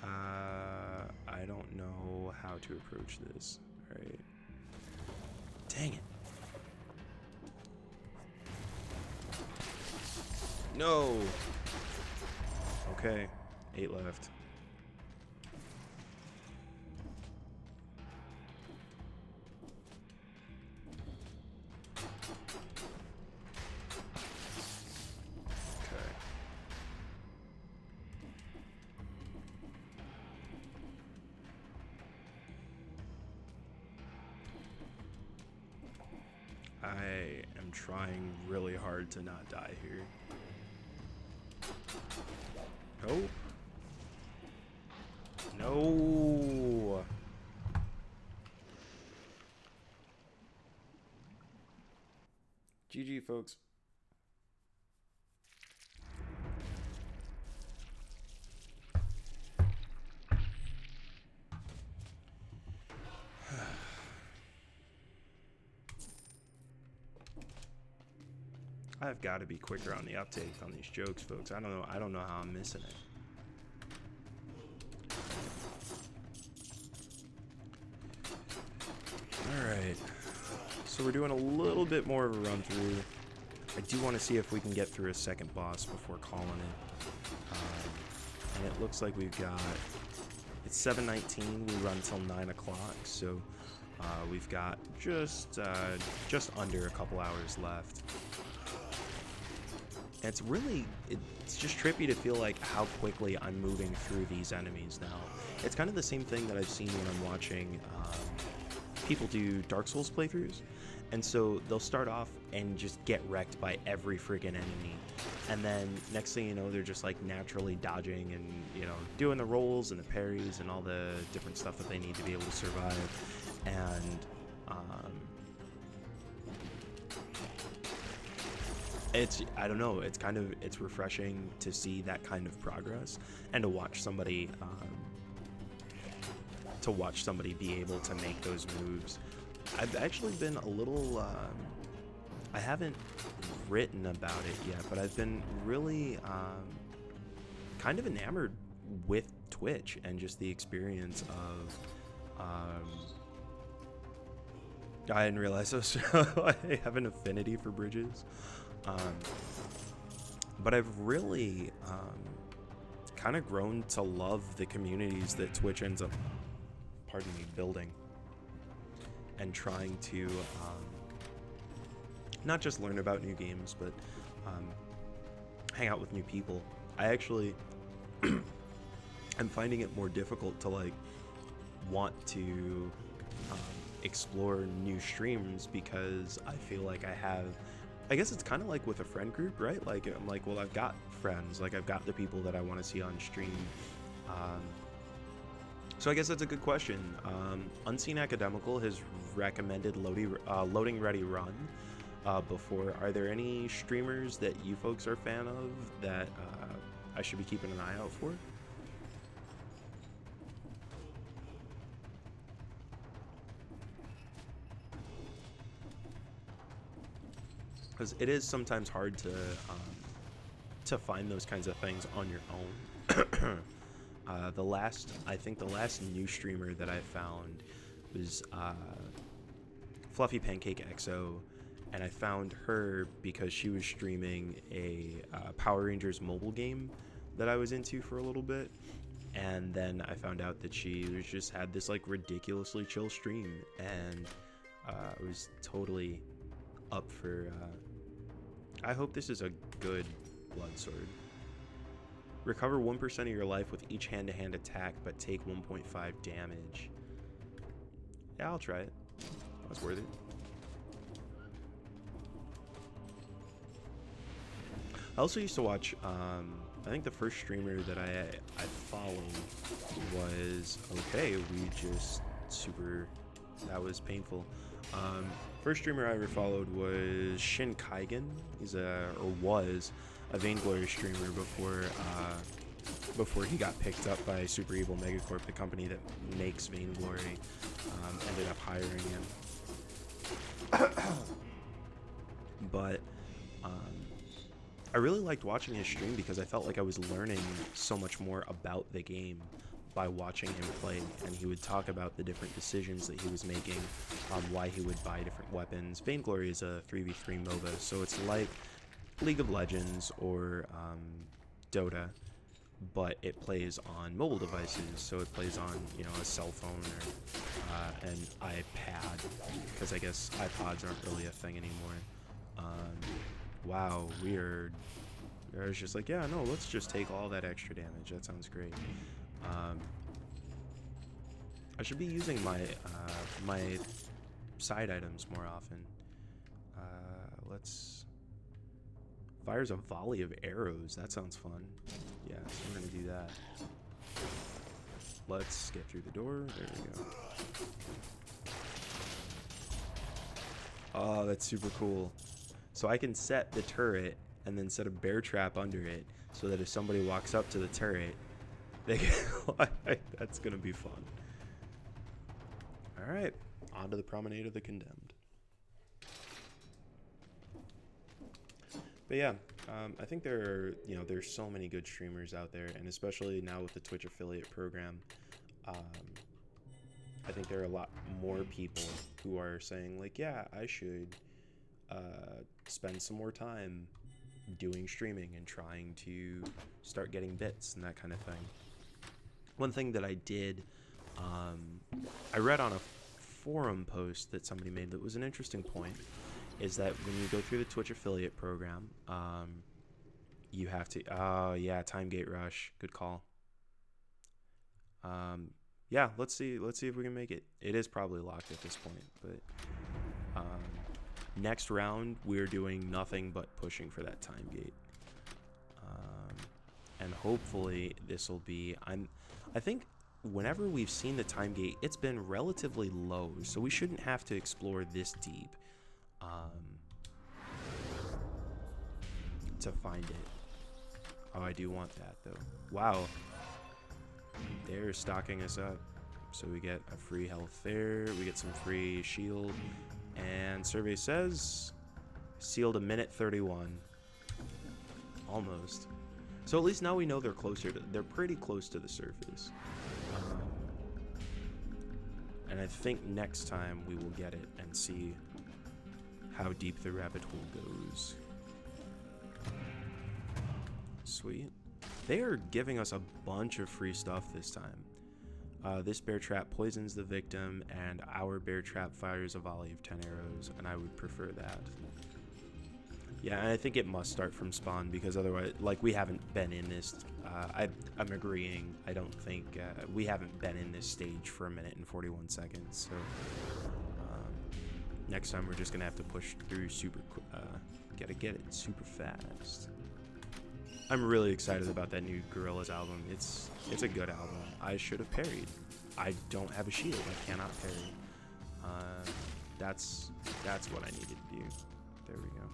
I don't know how to approach this. All right. Dang it. No. Okay. 8 left. I am trying really hard to not die here. Nope. No. GG, folks. I've got to be quicker on the uptake on these jokes, folks. I don't know how I'm missing it. Alright. So we're doing a little bit more of a run through. I do want to see if we can get through a second boss before calling it. And it looks like we've got... It's 7:19. We run till 9 o'clock. So we've got just under a couple hours left. And it's just trippy to feel like how quickly I'm moving through these enemies now. It's kind of the same thing that I've seen when I'm watching people do Dark Souls playthroughs. And so they'll start off and just get wrecked by every freaking enemy. And then next thing you know, they're just like naturally dodging and, you know, doing the rolls and the parries and all the different stuff that they need to be able to survive. And I don't know, it's refreshing to see that kind of progress and to watch somebody be able to make those moves. I've actually been a little I haven't written about it yet, but I've been really kind of enamored with Twitch and just the experience of I didn't realize I have an affinity for bridges. But I've really kind of grown to love the communities that Twitch ends up, building, and trying to not just learn about new games, but hang out with new people. I actually am finding it more difficult to like want to explore new streams because I feel like I guess it's kind of like with a friend group, right? Like, I'm like, well, I've got friends. Like, I've got the people that I want to see on stream. So I guess that's a good question. Unseen Academical has recommended Loading Ready Run before. Are there any streamers that you folks are a fan of that I should be keeping an eye out for? Because it is sometimes hard to find those kinds of things on your own. I think the last new streamer that I found was Fluffy Pancake XO, and I found her because she was streaming a Power Rangers mobile game that I was into for a little bit, and then I found out that she just had this like ridiculously chill stream, and I was totally up for. I hope this is a good blood sword. Recover 1% of your life with each hand-to-hand attack, but take 1.5 damage. Yeah, I'll try it. That's worth it. I also used to watch, I think the first streamer that I followed was, okay, that was painful. First streamer I ever followed was Shin Kaigen. He's was a Vainglory streamer before he got picked up by Super Evil Megacorp, the company that makes Vainglory. Ended up hiring him. But I really liked watching his stream because I felt like I was learning so much more about the game by watching him play, and he would talk about the different decisions that he was making, why he would buy different weapons. Vainglory is a 3v3 MOBA, so it's like League of Legends or Dota, but it plays on mobile devices, so it plays on, you know, a cell phone or an iPad, because I guess iPods aren't really a thing anymore. Wow, weird. I was just like, yeah, no, let's just take all that extra damage. That sounds great. I should be using my my side items more often. Let's... Fires a volley of arrows. That sounds fun. Yeah, so I'm gonna do that. Let's get through the door. There we go. Oh, that's super cool. So I can set the turret and then set a bear trap under it so that if somebody walks up to the turret, they can... That's gonna be fun. Alright, on to the Promenade of the Condemned. But yeah, I think there are, you know, there's so many good streamers out there, and especially now with the Twitch affiliate program, I think there are a lot more people who are saying, like, yeah, I should spend some more time doing streaming and trying to start getting bits and that kind of thing. One thing that I did, I read on a forum post that somebody made that was an interesting point, is that when you go through the Twitch affiliate program, you have to... Oh, yeah, Time Gate Rush. Good call. Yeah, let's see if we can make it. It is probably locked at this point, but... next round, we're doing nothing but pushing for that Time Gate. And hopefully, this will be... I think whenever we've seen the Time Gate, it's been relatively low, so we shouldn't have to explore this deep. To find it. Oh, I do want that though. Wow. They're stocking us up. So we get a free health there. We get some free shield. And survey says sealed a minute 31. Almost. So at least now we know they're closer to... They're pretty close to the surface. And I think next time we will get it and see how deep the rabbit hole goes. Sweet. They are giving us a bunch of free stuff this time. This bear trap poisons the victim, and our bear trap fires a volley of 10 arrows, and I would prefer that. Yeah, and I think it must start from spawn, because otherwise, like, we haven't been in this... I'm agreeing. I don't think... we haven't been in this stage for a minute and 41 seconds, so... next time we're just gonna have to push through super... gotta get it super fast. I'm really excited about that new Gorillaz album. It's a good album. I should have parried. I don't have a shield. I cannot parry. That's what I needed to do. There we go.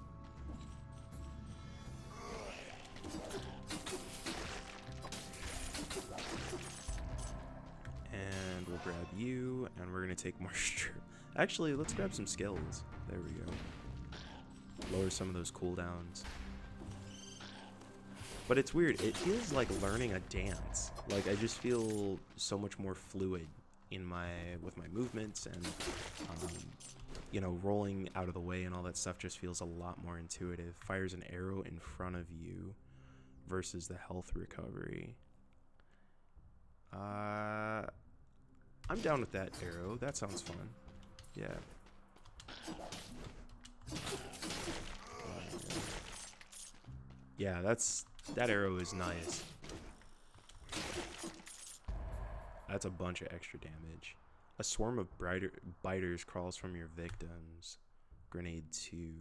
And we'll grab you, and we're gonna take more Actually, let's grab some skills. There we go. Lower some of those cooldowns. But it's weird. It feels like learning a dance. Like, I just feel so much more fluid in with my movements, and you know, rolling out of the way and all that stuff just feels a lot more intuitive. Fires an arrow in front of you versus the health recovery. I'm down with that arrow. That sounds fun. Yeah. Yeah, that arrow is nice. That's a bunch of extra damage. A swarm of biters crawls from your victims. Grenade 2.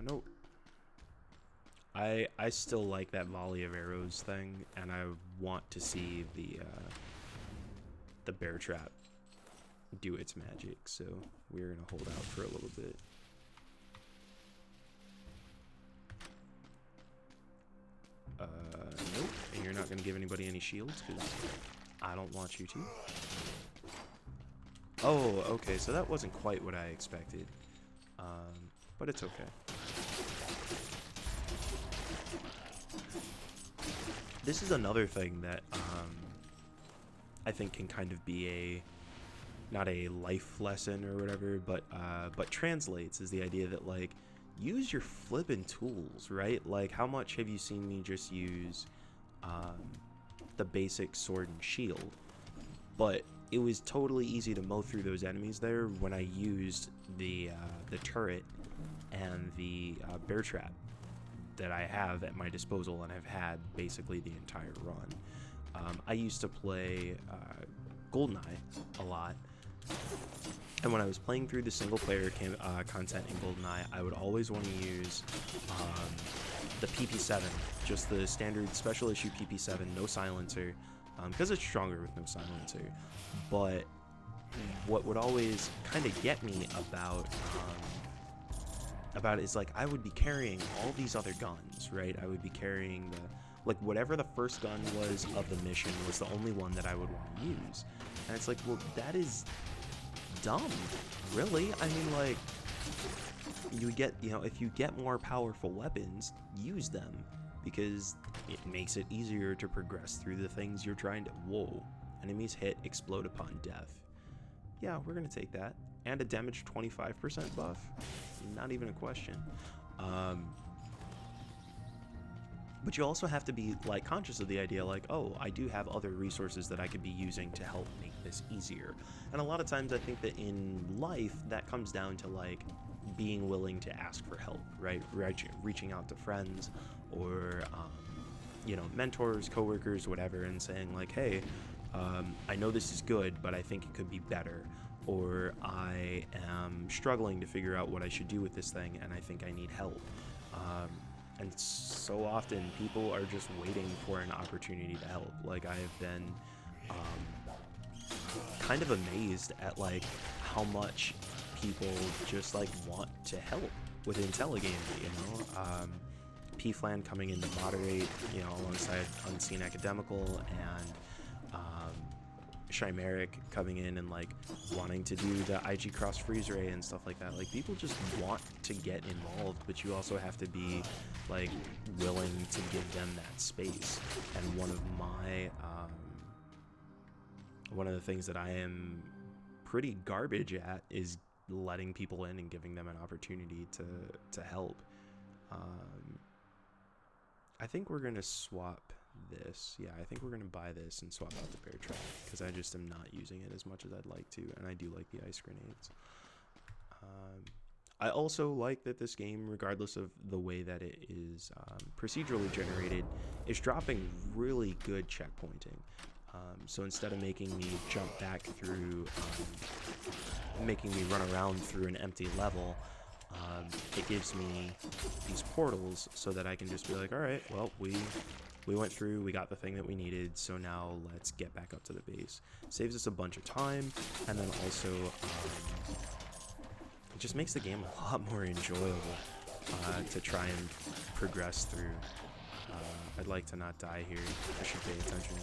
Nope. I still like that volley of arrows thing, and I want to see the bear trap do its magic, so we're gonna hold out for a little bit. Nope. And you're not gonna give anybody any shields, because I don't want you to. Oh, okay, so that wasn't quite what I expected. But it's okay. this is another thing that I think can kind of be a, not a life lesson or whatever, but translates, is the idea that, like, use your flippin' tools, right? Like, how much have you seen me just use the basic sword and shield? But it was totally easy to mow through those enemies there when I used the turret and the bear trap that I have at my disposal, and I've had basically the entire run. I used to play GoldenEye a lot, and when I was playing through the single player content in GoldenEye, I would always want to use the PP7, just the standard special issue PP7, no silencer, because it's stronger with no silencer. But what would always kind of get me about it is, like, I would be carrying all these other guns, right? I would be carrying like, whatever the first gun was of the mission was the only one that I would want to use. And it's like, well, that is dumb, really. I mean, like, you get, you know, if you get more powerful weapons, use them, because it makes it easier to progress through the things you're trying to. Whoa, enemies hit, explode upon death. Yeah, we're gonna take that. And a damage 25% buff, not even a question. But you also have to be, like, conscious of the idea, like, oh, I do have other resources that I could be using to help make this easier. And a lot of times I think that in life that comes down to, like, being willing to ask for help, right? Reaching out to friends or you know, mentors, coworkers, whatever, and saying, like, hey, I know this is good, but I think it could be better, or I am struggling to figure out what I should do with this thing and I think I need help. And so often people are just waiting for an opportunity to help. Like, I have been kind of amazed at, like, how much people just, like, want to help with Intelligame, you know? P-Flan coming in to moderate, you know, alongside Unseen Academical, and Chimeric coming in and, like, wanting to do the IG cross freeze ray and stuff like that. Like, people just want to get involved, but you also have to be, like, willing to give them that space. And one of the things that I am pretty garbage at is letting people in and giving them an opportunity to help. I think we're gonna swap this. Yeah, I think we're gonna buy this and swap out the bear trap, because I just am not using it as much as I'd like to, and I do like the ice grenades. I also like that this game, regardless of the way that it is procedurally generated, is dropping really good checkpointing. So instead of making me jump back through, making me run around through an empty level, it gives me these portals so that I can just be like, all right, well, we went through, we got the thing that we needed, so now let's get back up to the base. Saves us a bunch of time, and then also it just makes the game a lot more enjoyable to try and progress through. I'd like to not die here. I should pay attention.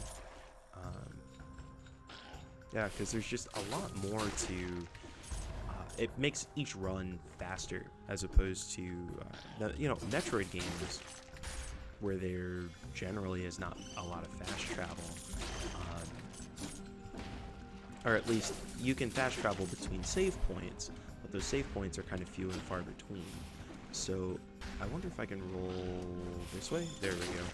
Yeah, because there's just a lot more to... it makes each run faster, as opposed to, you know, Metroid games, where there generally is not a lot of fast travel. Or at least, you can fast travel between save points, but those save points are kind of few and far between. So, I wonder if I can roll this way? There we go.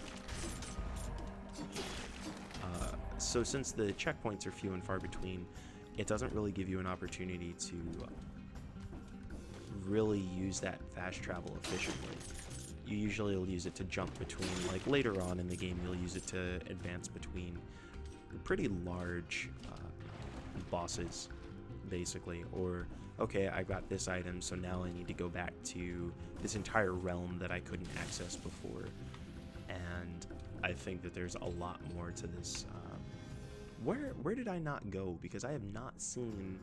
So since the checkpoints are few and far between, it doesn't really give you an opportunity to really use that fast travel efficiently. You usually will use it to jump between, like, later on in the game, you'll use it to advance between pretty large bosses, basically. Or, okay, I got this item, so now I need to go back to this entire realm that I couldn't access before. And I think that there's a lot more to this. Where did I not go? Because I have not seen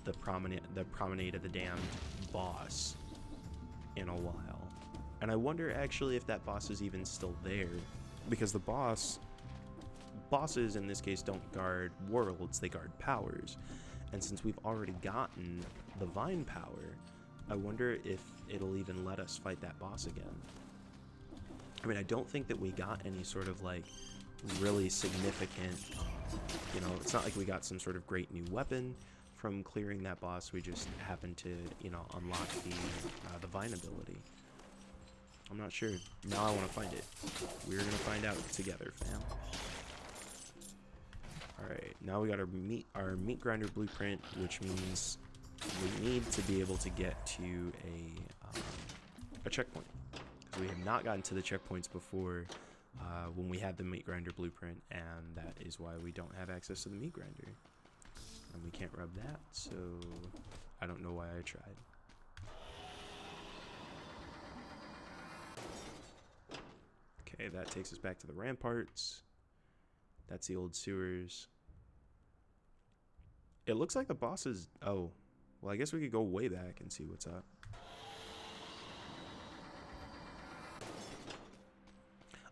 the Promenade of the Damned boss in a while. And I wonder actually if that boss is even still there, because the bosses in this case don't guard worlds, they guard powers. And since we've already gotten the Vine power, I wonder if it'll even let us fight that boss again. I mean, I don't think that we got any sort of like really significant, you know, it's not like we got some sort of great new weapon from clearing that boss. We just happened to, you know, unlock the Vine ability. I'm not sure. Now I want to find it. We're gonna find out together, fam. All right, now we got our meat grinder blueprint, which means we need to be able to get to a checkpoint. We have not gotten to the checkpoints before when we had the meat grinder blueprint, and that is why we don't have access to the meat grinder. And we can't rub that, so I don't know why I tried. Okay, that takes us back to the ramparts. That's the old sewers. It looks like the boss is... Oh, well, I guess we could go way back and see what's up.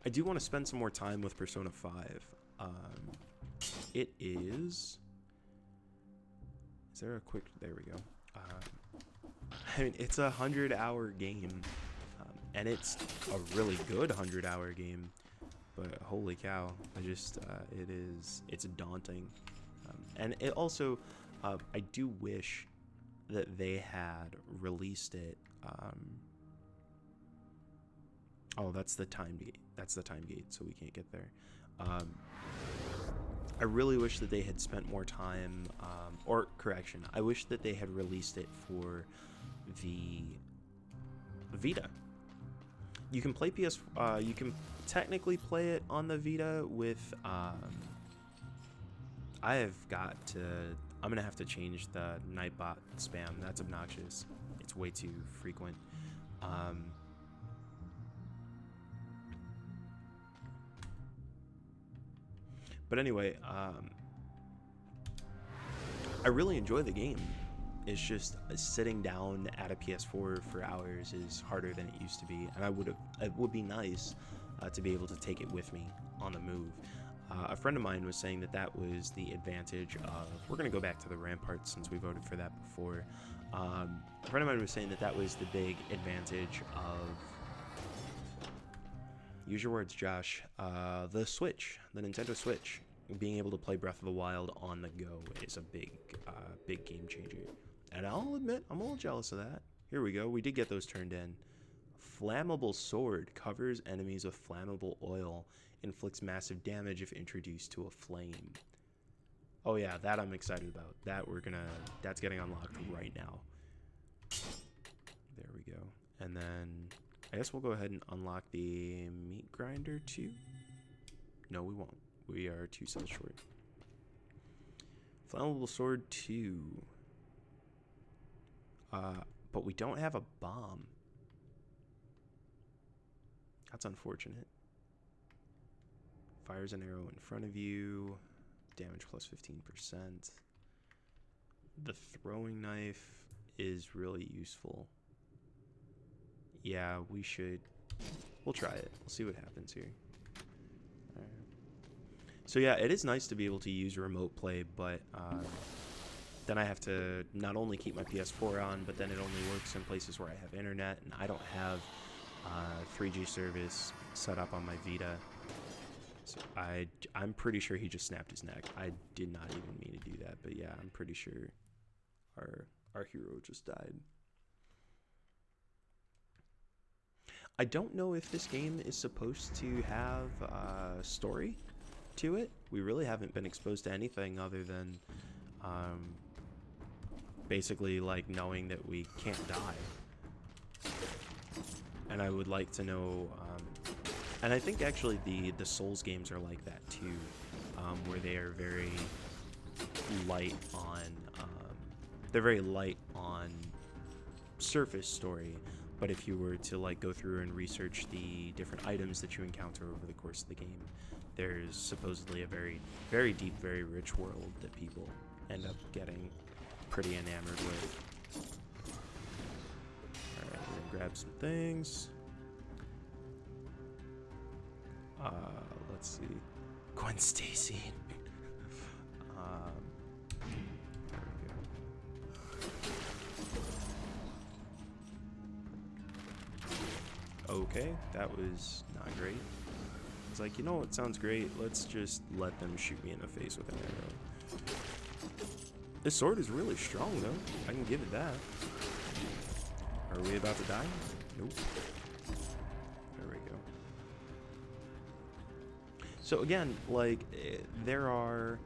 I do want to spend some more time with Persona 5. It is... Is there a quick... There we go. I mean, it's a 100-hour game. And it's a really good 100-hour game. But holy cow, it's daunting. And it also, I do wish that they had released it. Oh, that's the time gate. That's the time gate, so we can't get there. I really wish that they had spent more time, or correction, I wish that they had released it for the Vita. You can play you can technically play it on the Vita with, I'm gonna have to change the Nightbot spam. That's obnoxious. It's way too frequent. But anyway, I really enjoy the game. It's just sitting down at a PS4 for hours is harder than it used to be, and it would be nice to be able to take it with me on the move. A friend of mine was saying that was the advantage of... We're going to go back to the ramparts since we voted for that before. A friend of mine was saying that was the big advantage of... Use your words, Josh. The Switch, the Nintendo Switch. Being able to play Breath of the Wild on the go is a big game changer. And I'll admit, I'm a little jealous of that. Here we go. We did get those turned in. Flammable sword covers enemies with flammable oil. Inflicts massive damage if introduced to a flame. Oh yeah, that I'm excited about. That's getting unlocked right now. There we go. And then I guess we'll go ahead and unlock the meat grinder too. No, we won't. We are 2 cells short. Flammable sword 2. But we don't have a bomb. That's unfortunate. Fires an arrow in front of you. Damage plus 15%. The throwing knife is really useful. Yeah, we'll try it. We'll see what happens here. All right. So yeah, it is nice to be able to use remote play, but then I have to not only keep my PS4 on, but then it only works in places where I have internet, and I don't have 3G service set up on my Vita. So I'm pretty sure he just snapped his neck. I did not even mean to do that, but yeah, I'm pretty sure our hero just died. I don't know if this game is supposed to have a story to it. We really haven't been exposed to anything other than basically like knowing that we can't die. And I would like to know, and I think actually the Souls games are like that too, where they are very light on, surface story. But if you were to like go through and research the different items that you encounter over the course of the game, there's supposedly a very, very deep, very rich world that people end up getting pretty enamored with. Alright, we're gonna grab some things. Let's see. Gwen Stacy. There we go. Okay, that was not not great. I was like, you know what sounds great? Let's just let them shoot me in the face with an arrow. This sword is really strong, though. I can give it that. Are we about to die? Nope. There we go. So again, like, there are...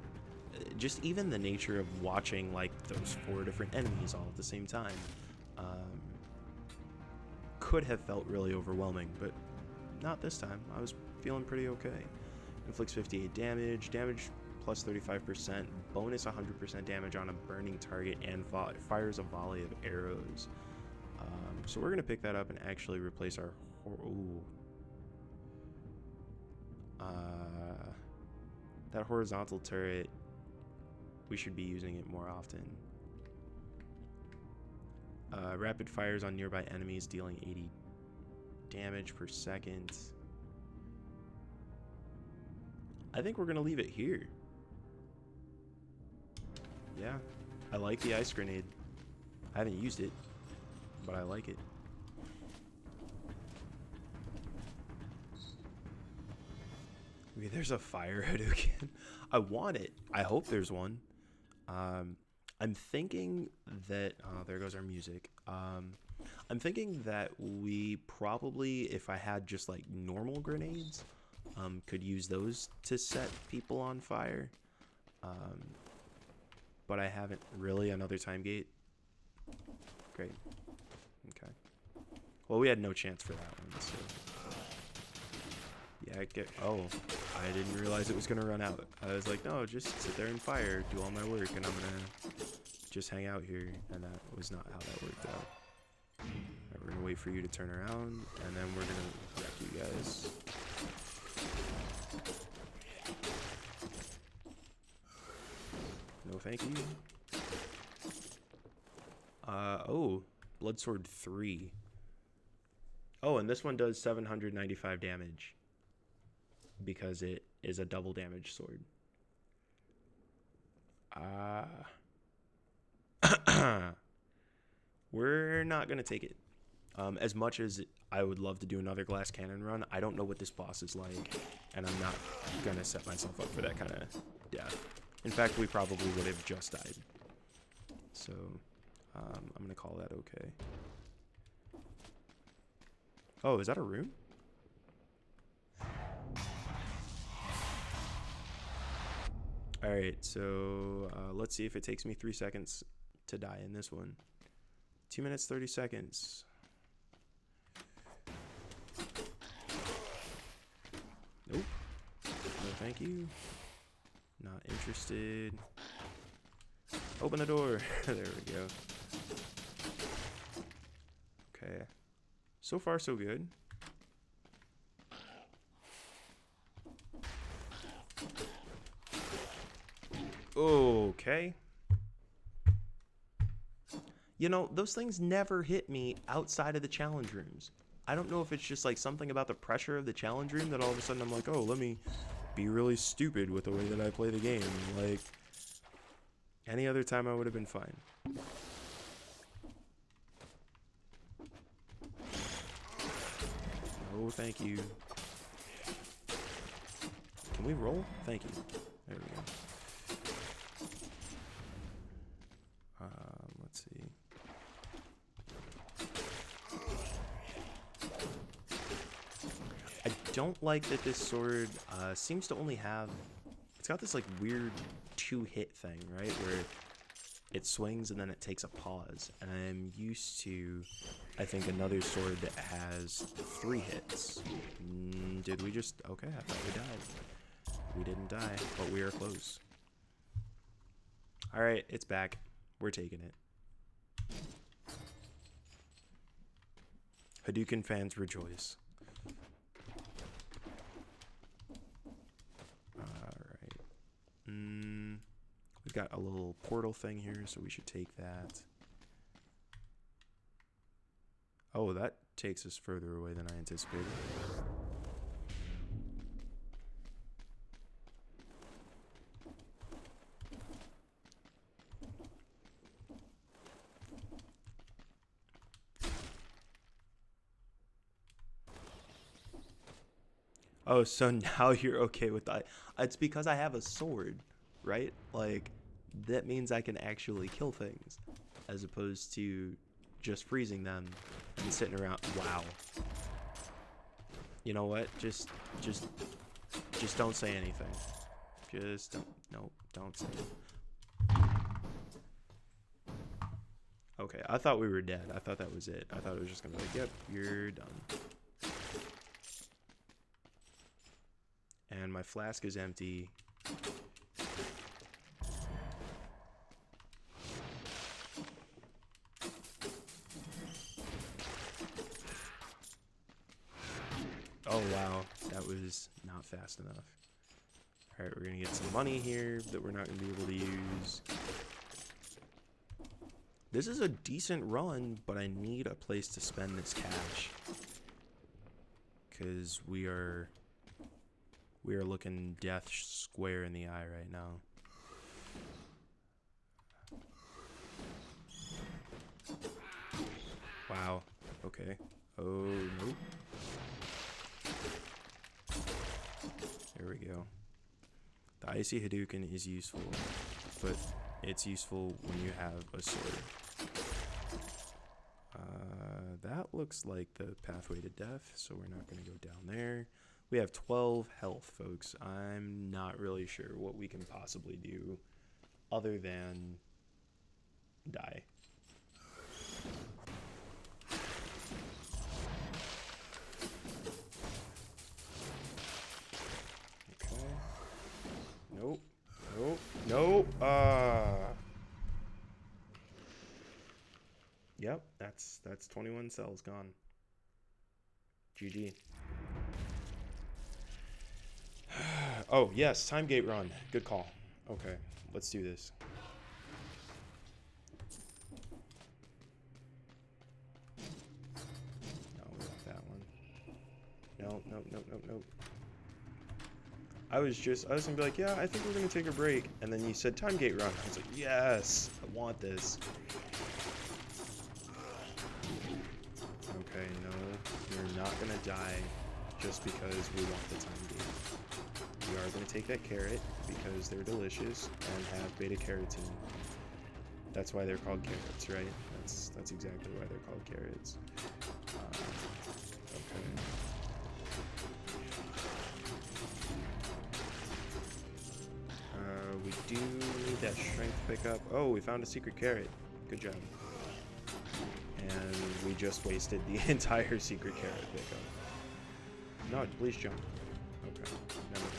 just even the nature of watching, like, those 4 different enemies all at the same time could have felt really overwhelming, but not this time. I was feeling pretty okay. Inflicts 58 damage, damage plus 35%, bonus 100% damage on a burning target, and fires a volley of arrows. So we're going to pick that up and actually replace our... that horizontal turret, we should be using it more often. Rapid fires on nearby enemies, dealing 80 damage per second. I think we're going to leave it here. Yeah, I like the ice grenade. I haven't used it, but I like it. Okay, there's a fire Hadouken. I want it. I hope there's one. I'm thinking that... oh, there goes our music. I'm thinking that we probably, if I had just like normal grenades, could use those to set people on fire. But I haven't really. Another time gate. Great. Okay. Well, we had no chance for that one, so... yeah, oh, I didn't realize it was going to run out. I was like, no, just sit there and fire, do all my work, and I'm going to just hang out here. And that was not how that worked out. Right, we're going to wait for you to turn around, and then we're going to wreck you guys. No thank you. Oh, Bloodsword 3. Oh, and this one does 795 damage. Because it is a double damage sword. We're not going to take it. As much as I would love to do another glass cannon run, I don't know what this boss is like. And I'm not going to set myself up for that kind of death. In fact, we probably would have just died. So, I'm going to call that okay. Oh, is that a rune? Alright, so let's see if it takes me 3 seconds to die in this one. 2 minutes, 30 seconds. Nope. No thank you. Not interested. Open the door. There we go. Okay. So far, so good. Okay. You know, those things never hit me outside of the challenge rooms. I don't know if it's just like something about the pressure of the challenge room that all of a sudden I'm like, oh, let me be really stupid with the way that I play the game. Like, any other time I would have been fine. Oh, thank you. Can we roll? Thank you. There we go. Let's see. I don't like that this sword seems to only have... it's got this like weird 2-hit thing, right? Where it swings and then it takes a pause. And I'm used to, I think, another sword that has 3 hits. Did we just... okay, I thought we died. We didn't die, but we are close. Alright, it's back. We're taking it. Hadouken fans rejoice. Alright. We've got a little portal thing here, so we should take that. Oh, that takes us further away than I anticipated. Oh, so now you're okay with that. It's because I have a sword, right? Like, that means I can actually kill things, as opposed to just freezing them and sitting around. Wow. You know what? Just don't say anything. Just don't. No, don't say it. Okay, I thought we were dead. I thought that was it. I thought it was just gonna be like, yep, you're done. And my flask is empty. Oh wow, that was not fast enough. Alright, we're gonna get some money here that we're not gonna be able to use. This is a decent run, but I need a place to spend this cash. Because we are looking death square in the eye right now. Wow. Okay. Oh, nope. There we go. The Icy Hadouken is useful, but it's useful when you have a sword. That looks like the pathway to death, so we're not going to go down there. We have 12 health, folks. I'm not really sure what we can possibly do other than die. Okay. Nope. Nope. Nope. Yep, that's 21 cells gone. GG. Oh, yes, time gate run. Good call. Okay, let's do this. No, we want that one. No, no, no, no, no. I was gonna be like, yeah, I think we're gonna take a break. And then you said time gate run. I was like, yes, I want this. Okay, no, you're not gonna die just because we want the time gate. We are gonna take that carrot because they're delicious and have beta carotene. That's why they're called carrots, right? That's exactly why they're called carrots. Okay. We do need that strength pickup. Oh, we found a secret carrot. Good job. And we just wasted the entire secret carrot pickup. No, please jump. Okay, never mind.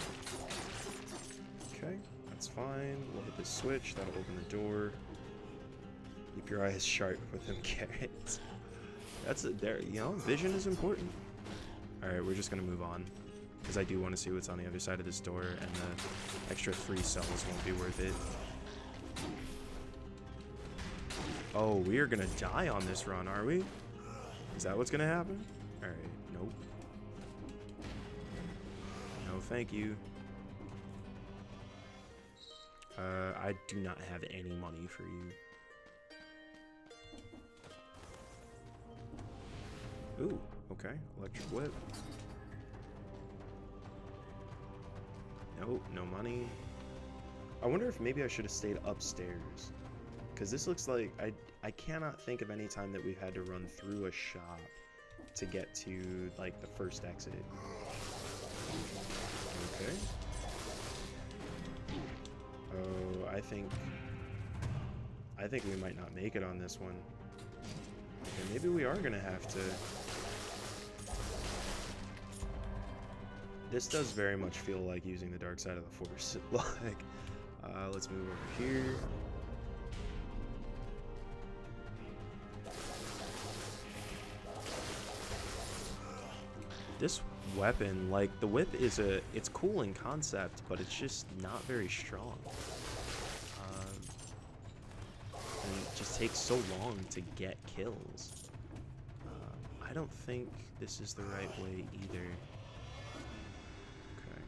Okay, that's fine. We'll hit the switch. That'll open the door. Keep your eyes sharp with them carrots. That's it. There, you know, vision is important. All right, we're just gonna move on because I do want to see what's on the other side of this door, and the extra 3 cells won't be worth it. Oh, we are gonna die on this run, are we? Is that what's gonna happen? All right, nope. No, thank you. I do not have any money for you. Ooh, okay. Electric whip. Nope, no money. I wonder if maybe I should have stayed upstairs. Because this looks like... I cannot think of any time that we've had to run through a shop to get to, like, the first exit. Okay. Oh, I think we might not make it on this one. Okay, maybe we are gonna have to... This does very much feel like using the dark side of the Force. Like, let's move over here. This weapon, like, the whip is it's cool in concept, but it's just not very strong. And it just takes so long to get kills. I don't think this is the right way either. Okay.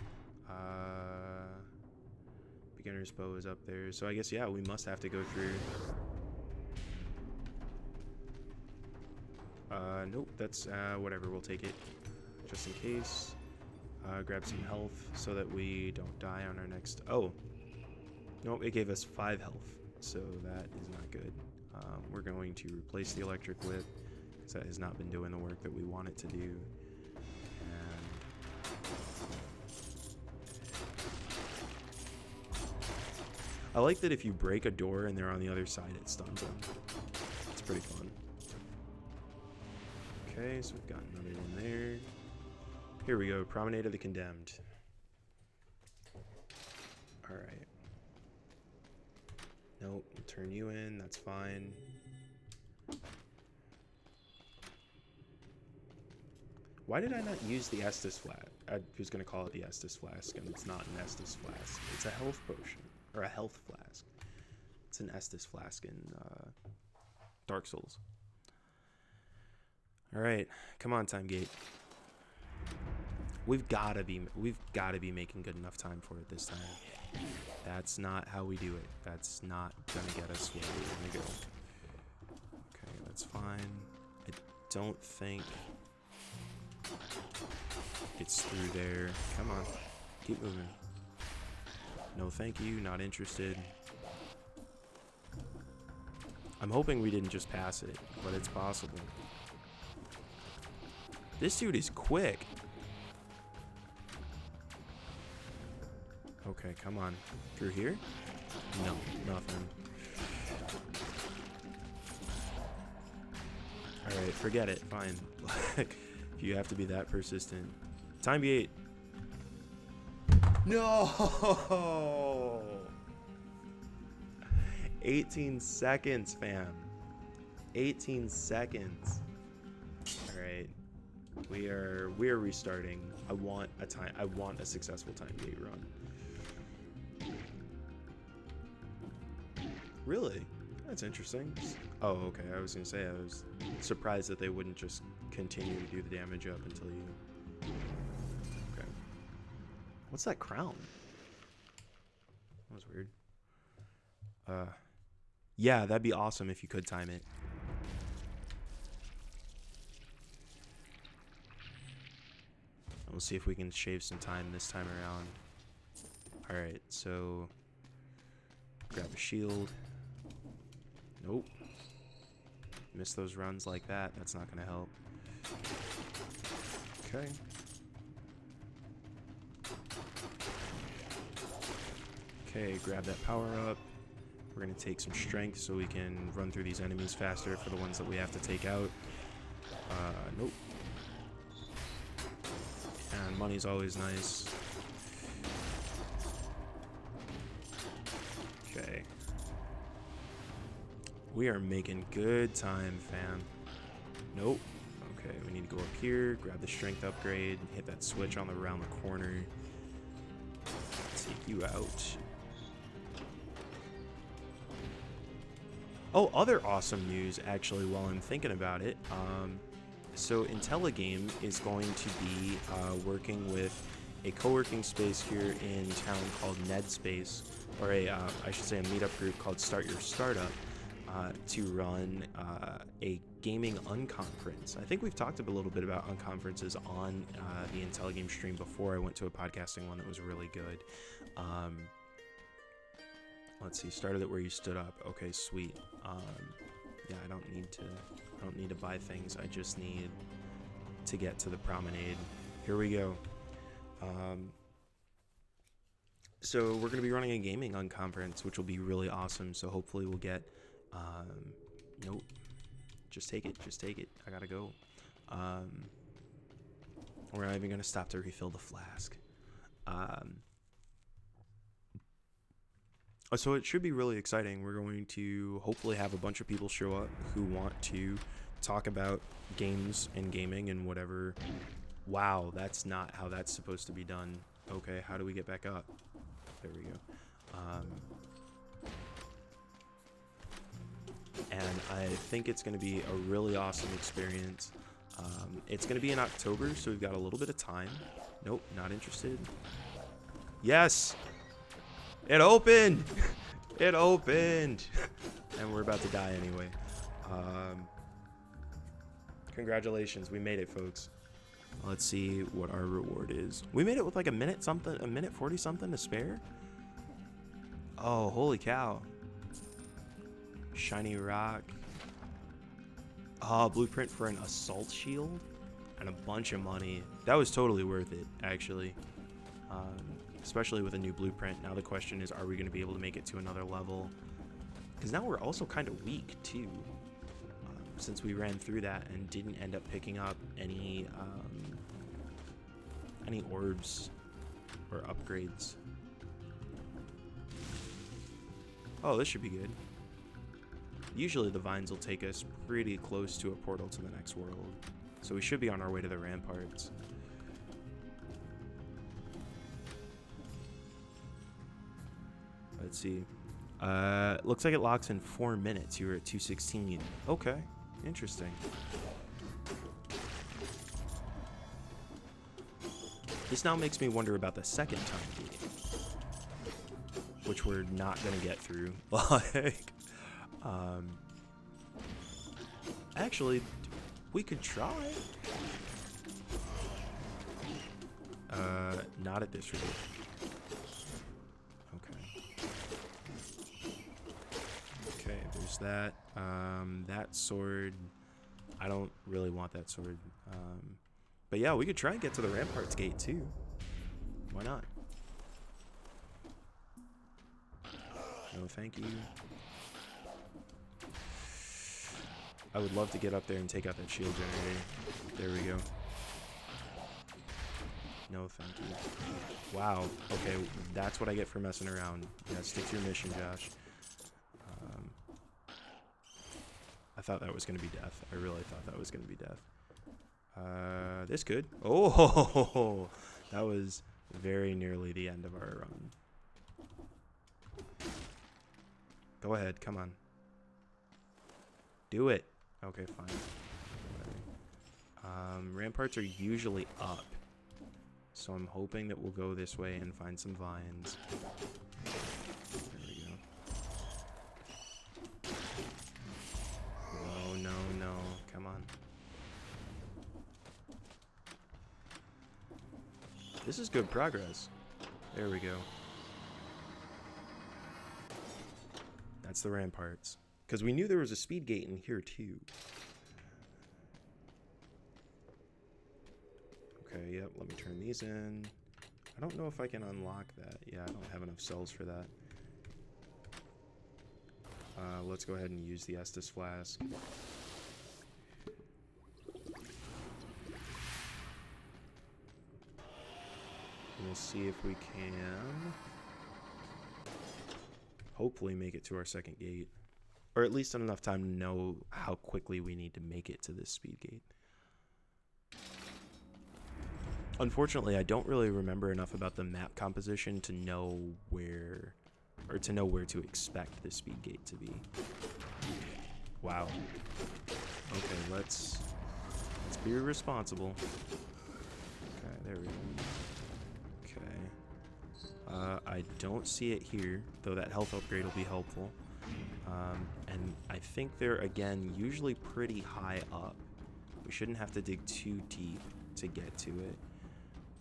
Beginner's bow is up there, so I guess, yeah, we must have to go through. Nope, that's, whatever, we'll take it. Just in case. grab some health so that we don't die on our next... Oh, no, it gave us 5 health, so that is not good. We're going to replace the electric whip, because that has not been doing the work that we want it to do. And I like that if you break a door and they're on the other side, it stuns them. It's pretty fun. Okay, so we've got another one there. Here we go, Promenade of the Condemned. Alright. Nope, we'll turn you in, that's fine. Why did I not use the Estus Flask? I was going to call it the Estus Flask, and it's not an Estus Flask. It's a health potion, or a health flask. It's an Estus Flask in Dark Souls. Alright, come on, Time Gate. We've gotta be making good enough time for it this time. That's not how we do it. That's not gonna get us where we want to go. Okay, that's fine. I don't think it's through there. Come on, keep moving. No, thank you. Not interested. I'm hoping we didn't just pass it, but it's possible. This dude is quick. Okay, come on. Through here? No, nothing. Alright, forget it. Fine. If you have to be that persistent. Time Gate. No! 18 seconds, fam. 18 seconds. Alright. We're restarting. I want a successful Time Gate run. Really? That's interesting. Oh, okay. I was gonna say I was surprised that they wouldn't just continue to do the damage up until you. Okay. What's that crown? That was weird. Yeah, that'd be awesome if you could time it. We'll see if we can shave some time this time around. Alright, so grab a shield. Nope. Miss those runs like that. That's not going to help. Okay. Okay, grab that power up. We're going to take some strength so we can run through these enemies faster for the ones that we have to take out. Nope. And money's always nice. Okay. We are making good time, fam. Nope. Okay, we need to go up here, grab the strength upgrade, hit that switch on around the corner. Take you out. Oh, other awesome news, actually, while I'm thinking about it. So Intelligame is going to be working with a co-working space here in town called Ned Space, or I should say a meetup group called Start Your Startup, to run a gaming unconference. I think we've talked a little bit about unconferences on the Intelligame stream before. I went to a podcasting one that was really good. Let's see, started it where you stood up. Okay, sweet. Yeah, I don't need to buy things. I just need to get to the promenade. Here we go. So we're going to be running a gaming unconference, which will be really awesome. So hopefully we'll get, nope, just take it. I gotta go. We're not even going to stop to refill the flask. So it should be really exciting. We're going to hopefully have a bunch of people show up who want to talk about games and gaming and whatever. Wow, that's not how that's supposed to be done. Okay, how do we get back up? There we go. And I think it's going to be a really awesome experience. It's going to be in October, so we've got a little bit of time. Nope, not interested. Yes! It opened! It opened! And we're about to die anyway. Congratulations, we made it, folks. Let's see what our reward is. We made it with like a minute 40 something to spare. Oh, holy cow. Shiny rock. Blueprint for an assault shield and a bunch of money. That was totally worth it, actually. Especially with a new blueprint. Now the question is, are we going to be able to make it to another level? Because now we're also kind of weak, too. Since we ran through that and didn't end up picking up any orbs or upgrades. Oh, this should be good. Usually the vines will take us pretty close to a portal to the next world. So we should be on our way to the ramparts. Let's see. Looks like it locks in 4 minutes. You were at 216. Okay, interesting. This now makes me wonder about the second time gate, which we're not gonna get through. Like, actually, we could try. Not at this rate. Okay, there's that. That sword, I don't really want that sword. But yeah, we could try and get to the Ramparts gate too. Why not? No, thank you. I would love to get up there and take out that shield generator. There we go. No, thank you. Wow. Okay, that's what I get for messing around. Yeah, stick to your mission, Josh. I thought that was going to be death. I really thought that was going to be death. This could. Oh, that was very nearly the end of our run. Go ahead. Come on. Do it. Okay, fine. Ramparts are usually up. So I'm hoping that we'll go this way and find some vines. There we go. No, no, no. Come on. This is good progress. There we go. That's the ramparts. Because we knew there was a speed gate in here too. Okay, yep, let me turn these in. I don't know if I can unlock that. Yeah, I don't have enough cells for that. Let's go ahead and use the Estus Flask. We'll see if we can hopefully make it to our second gate. Or at least enough time to know how quickly we need to make it to this speed gate. Unfortunately, I don't really remember enough about the map composition to know where to expect the speed gate to be. Wow. Okay, let's be responsible. Okay, there we go. Okay. I don't see it here, though that health upgrade will be helpful. And I think they're, again, usually pretty high up. We shouldn't have to dig too deep to get to it.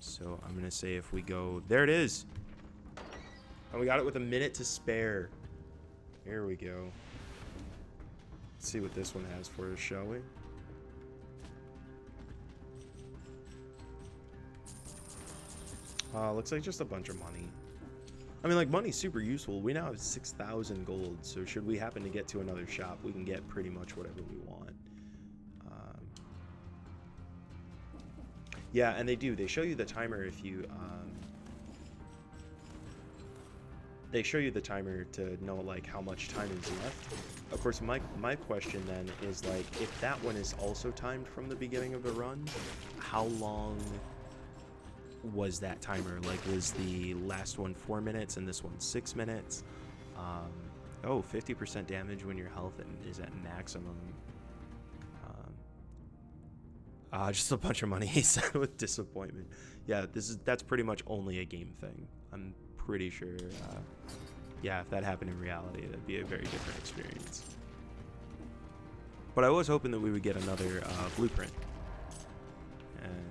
So I'm going to say if we go... There it is! And we got it with a minute to spare. Here we go. Let's see what this one has for us, shall we? Looks like just a bunch of money. I mean, like, money's super useful. We now have 6,000 gold, so should we happen to get to another shop, we can get pretty much whatever we want. Yeah, and they do. They show you the timer if you... they show you the timer to know, like, how much time is left. Of course, my question then is, like, if that one is also timed from the beginning of the run, how long was that timer? Like, was the last one 4 minutes and this one 6 minutes? Oh, 50% damage when your health is at maximum. Just a bunch of money, he said with disappointment. Yeah, that's pretty much only a game thing. I'm pretty sure, yeah, if that happened in reality, that'd be a very different experience. But I was hoping that we would get another blueprint. And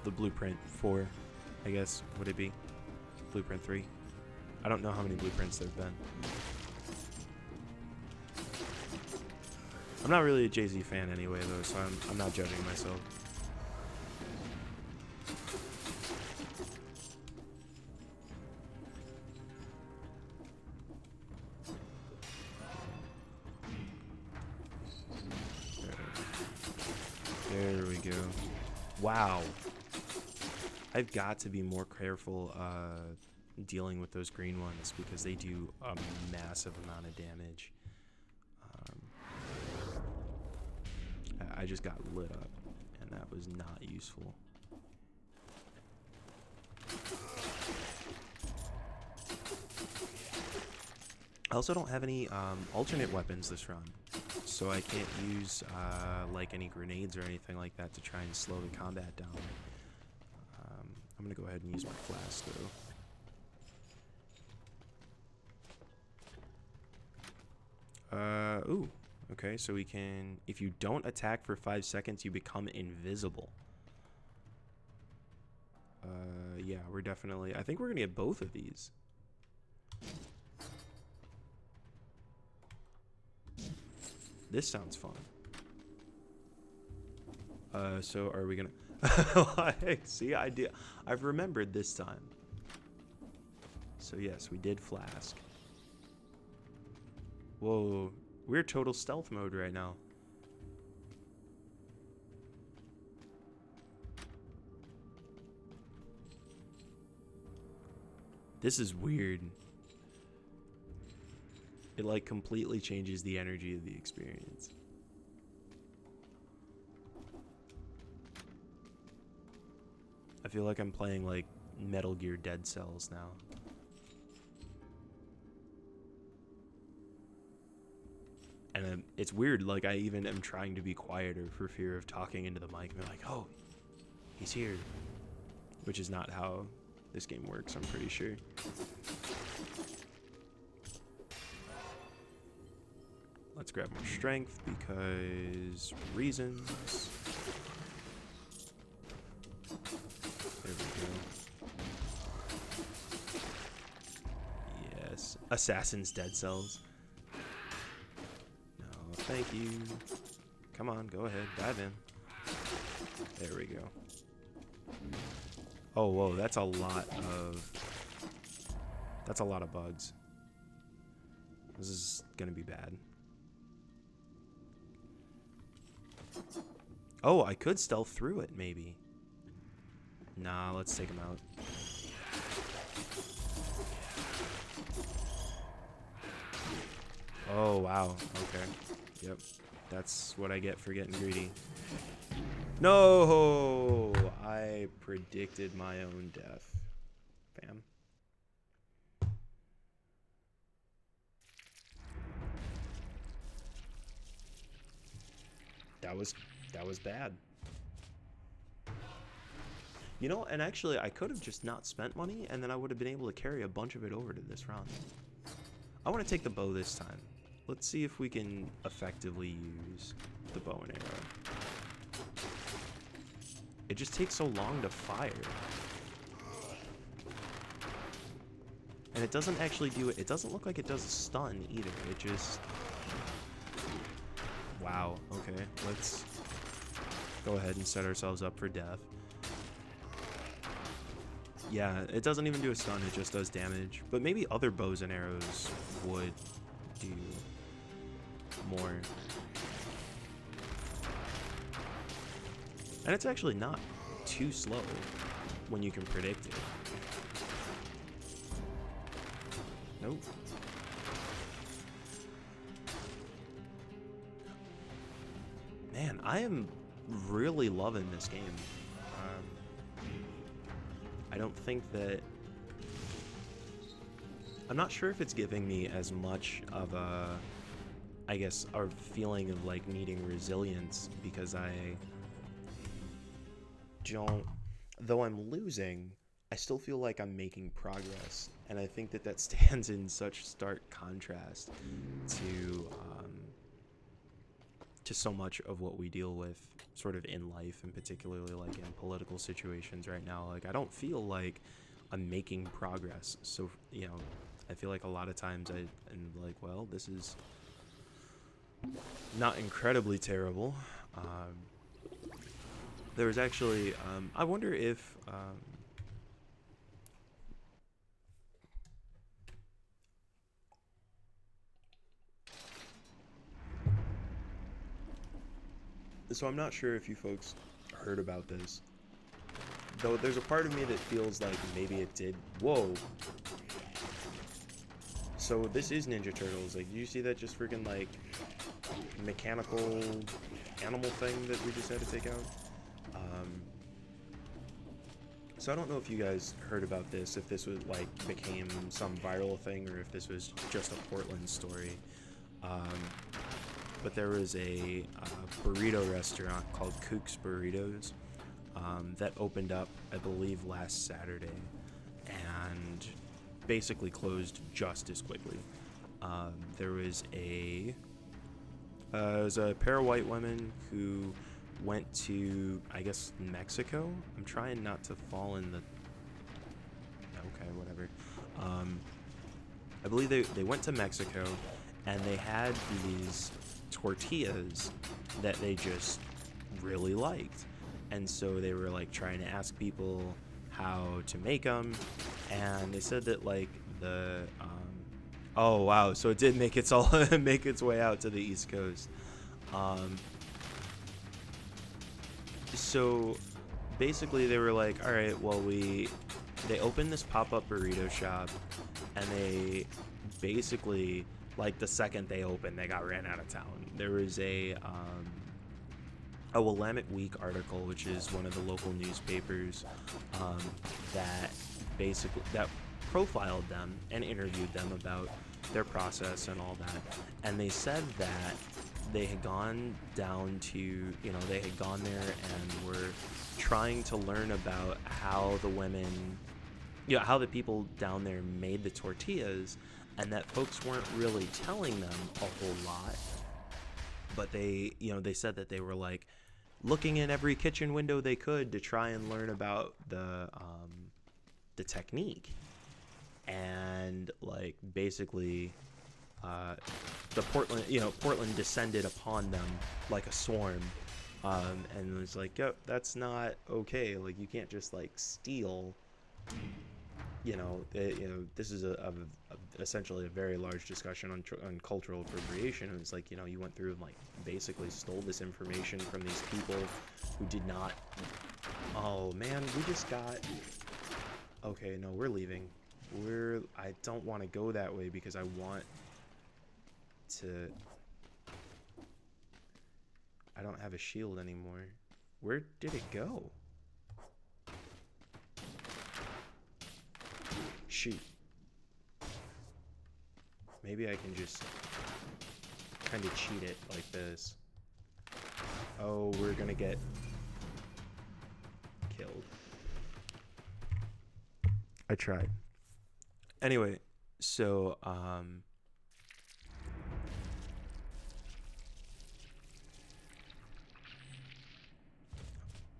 the blueprint 4, I guess, would it be? Blueprint 3. I don't know how many blueprints there have been. I'm not really a Jay-Z fan anyway, though, so I'm not judging myself. There we go. Wow. I've got to be more careful dealing with those green ones because they do a massive amount of damage. I just got lit up, and that was not useful. I also don't have any alternate weapons this run, so I can't use like any grenades or anything like that to try and slow the combat down. I'm gonna go ahead and use my flask though. Ooh. Okay, so we can, if you don't attack for 5 seconds, you become invisible. Yeah, we're definitely, I think we're gonna get both of these. This sounds fun. So are we gonna, see, I've remembered this time. So yes, we did flask. Whoa. We're total stealth mode right now. This is weird. It like completely changes the energy of the experience. I feel like I'm playing like Metal Gear Dead Cells now. And it's weird, like I even am trying to be quieter for fear of talking into the mic and be like, oh, he's here. Which is not how this game works, I'm pretty sure. Let's grab more strength because reasons. There we go. Yes. Assassin's Dead Cells. Thank you. Come on, go ahead, dive in. There we go. Oh, whoa, that's a lot of bugs. This is gonna be bad. Oh, I could stealth through it, maybe. Nah, let's take him out. Oh, wow, okay. Yep, that's what I get for getting greedy. No! I predicted my own death. Fam. That was bad. You know, and actually I could have just not spent money and then I would have been able to carry a bunch of it over to this round. I want to take the bow this time. Let's see if we can effectively use the bow and arrow. It just takes so long to fire. And it doesn't actually do it. It doesn't look like it does a stun either. It just... Wow. Okay. Let's go ahead and set ourselves up for death. Yeah, it doesn't even do a stun. It just does damage. But maybe other bows and arrows would do more. And it's actually not too slow when you can predict it. Nope. Man, I am really loving this game. I don't think that... I'm not sure if it's giving me as much of a... I guess, a feeling of like needing resilience because I don't, though I'm losing, I still feel like I'm making progress, and I think that that stands in such stark contrast to to so much of what we deal with sort of in life, and particularly like in political situations right now. Like, I don't feel like I'm making progress. So, you know, I feel like a lot of times I am like, well, this is not incredibly terrible. There was actually, I wonder if, so I'm not sure if you folks heard about this, though there's a part of me that feels like maybe it did. Whoa. So this is Ninja Turtles. Like, did you see that just freaking, like, mechanical animal thing that we just had to take out? So I don't know if you guys heard about this, if this was, like, became some viral thing, or if this was just a Portland story. But there was a burrito restaurant called Kook's Burritos that opened up, I believe, last Saturday, and basically closed just as quickly. There was a pair of white women who went to, I guess, Mexico. I'm trying not to fall in the... Okay, whatever. I believe they went to Mexico, and they had these tortillas that they just really liked. And so they were, like, trying to ask people how to make them, and they said that, like, the... oh, wow, so it did make its way out to the East Coast. So basically they were like, all right, well, they opened this pop-up burrito shop, and they basically, like, the second they opened, they got ran out of town. There was a Willamette Week article, which is one of the local newspapers, that profiled them and interviewed them about their process and all that. And they said that they had gone down to, they had gone there and were trying to learn about how the women, how the people down there made the tortillas, and that folks weren't really telling them a whole lot. But they said that they were, like, looking in every kitchen window they could to try and learn about the technique. And, like, basically, the Portland descended upon them like a swarm, and was like, "Yep, that's not okay. Like, you can't just, like, steal." This is essentially a very large discussion on cultural appropriation. And it's like, you went through and, like, basically stole this information from these people who did not. Oh man, we just got. Okay, no, we're leaving. I don't want to go that way because I want to. I don't have a shield anymore. Where did it go? Shoot. Maybe I can just kind of cheat it like this. Oh, we're gonna get killed. I tried. Anyway, so,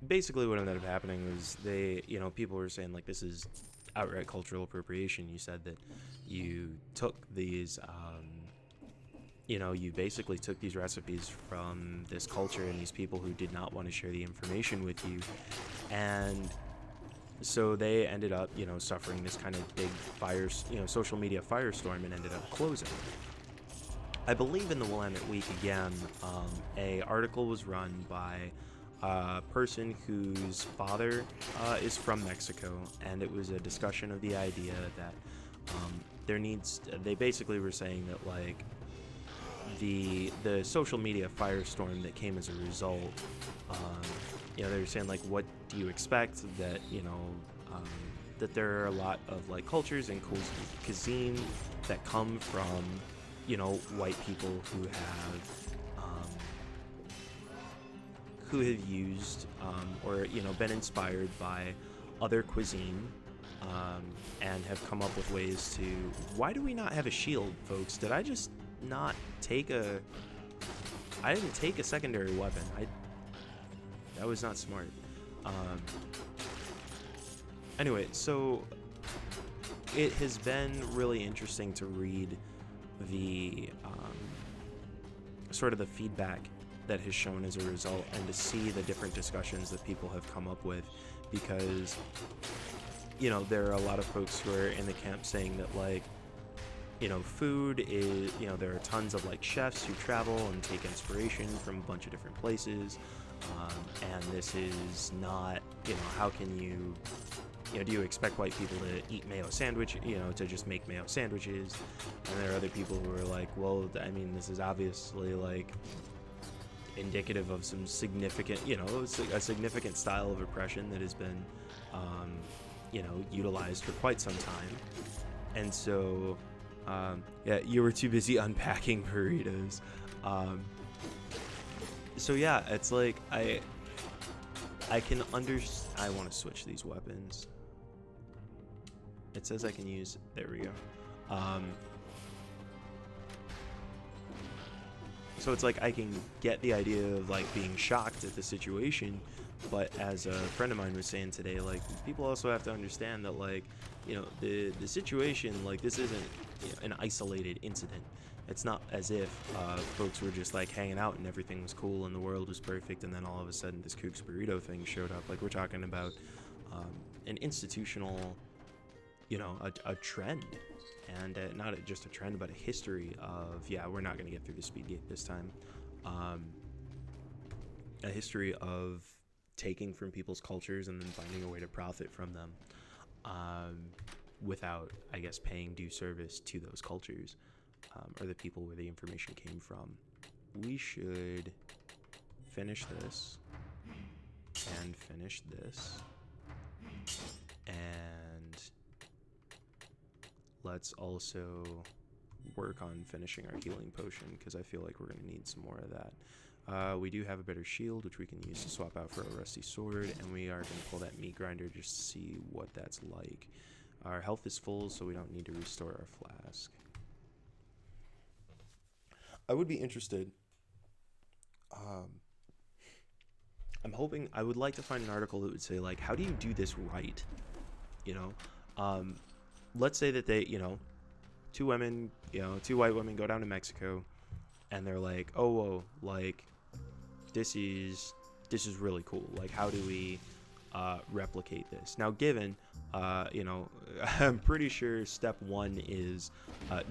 basically what ended up happening was people were saying, like, this is outright cultural appropriation. You said that you took these, you basically took these recipes from this culture and these people who did not want to share the information with you. And so they ended up, suffering this kind of big social media firestorm, and ended up closing. I believe in the Willamette Week again, a article was run by a person whose father is from Mexico, and it was a discussion of the idea that they basically were saying that, like, the social media firestorm that came as a result, they were saying, like, what do you expect? That, that there are a lot of, like, cultures in cuisine that come from, white people who have used or been inspired by other cuisine, and have come up with ways to. Why do we not have a shield, folks? Did I just not take a? I didn't take a secondary weapon. That was not smart. Anyway, so it has been really interesting to read the sort of the feedback that has shown as a result, and to see the different discussions that people have come up with, because, you know, there are a lot of folks who are in the camp saying that, like, you know, food is, you know, there are tons of like chefs who travel and take inspiration from a bunch of different places, and this is not, you know, how can you, you know, do you expect white people to eat mayo sandwich, you know, to just make mayo sandwiches? And there are other people who are like, well, I mean, this is obviously like indicative of some significant, you know, a significant style of oppression that has been, you know, utilized for quite some time. And so, yeah, you were too busy unpacking burritos. So yeah, it's like, I can I want to switch these weapons. It says I can use, there we go. So it's like I can get the idea of like being shocked at the situation, but as a friend of mine was saying today, like, people also have to understand that, like, you know, the situation, like, this isn't, you know, an isolated incident. It's not as if folks were just like hanging out and everything was cool and the world was perfect, and then all of a sudden this Kooks burrito thing showed up. Like, we're talking about an institutional, you know, a trend, and not just a trend, but a history of, yeah, we're not going to get through the speed gate this time. A history of taking from people's cultures and then finding a way to profit from them, without, I guess, paying due service to those cultures, or the people where the information came from. We should finish this and finish this, and let's also work on finishing our healing potion, because I feel like we're going to need some more of that. We do have a better shield, which we can use to swap out for a rusty sword, and we are going to pull that meat grinder just to see what that's like. Our health is full, so we don't need to restore our flask. I would be interested. I would like to find an article that would say, like, how do you do this right? You know, let's say that they, you know, two white women go down to Mexico, and they're like, oh, whoa, like, this is really cool. Like, how do we replicate this? Now, given, you know, I'm pretty sure step one is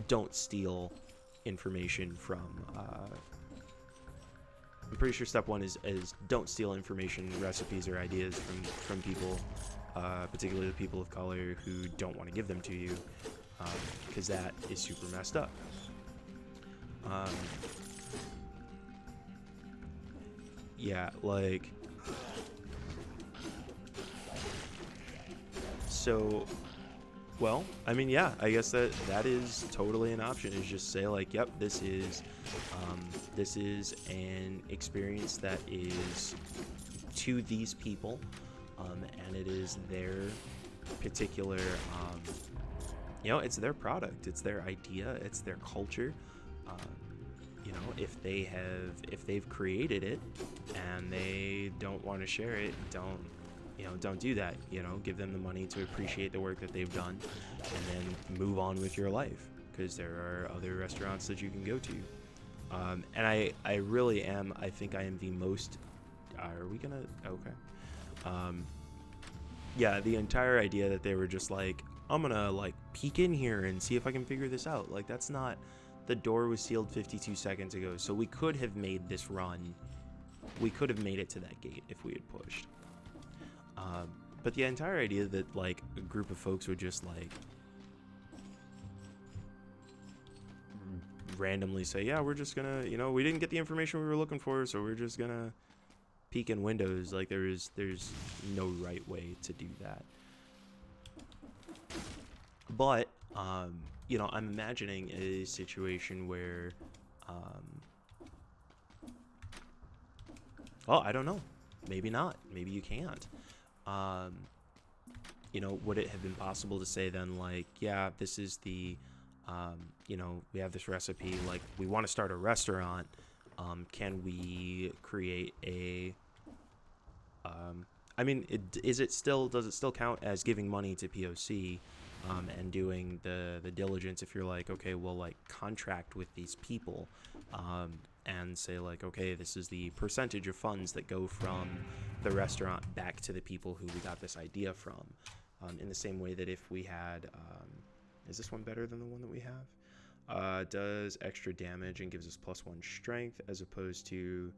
don't steal information from, I'm pretty sure step one is don't steal information, recipes, or ideas from people, particularly the people of color who don't want to give them to you, because that is super messed up. Yeah, like, so, well, I mean, yeah, I guess that is totally an option, is just say, like, yep, this is an experience that is to these people, and it is their particular, you know, it's their product, it's their idea, it's their culture. You know, if they've created it and they don't want to share it, don't do that. You know, give them the money to appreciate the work that they've done, and then move on with your life, because there are other restaurants that you can go to. And I really am, I think I am the most, are we gonna, okay. Yeah, the entire idea that they were just like, I'm gonna like peek in here and see if I can figure this out. Like, that's not, the door was sealed 52 seconds ago, so we could have made this run. We could have made it to that gate if we had pushed. But the entire idea that, like, a group of folks would just, like, randomly say, yeah, we're just gonna, you know, we didn't get the information we were looking for, so we're just gonna peek in windows. Like, there's no right way to do that. But, you know, I'm imagining a situation where, oh, I don't know. Maybe not. Maybe you can't. You know, would it have been possible to say then, like, yeah, this is the, you know, we have this recipe, like, we want to start a restaurant, can we create a I mean, does it still count as giving money to POC, and doing the diligence if you're like, okay, well, like, contract with these people, and say, like, okay, this is the percentage of funds that go from the restaurant back to the people who we got this idea from, in the same way that if we had, is this one better than the one that we have? Does extra damage and gives us +1 strength, as opposed to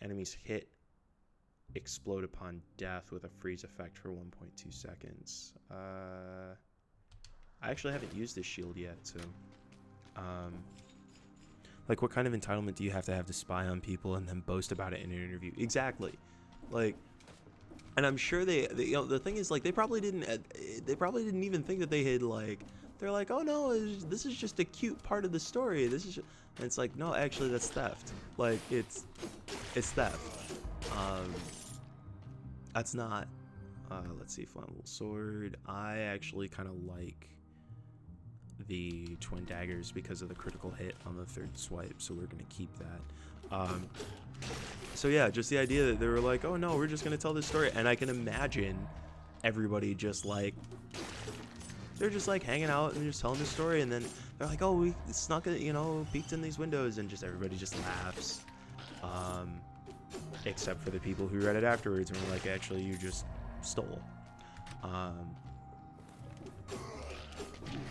enemies hit explode upon death with a freeze effect for 1.2 seconds. I actually haven't used this shield yet, so like, what kind of entitlement do you have to spy on people and then boast about it in an interview? Exactly. Like, and I'm sure they you know, the thing is, like, they probably didn't even think that they had, like, they're like, oh no, this is just a cute part of the story, this is just... And it's like, no, actually, that's theft. Like, it's theft. That's not, let's see, flammable sword. I actually kind of like the twin daggers because of the critical hit on the 3rd swipe, so we're gonna keep that. So yeah, just the idea that they were like, oh no, we're just gonna tell this story, and I can imagine everybody just like, they're just like hanging out and just telling the story, and then they're like, oh, we snuck it, you know, peeked in these windows, and just everybody just laughs. Except for the people who read it afterwards and were like, actually, you just stole.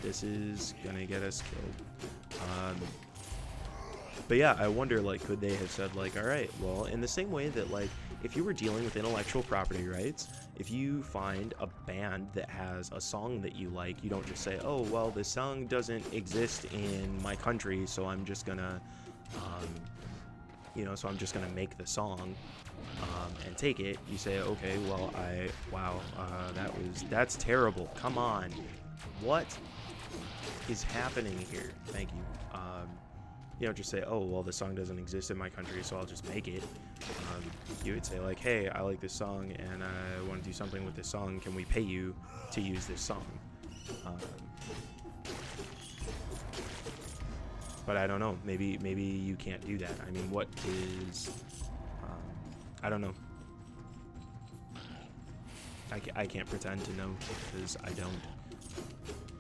This is gonna get us killed. But yeah, I wonder, like, could they have said, like, all right, well, in the same way that, like, if you were dealing with intellectual property rights, if you find a band that has a song that you like, you don't just say, oh, well, this song doesn't exist in my country, so I'm just gonna so I'm just gonna make the song and take it. You say, okay, well, that's terrible. Come on, what is happening here? Thank you. Just say, oh, well, the song doesn't exist in my country, so I'll just make it. You would say, like, hey, I like this song and I want to do something with this song. Can we pay you to use this song? But I don't know. Maybe you can't do that. I mean, what is... I don't know. I can't pretend to know, because I don't.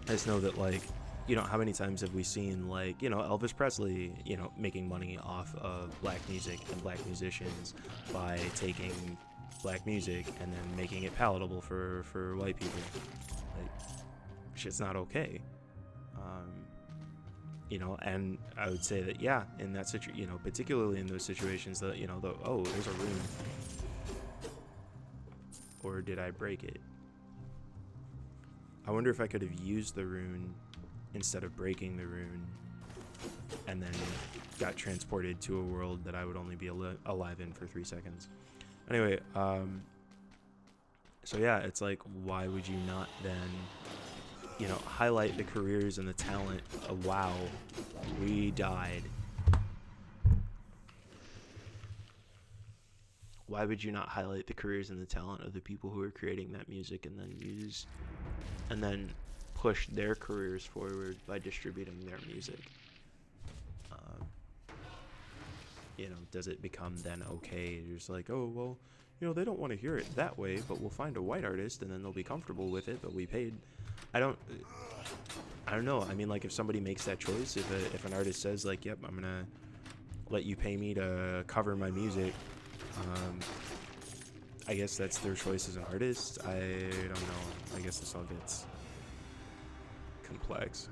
I just know that, like, how many times have we seen, like, Elvis Presley, making money off of black music and black musicians by taking black music and then making it palatable for white people. Like, shit's not okay. And I would say that, yeah, in that particularly in those situations that, oh, there's a rune. Or did I break it? I wonder if I could have used the rune instead of breaking the rune and then got transported to a world that I would only be alive in for 3 seconds. Anyway, so yeah, it's like, why would you not then, highlight the careers and the talent of, wow, we died. Why would you not highlight the careers and the talent of the people who are creating that music and then push their careers forward by distributing their music? Does it become then okay? You're just like, oh, well, they don't want to hear it that way, but we'll find a white artist and then they'll be comfortable with it, but we paid. I don't know. I mean, like, if somebody makes that choice, if an artist says, like, yep, I'm gonna let you pay me to cover my music, I guess that's their choice as an artist. I don't know. I guess this all gets complex.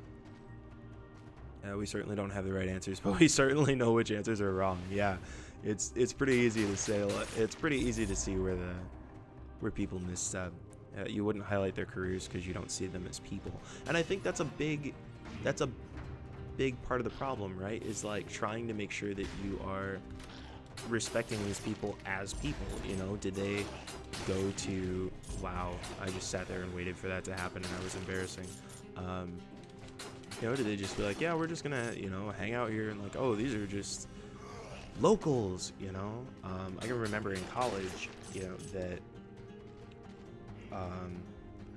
We certainly don't have the right answers, but we certainly know which answers are wrong. Yeah, it's pretty easy to say. It's pretty easy to see where people misstep. You wouldn't highlight their careers because you don't see them as people, and I think that's a big part of the problem, right? Is like trying to make sure that you are respecting these people as people. Did they go to, wow, I just sat there and waited for that to happen and that was embarrassing. Did they just be like, yeah, we're just gonna hang out here, and like, oh, these are just locals? I can remember in college that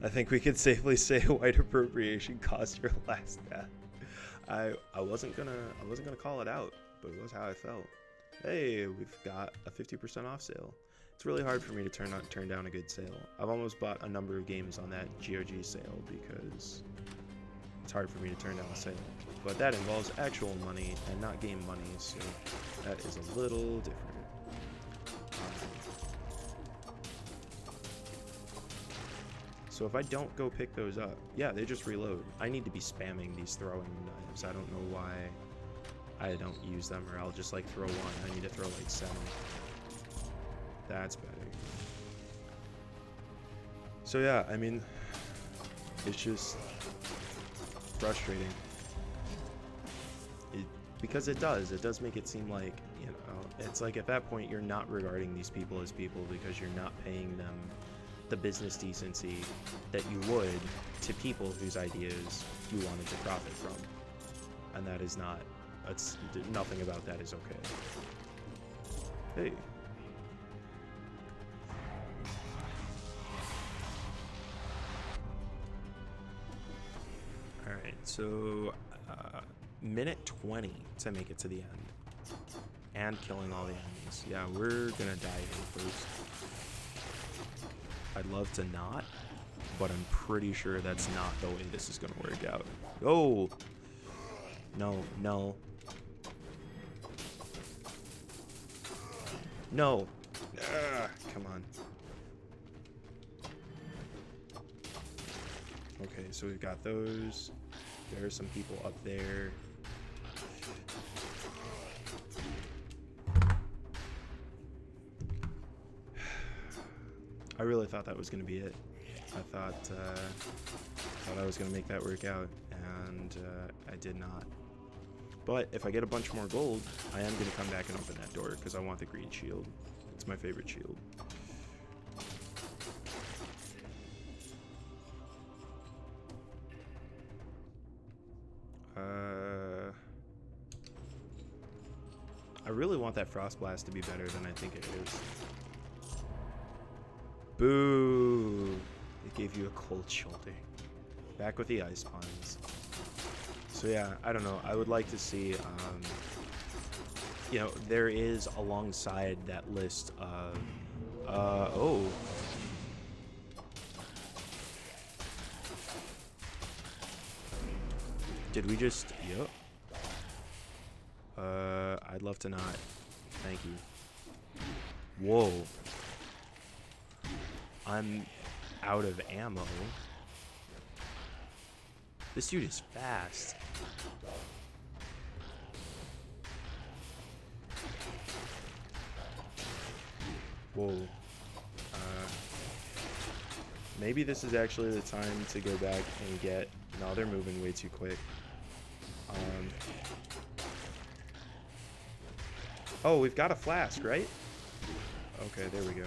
I think we could safely say white appropriation caused your last death. I wasn't gonna call it out. but it was how I felt. Hey, we've got a 50% off sale. It's really hard for me to turn down a good sale. I've almost bought a number of games on that GOG sale because it's hard for me to turn down a sale. But that involves actual money and not game money, so that is a little different. So if I don't go pick those up, yeah, they just reload. I need to be spamming these throwing knives. I don't know why I don't use them, or I'll just like throw one. I need to throw like 7. That's better. So yeah, I mean, it's just frustrating. Because it does make it seem like, you know, it's like at that point you're not regarding these people as people because you're not paying them the business decency that you would to people whose ideas you wanted to profit from. And that is not, nothing about that is okay. Hey. Alright, so minute 20 to make it to the end. And killing all the enemies. Yeah, we're gonna die here first. I'd love to not, but I'm pretty sure that's not the way this is gonna work out. Oh! No, no. No! Come on. Okay, so we've got those. There are some people up there. I really thought that was going to be it. I thought I was going to make that work out, and I did not. But if I get a bunch more gold, I am going to come back and open that door, because I want the green shield. It's my favorite shield. I really want that Frost Blast to be better than I think it is. Boo! It gave you a cold shoulder. Back with the ice puns. So yeah, I don't know. I would like to see, you know, there is alongside that list of, oh. Did we just, yep. I'd love to not. Thank you. Whoa. I'm out of ammo. This dude is fast. Whoa. Maybe this is actually the time to go back and get... No, they're moving way too quick. Oh, we've got a flask, right? Okay, there we go.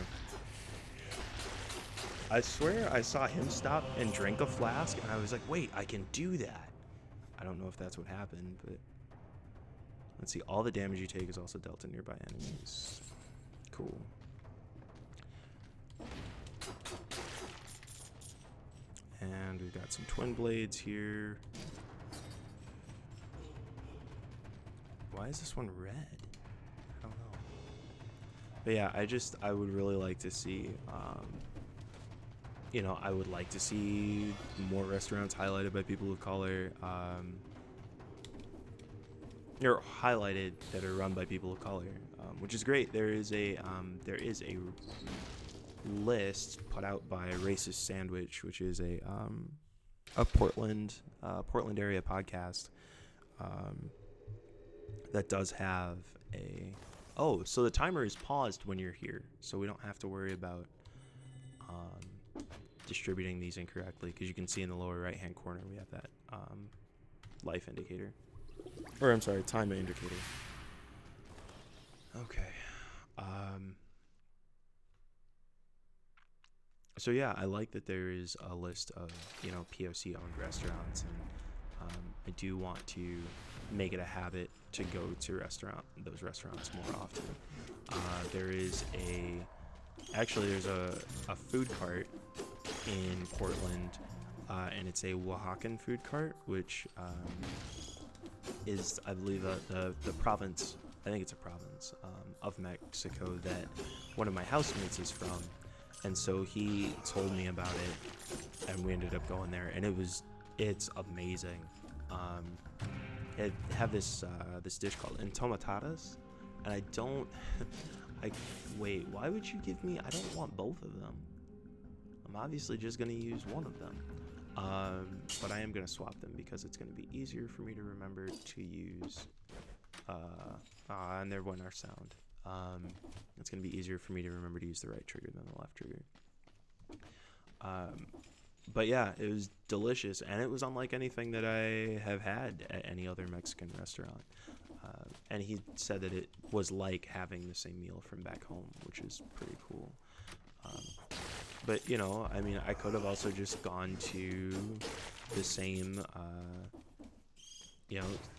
I swear I saw him stop and drink a flask, and I was like, wait, I can do that. I don't know if that's what happened, but... Let's see, all the damage you take is also dealt to nearby enemies. Cool. And we've got some twin blades here. Why is this one red? I don't know. But yeah, I would really like to see, you know, I would like to see more restaurants highlighted by people of color, or highlighted that are run by people of color, which is great. There is a list put out by Racist Sandwich, which is a Portland area podcast, that does have a... Oh, so the timer is paused when you're here, so we don't have to worry about distributing these incorrectly, because you can see in the lower right hand corner we have that life indicator, or I'm sorry, time indicator. Okay. So yeah, I like that there is a list of, you know, POC owned restaurants, and I do want to make it a habit to go to those restaurants more often. There's a food cart in Portland, and it's a Oaxacan food cart, which is, I believe, the province. I think it's a province of Mexico that one of my housemates is from, and so he told me about it, and we ended up going there, and it's amazing. It have this dish called entomatadas, and I don't. Wait. Why would you give me? I don't want both of them. I'm obviously just gonna use one of them. But I am gonna swap them because it's gonna be easier for me to remember to use. And there went our sound. It's gonna be easier for me to remember to use the right trigger than the left trigger. But yeah, it was delicious, and it was unlike anything that I have had at any other Mexican restaurant. And he said that it was like having the same meal from back home, which is pretty cool. But, you know, I mean, I could have also just gone to the same,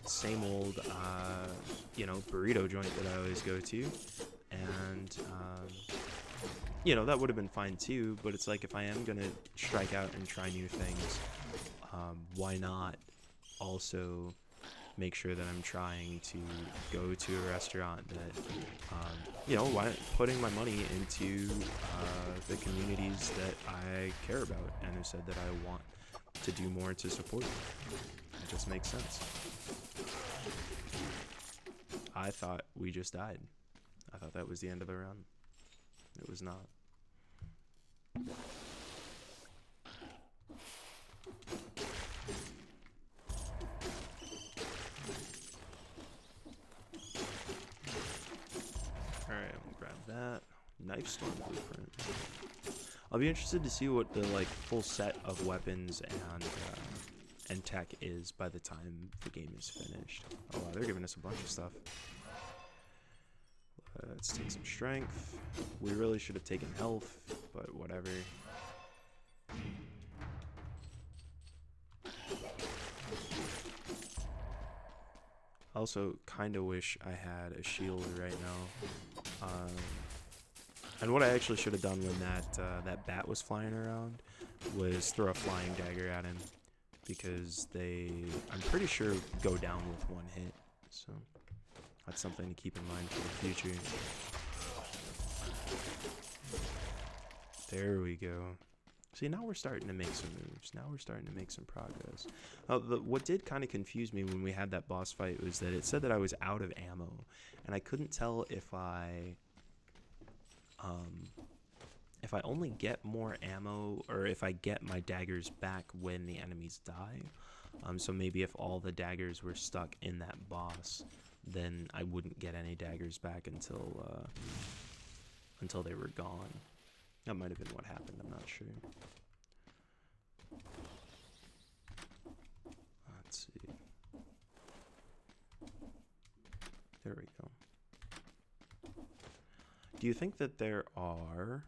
same old, burrito joint that I always go to. And, that would have been fine too. But it's like, if I am going to strike out and try new things, why not also make sure that I'm trying to go to a restaurant that, putting my money into the communities that I care about and who said that I want to do more to support them. It just makes sense. I thought we just died. I thought that was the end of the run. It was not. Alright, I'll grab that. Knife Storm Blueprint. I'll be interested to see what the full set of weapons and tech is by the time the game is finished. Oh wow, they're giving us a bunch of stuff. Let's take some strength. We really should have taken health, but whatever. I also kind of wish I had a shield right now. And what I actually should have done when that bat was flying around was throw a flying dagger at him, because I'm pretty sure, go down with one hit. So that's something to keep in mind for the future. There we go. See, now we're starting to make some moves. Now we're starting to make some progress. What did kind of confuse me when we had that boss fight was that it said that I was out of ammo, and I couldn't tell if I only get more ammo or if I get my daggers back when the enemies die. So maybe if all the daggers were stuck in that boss, then I wouldn't get any daggers back until they were gone. That might have been what happened, I'm not sure. Let's see. There we go. Do you think that there are...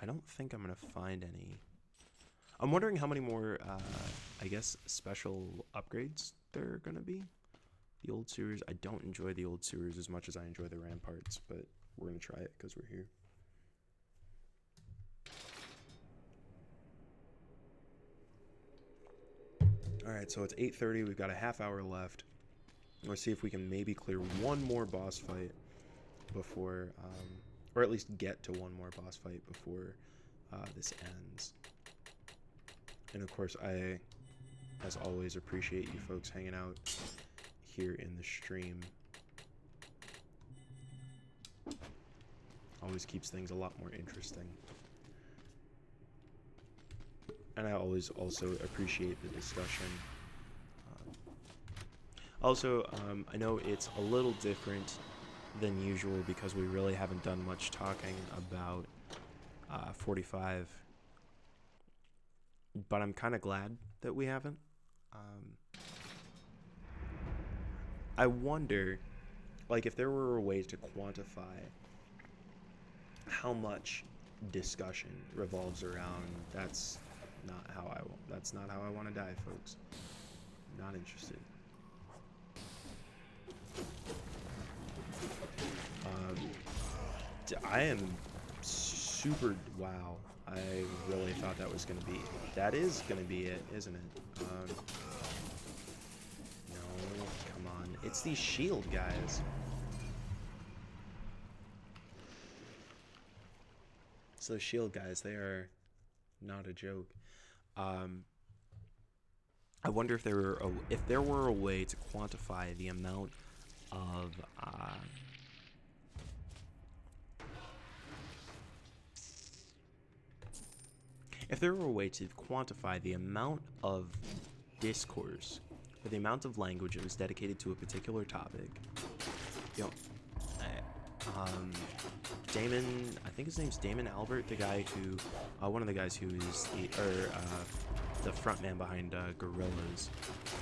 I don't think I'm going to find any. I'm wondering how many more, I guess, special upgrades there are going to be. The old sewers. I don't enjoy the old sewers as much as I enjoy the ramparts, but we're going to try it because we're here. Alright, so it's 8:30. We've got a half hour left. Let's see if we can maybe clear one more boss fight before, or at least get to one more boss fight before this ends. And of course, I, as always, appreciate you folks hanging out here in the stream. Always keeps things a lot more interesting. And I always also appreciate the discussion. I know it's a little different than usual because we really haven't done much talking about 45. But I'm kind of glad that we haven't. I wonder, if there were a way to quantify how much discussion revolves around that's not how I want to die, folks. Not interested. I am super, wow. I really thought that was gonna be. That is gonna be it, isn't it? No, come on. It's these shield guys. So shield guys, they are not a joke. I wonder if there were a way to quantify the amount of if there were a way to quantify the amount of discourse or the amount of language that was dedicated to a particular topic. You know, Damon, I think his name's Damon Albert, the guy who, one of the guys who is the front man behind Gorillaz,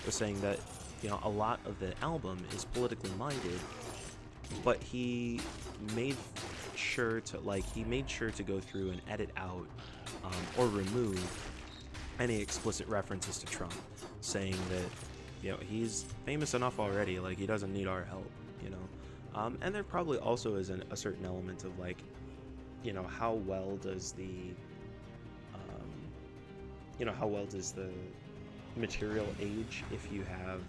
was saying that, you know, a lot of the album is politically minded, but he made sure to go through and edit out or remove any explicit references to Trump, saying that, you know, he's famous enough already, like he doesn't need our help, you know. And there probably also is a certain element of, like, you know, how well does the material age if you have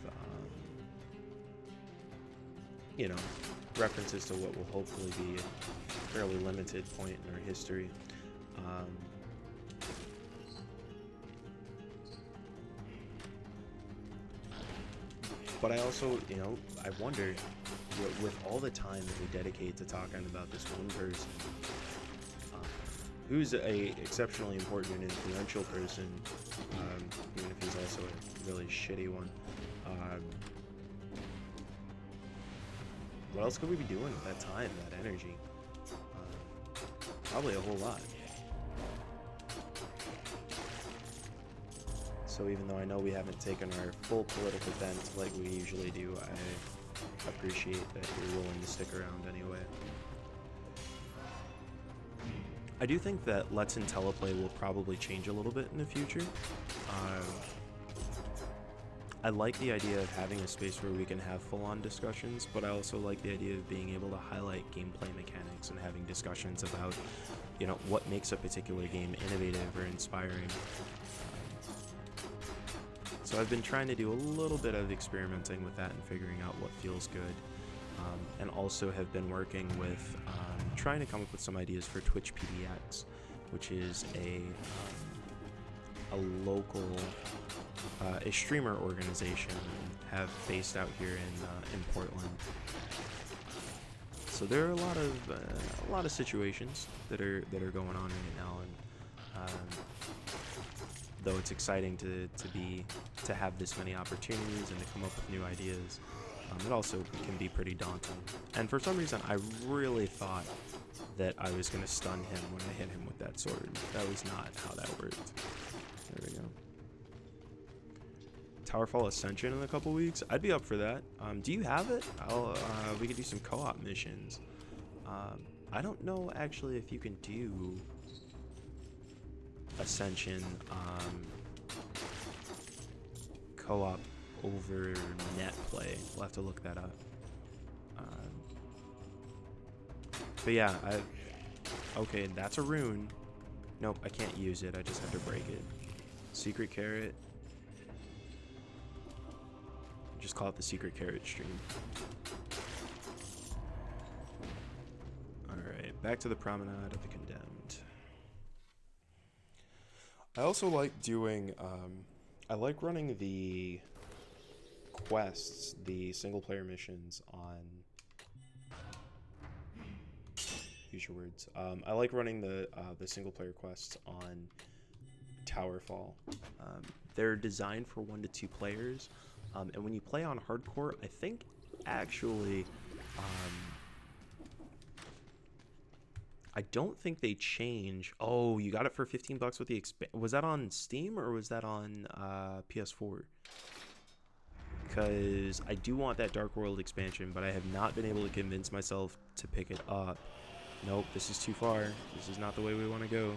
you know, references to what will hopefully be a fairly limited point in our history. But I also, you know, I wonder, with all the time that we dedicate to talking about this one person, who's a exceptionally important and influential person, even if he's also a really shitty one, what else could we be doing with that time, that energy? Probably a whole lot. So even though I know we haven't taken our full political bent like we usually do, I appreciate that you're willing to stick around anyway. I do think that Let's Intelliplay will probably change a little bit in the future. I like the idea of having a space where we can have full-on discussions, but I also like the idea of being able to highlight gameplay mechanics and having discussions about, you know, what makes a particular game innovative or inspiring. So I've been trying to do a little bit of experimenting with that and figuring out what feels good, and also have been working with trying to come up with some ideas for Twitch PDX, which is a local a streamer organization have based out here in Portland. So there are a lot of situations that are going on right now, and though it's exciting to have this many opportunities and to come up with new ideas, it also can be pretty daunting. And for some reason, I really thought that I was going to stun him when I hit him with that sword. That was not how that worked. There we go. Towerfall Ascension in a couple weeks. I'd be up for that. Do you have it? We could do some co-op missions. I don't know actually if you can do Ascension co-op over net play. We'll have to look that up. But yeah, okay, that's a rune. Nope, I can't use it. I just have to break it. Secret carrot. Just call it the secret carrot stream. Alright, back to the promenade of the condemned. I also like doing, I like running the quests, the single player missions on, use your words, I like running the single player quests on Towerfall. They're designed for 1 to 2 players, and when you play on hardcore, I think actually, I don't think they change. Oh, you got it for $15 with the was that on Steam or was that on PS4? Because I do want that Dark World expansion, but I have not been able to convince myself to pick it up. Nope, this is too far. This is not the way we want to go.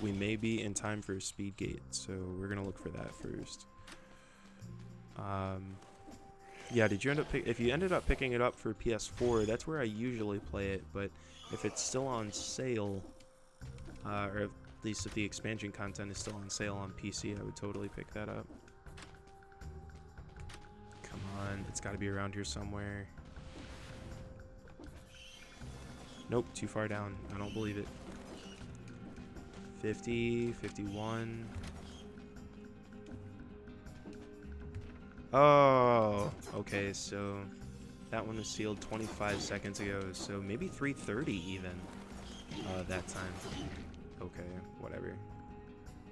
We may be in time for a speed gate, so we're gonna look for that first. Yeah, did you end up if you ended up picking it up for PS4, that's where I usually play it, but if it's still on sale, or if least if the expansion content is still on sale on PC, I would totally pick that up. Come on, it's got to be around here somewhere. Nope, too far down. I don't believe it. 50, 51. Oh, okay, so that one was sealed 25 seconds ago, so maybe 3:30 even that time. Okay, whatever.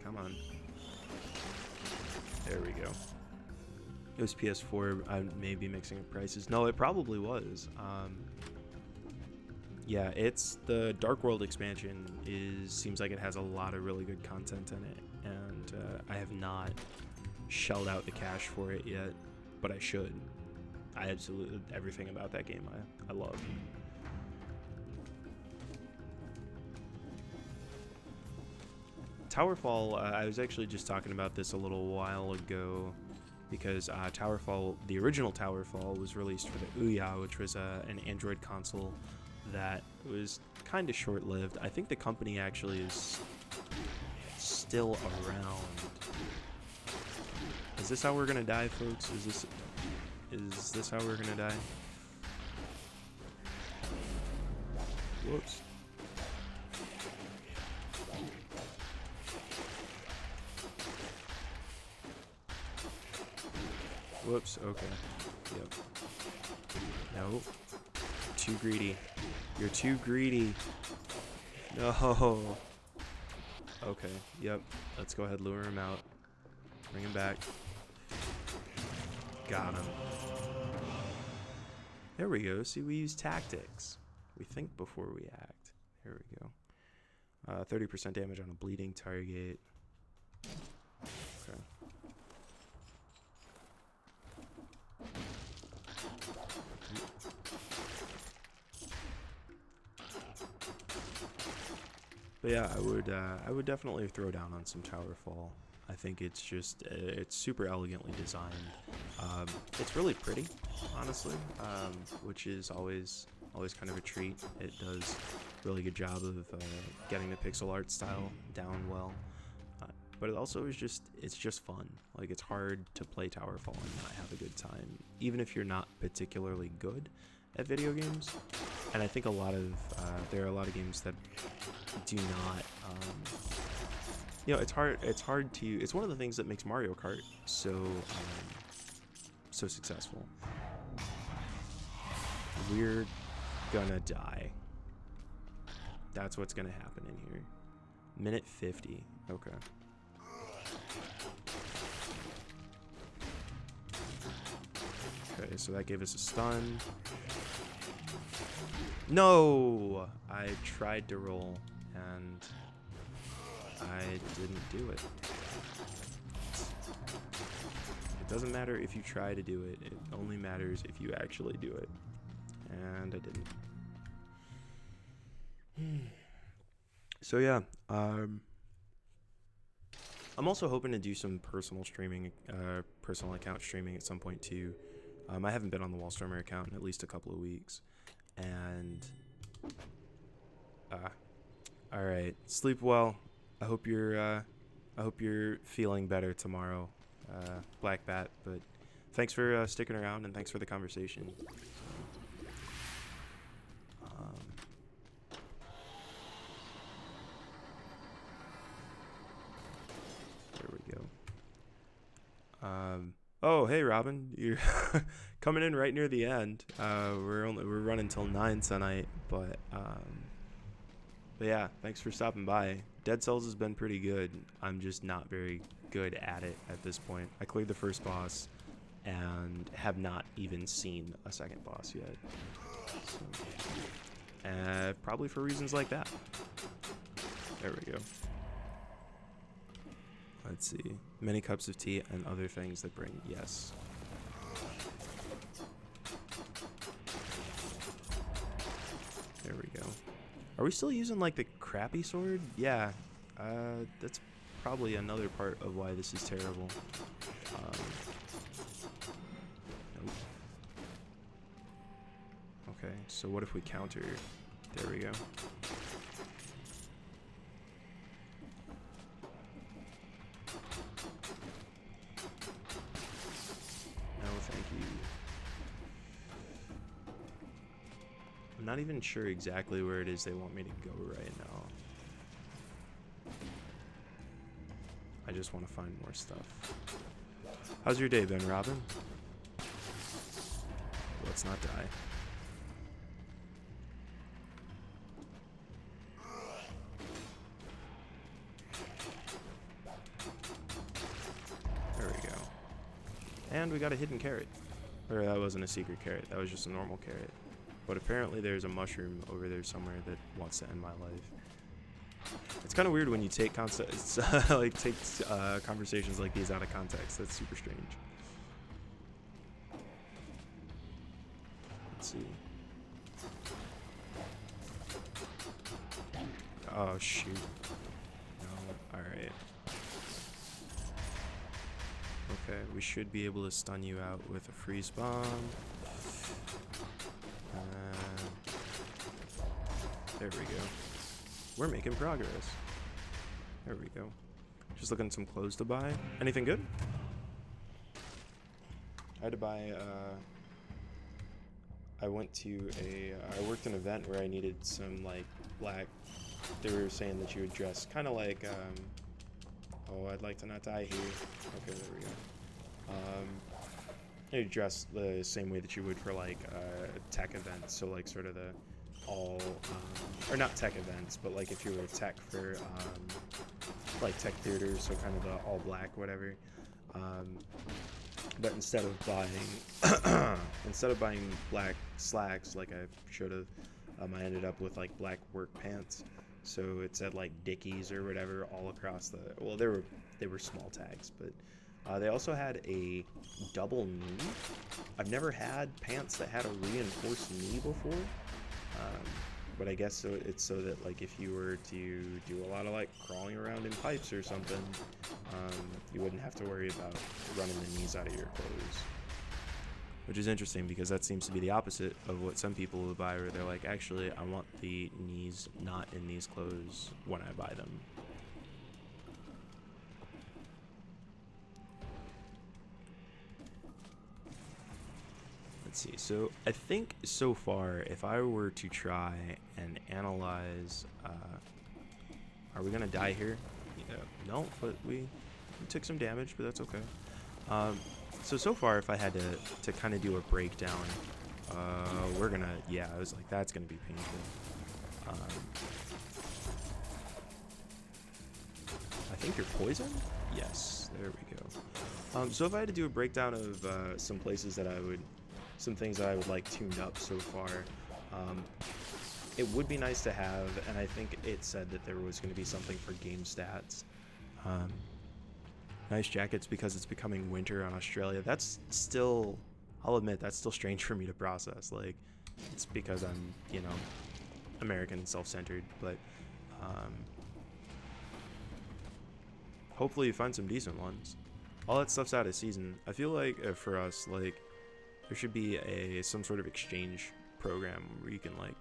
Come on. There we go. It was PS4. I may be mixing up prices. No, it probably was. Yeah, it's the Dark World expansion. Seems like it has a lot of really good content in it, and I have not shelled out the cash for it yet, but I should. I absolutely everything about that game I love. Towerfall, I was actually just talking about this a little while ago because Towerfall, the original Towerfall, was released for the Ouya, which was an Android console that was kind of short-lived. I think the company actually is still around. Is this how we're gonna die, folks? Is this how we're gonna die? Whoops. Whoops, okay. Yep. No. Too greedy. You're too greedy. No. Okay, yep. Let's go ahead and lure him out. Bring him back. Got him. There we go. See, we use tactics. We think before we act. There we go. 30% damage on a bleeding target. Okay. But yeah, I would definitely throw down on some Towerfall. I think it's just it's super elegantly designed. It's really pretty, honestly, which is always kind of a treat. It does a really good job of getting the pixel art style down well. But it also is it's just fun. Like, it's hard to play Towerfall and not have a good time, even if you're not particularly good at video games. And I think there are a lot of games that do not, it's hard to, it's one of the things that makes Mario Kart so successful. We're gonna die. That's what's gonna happen in here. Minute 50, okay. Okay, so that gave us a stun. No! I tried to roll, and I didn't do it. It doesn't matter if you try to do it. It only matters if you actually do it. And I didn't. So yeah, I'm also hoping to do some personal streaming, personal account streaming at some point too. I haven't been on the Wallstormer account in at least a couple of weeks. And all right, sleep well. I hope you're feeling better tomorrow, Black Bat. But thanks for sticking around, and thanks for the conversation. There we go. Oh, hey Robin, you're coming in right near the end. We're running till 9 tonight, but yeah, thanks for stopping by. Dead Cells has been pretty good. I'm just not very good at it at this point. I cleared the first boss and have not even seen a second boss yet. So, probably for reasons like that. There we go. Let's see. Many cups of tea and other things that bring. Yes. There we go. Are we still using like the crappy sword? Yeah. That's probably another part of why this is terrible. Nope. Okay, so what if we counter? There we go. I'm not even sure exactly where it is they want me to go right now. I just want to find more stuff. How's your day been, Robin? Let's not die. There we go. And we got a hidden carrot. Or that wasn't a secret carrot, that was just a normal carrot. But apparently there's a mushroom over there somewhere that wants to end my life. It's kind of weird when you take conversations like these out of context. That's super strange. Let's see. Oh shoot. No. Alright. Okay, we should be able to stun you out with a freeze bomb. There we go. We're making progress. There we go. Just looking at some clothes to buy. Anything good? I had to buy, I worked an event where I needed some, like, black, they were saying that you would dress kind of like, oh, I'd like to not die here. Okay, there we go. You dress the same way that you would for, like, tech events, so, like, sort of the all, or not tech events, but like if you were tech for, like tech theaters, so kind of the all black, whatever. But instead of buying black slacks like I should have, I ended up with like black work pants. So it said like Dickies or whatever all across the. Well, they were small tags, but they also had a double knee. I've never had pants that had a reinforced knee before. But I guess so it's so that like if you were to do a lot of like crawling around in pipes or something, you wouldn't have to worry about running the knees out of your clothes. Which is interesting because that seems to be the opposite of what some people will buy, where they're like, actually, I want the knees not in these clothes when I buy them. Let's see, so I think so far, if I were to try and analyze, are we gonna die here? Yeah, no, but we took some damage, but that's okay. So far, if I had to kind of do a breakdown, we're gonna, yeah, I was like, that's gonna be painful. I think you're poisoned? Yes, there we go. So if I had to do a breakdown of some places that some things that I would like tuned up so far, it would be nice to have, and I think it said that there was going to be something for game stats. Nice jackets because it's becoming winter on Australia. That's still, I'll admit, that's still strange for me to process. Like, it's because I'm, you know, American and self-centered, but hopefully you find some decent ones. All that stuff's out of season. I feel like for us, like, there should be some sort of exchange program where you can like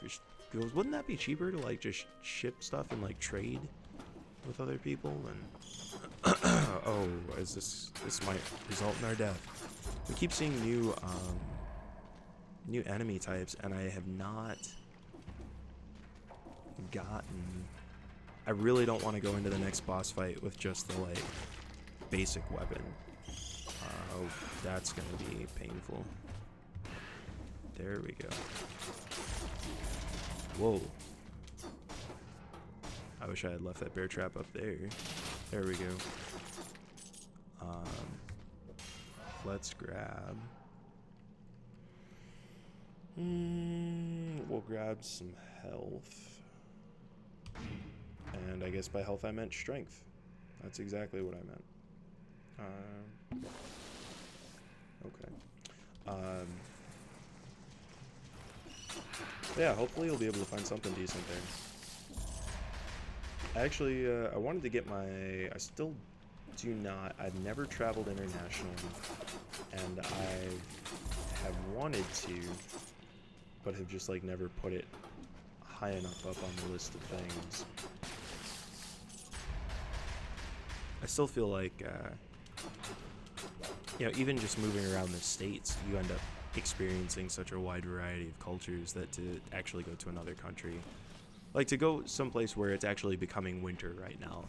just, wouldn't that be cheaper to like just ship stuff and like trade with other people? And oh, this might result in our death. We keep seeing new enemy types, and I have not gotten. I really don't want to go into the next boss fight with just the like basic weapon. Oh, that's gonna be painful. There we go. Whoa. I wish I had left that bear trap up there. There we go. Let's grab. We'll grab some health. And I guess by health I meant strength. That's exactly what I meant. Okay. Yeah, hopefully you'll be able to find something decent there. Actually, I wanted to get I still do not, I've never traveled internationally, and I have wanted to, but have just like never put it high enough up on the list of things. I still feel like, you know, even just moving around the states, you end up experiencing such a wide variety of cultures that to actually go to another country, like to go someplace where it's actually becoming winter right now,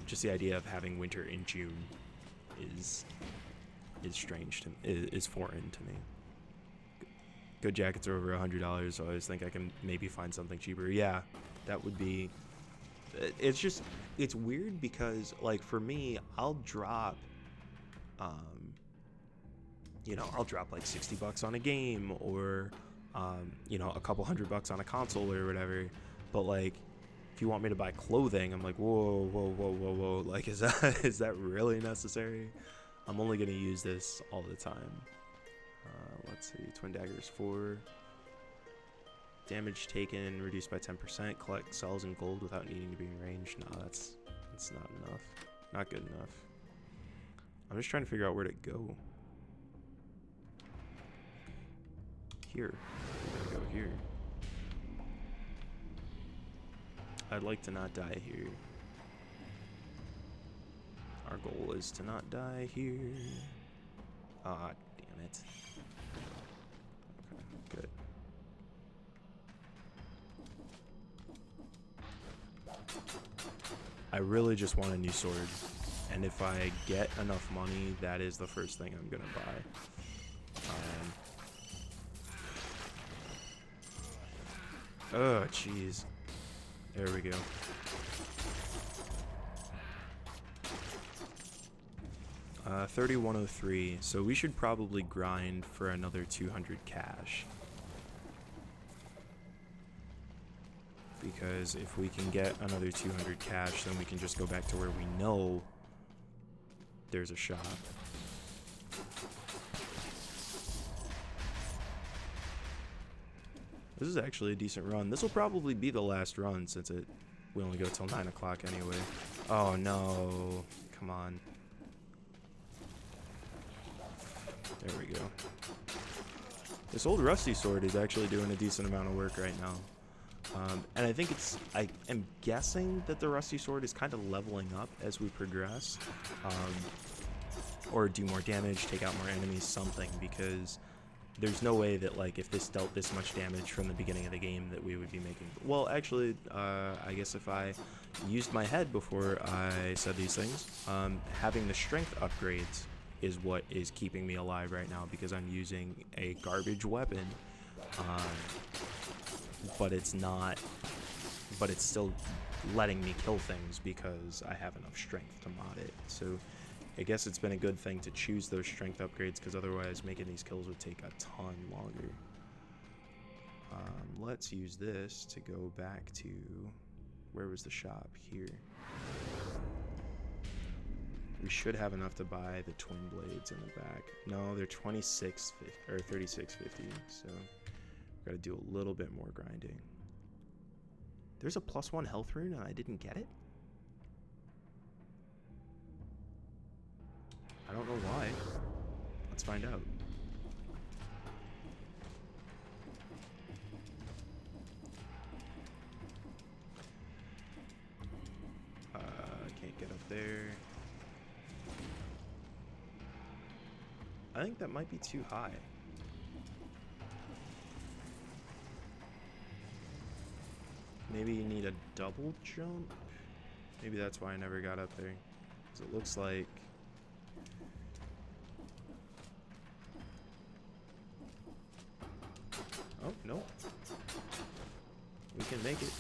just the idea of having winter in June is strange to is foreign to me. Good jackets are over $100, so I always think I can maybe find something cheaper. Yeah, that would be. It's weird because, like, for me, I'll drop I'll drop like $60 on a game, or a couple $100 on a console or whatever. But like, if you want me to buy clothing, I'm like, whoa, like, is that really necessary? I'm only gonna use this all the time. Let's see, Twin Daggers 4. Damage taken reduced by 10%. Collect cells in gold without needing to be in range. No, that's not enough. Not good enough. I'm just trying to figure out where to go. Here. I'm gonna go here. I'd like to not die here. Our goal is to not die here. Ah, damn it. Okay, good. I really just want a new sword, and if I get enough money, that is the first thing I'm gonna buy. Oh, jeez. There we go. Uh, 3103, so we should probably grind for another 200 cash. Because if we can get another 200 cash, then we can just go back to where we know there's a shop. This is actually a decent run. This will probably be the last run since we only go till 9 o'clock anyway. Oh no, come on. There we go. This old rusty sword is actually doing a decent amount of work right now. And I think I am guessing that the rusty sword is kind of leveling up as we progress. Or do more damage, take out more enemies, something, because there's no way that, like, if this dealt this much damage from the beginning of the game that we would be making. Well, actually, I guess if I used my head before I said these things, having the strength upgrades is what is keeping me alive right now, because I'm using a garbage weapon, but it's still letting me kill things because I have enough strength to mod it. So I guess it's been a good thing to choose those strength upgrades, because otherwise making these kills would take a ton longer. Let's use this to go back to, where was the shop? Here. We should have enough to buy the twin blades in the back. No, they're 26 or 36.50, so we've got to do a little bit more grinding. There's a +1 health rune and I didn't get it? I don't know why. Let's find out. Can't get up there. I think that might be too high. Maybe you need a double jump? Maybe that's why I never got up there. Because it looks like... Oh, no. We can make it.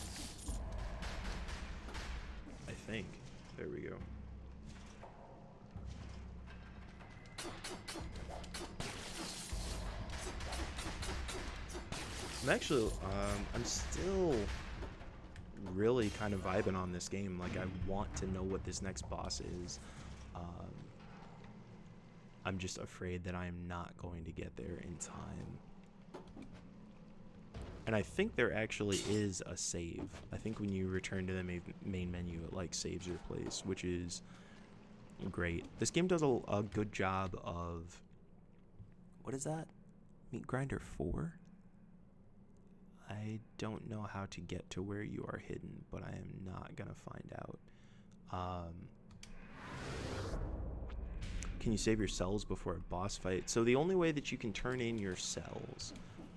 I think. There we go. I'm still really kind of vibing on this game. Like, I want to know what this next boss is. I'm just afraid that I'm not going to get there in time. And I think there actually is a save. I think when you return to the main menu, it like saves your place, which is great. This game does a good job of... What is that? Meat Grinder 4? I don't know how to get to where you are hidden, but I am not gonna find out. Can you save your cells before a boss fight? So the only way that you can turn in your cells,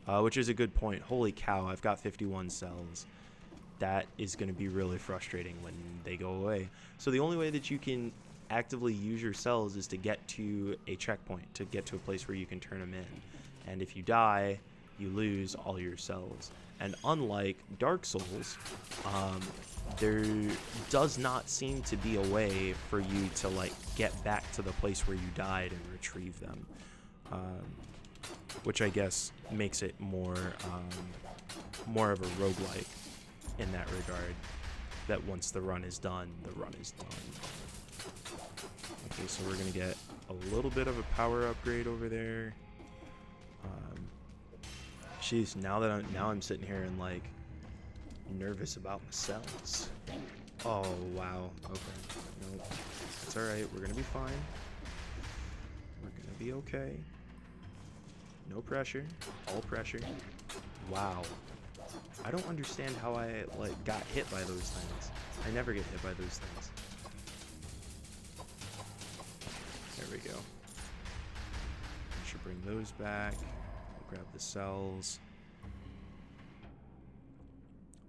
which is a good point. Holy cow, I've got 51 cells. That is going to be really frustrating when they go away. So the only way that you can actively use your cells is to get to a checkpoint, to get to a place where you can turn them in. And if you die, you lose all your cells. And unlike Dark Souls, there does not seem to be a way for you to like get back to the place where you died and retrieve them, which I guess makes it more of a roguelike in that regard. That once the run is done, the run is done. Okay, so we're gonna get a little bit of a power upgrade over there. Jeez, now I'm sitting here and like nervous about my cells. Oh wow. Okay. Nope. It's alright, we're gonna be fine. We're gonna be okay. No pressure. All pressure. Wow. I don't understand how I like got hit by those things. I never get hit by those things. There we go. I should bring those back. Grab the cells.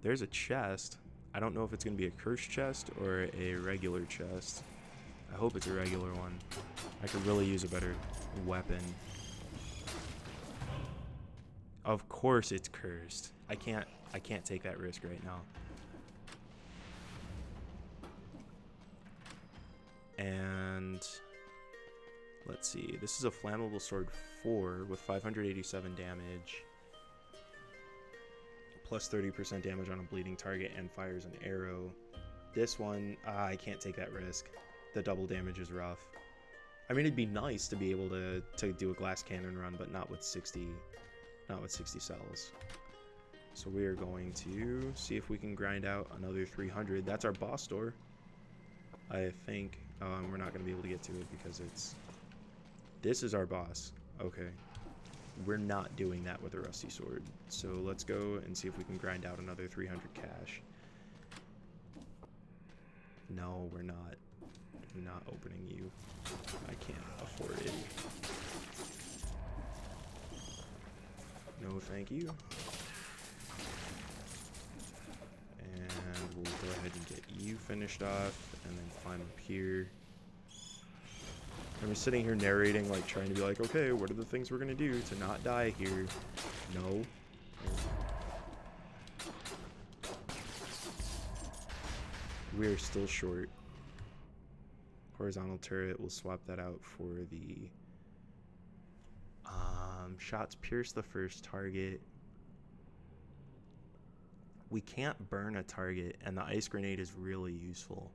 There's a chest. I don't know if it's going to be a cursed chest or a regular chest. I hope it's a regular one. I could really use a better weapon. Of course it's cursed. I can't take that risk right now. And let's see. This is a flammable sword 4 with 587 damage. Plus 30% damage on a bleeding target and fires an arrow. This one, I can't take that risk. The double damage is rough. I mean, it'd be nice to be able to do a glass cannon run, but not with 60 cells. So we are going to see if we can grind out another 300. That's our boss door. I think we're not going to be able to get to it because this is our boss. Okay. We're not doing that with a rusty sword. So let's go and see if we can grind out another 300 cash. No, we're not. I'm not opening you. I can't afford it. No, thank you. And we'll go ahead and get you finished off and then climb up here. I'm sitting here narrating, like trying to be like, okay, what are the things we're gonna do to not die here? No. We're still short. Horizontal turret, we'll swap that out for the shots pierce the first target. We can't burn a target, and the ice grenade is really useful.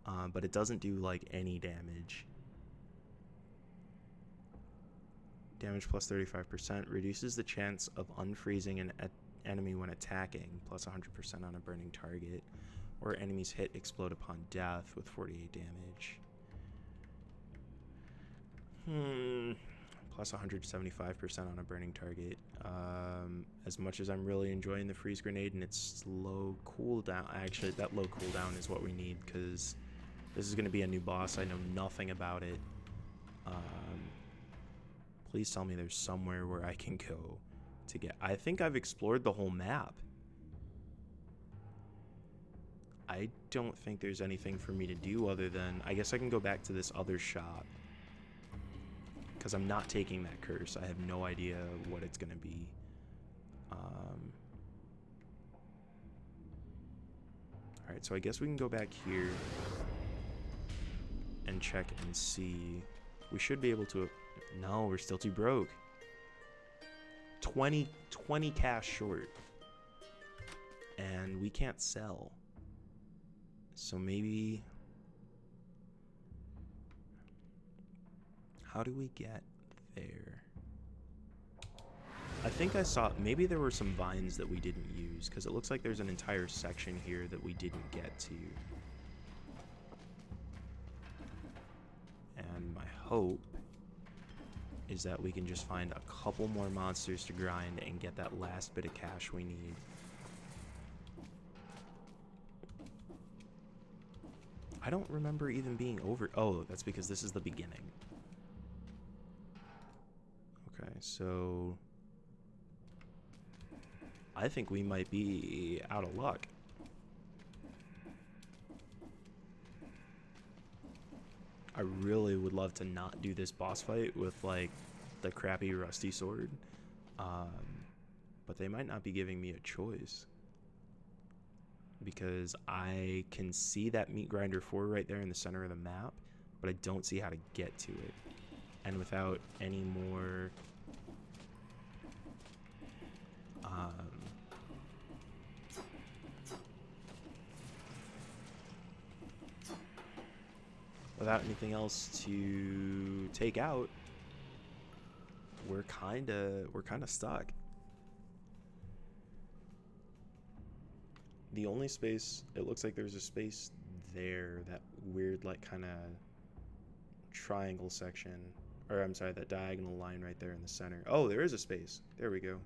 But it doesn't do like any damage. Damage plus 35%, reduces the chance of unfreezing an enemy when attacking, plus 100% on a burning target, or enemies hit explode upon death with 48 damage. Plus 175% on a burning target. As much as I'm really enjoying the freeze grenade and its low cooldown, actually that low cooldown is what we need because this is going to be a new boss. I know nothing about it. Please tell me there's somewhere where I can go to get... I think I've explored the whole map. I don't think there's anything for me to do other than... I guess I can go back to this other shop. Because I'm not taking that curse. I have no idea what it's going to be. Alright, so I guess we can go back here and check and see. We should be able to... No, we're still too broke. 20 cash short. And we can't sell. So maybe... How do we get there? I think I saw... Maybe there were some vines that we didn't use, because it looks like there's an entire section here that we didn't get to. And my hope is that we can just find a couple more monsters to grind and get that last bit of cash we need. I don't remember even being over. Oh, that's because this is the beginning. Okay, so I think we might be out of luck. I really would love to not do this boss fight with, like, the crappy rusty sword. But they might not be giving me a choice. Because I can see that meat grinder 4 right there in the center of the map, but I don't see how to get to it. And without any more without anything else to take out, we're kind of stuck. The only space, it looks like there's a space there, that weird, like, kind of triangle section, or I'm sorry, that diagonal line right there in the center. Oh, there is a space. There we go.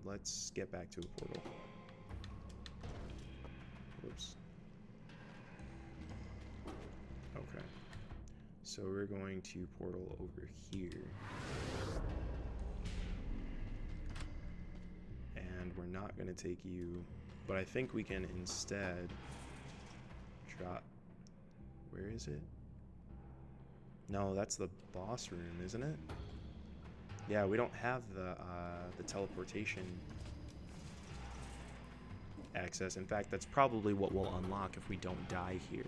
Let's get back to a portal. Oops. Okay. So we're going to portal over here. And we're not going to take you, but I think we can instead drop. Where is it? No, that's the boss room, isn't it? Yeah, we don't have the teleportation access. In fact, that's probably what we'll unlock if we don't die here.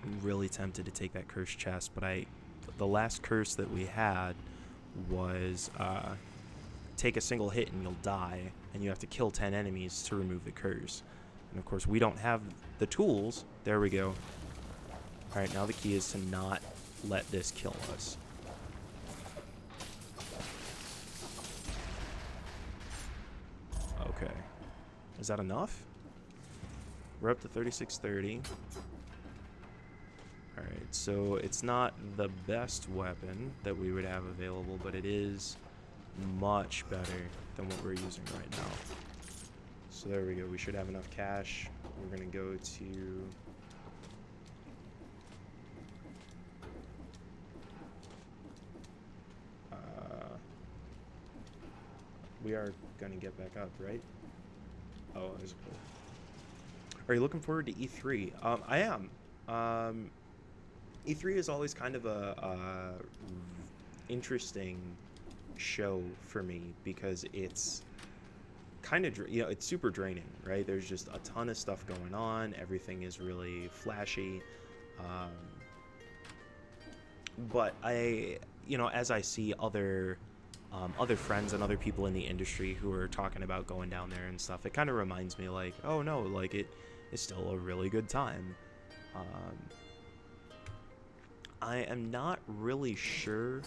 I'm really tempted to take that cursed chest, but the last curse that we had was take a single hit and you'll die, and you have to kill 10 enemies to remove the curse. And of course, we don't have the tools. There we go. All right, now the key is to not let this kill us. Okay. Is that enough? We're up to 3630. Alright, so it's not the best weapon that we would have available, but it is much better than what we're using right now. So there we go. We should have enough cash. We're going to go to... we are going to get back up, right? Oh, there's a pull. Are you looking forward to E3? I am. E3 is always kind of a interesting show for me because it's kind of, it's super draining, right? There's just a ton of stuff going on. Everything is really flashy. But as I see other friends and other people in the industry who are talking about going down there and stuff, it kind of reminds me, like, oh no, like, it is still a really good time. I am not really sure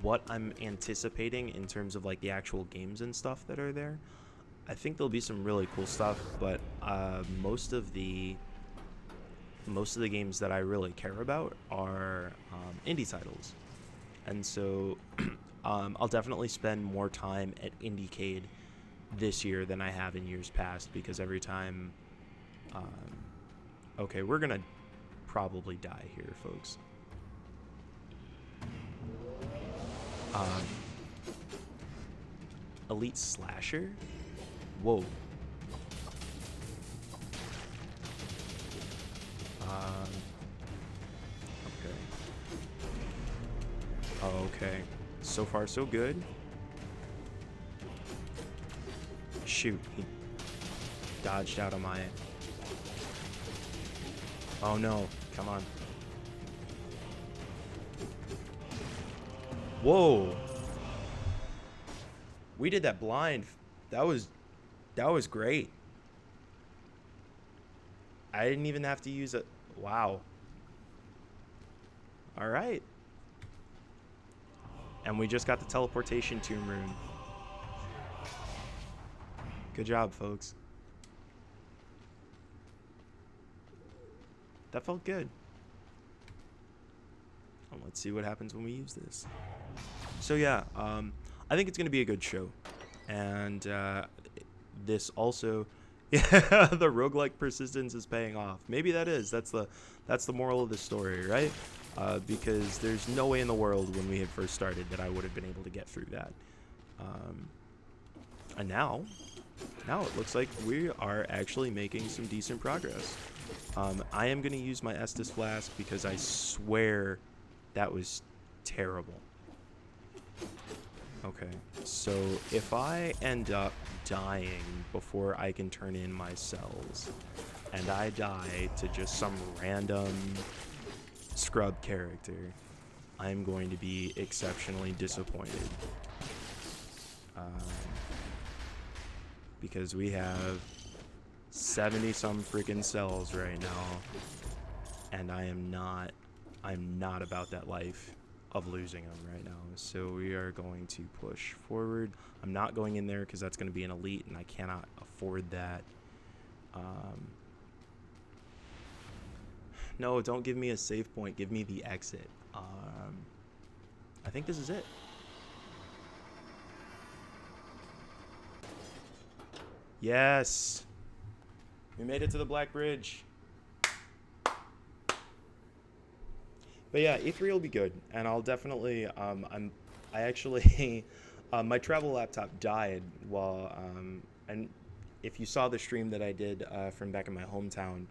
what I'm anticipating in terms of, like, the actual games and stuff that are there. I think there'll be some really cool stuff, but most of the games that I really care about are indie titles. And so I'll definitely spend more time at Indiecade this year than I have in years past, because every time... okay, we're going to probably die here, folks. Elite Slasher? Whoa. Okay. Oh, okay. So far, so good. Shoot, he dodged out of my... Oh no, come on. Whoa. We did that blind. That was great. I didn't even have to use it. Wow. All right. And we just got the teleportation tomb rune. Good job, folks. That felt good. Well, let's see what happens when we use this. So yeah, I think it's going to be a good show. And this also, yeah, the roguelike persistence is paying off. Maybe that's the moral of the story, right? Because there's no way in the world when we had first started that I would have been able to get through that. And now it looks like we are actually making some decent progress. I am going to use my Estus Flask because I swear that was terrible. Okay, so if I end up dying before I can turn in my cells, and I die to just some random scrub character, I'm going to be exceptionally disappointed. Because we have 70 some freaking cells right now, and I'm not about that life of losing them right now. So we are going to push forward. I'm not going in there because that's going to be an elite, and I cannot afford that. No, don't give me a save point. Give me the exit. I think this is it. Yes. We made it to the Black Bridge. But yeah, E3 will be good, and I'll definitely I actually my travel laptop died while and if you saw the stream that I did from back in my hometown,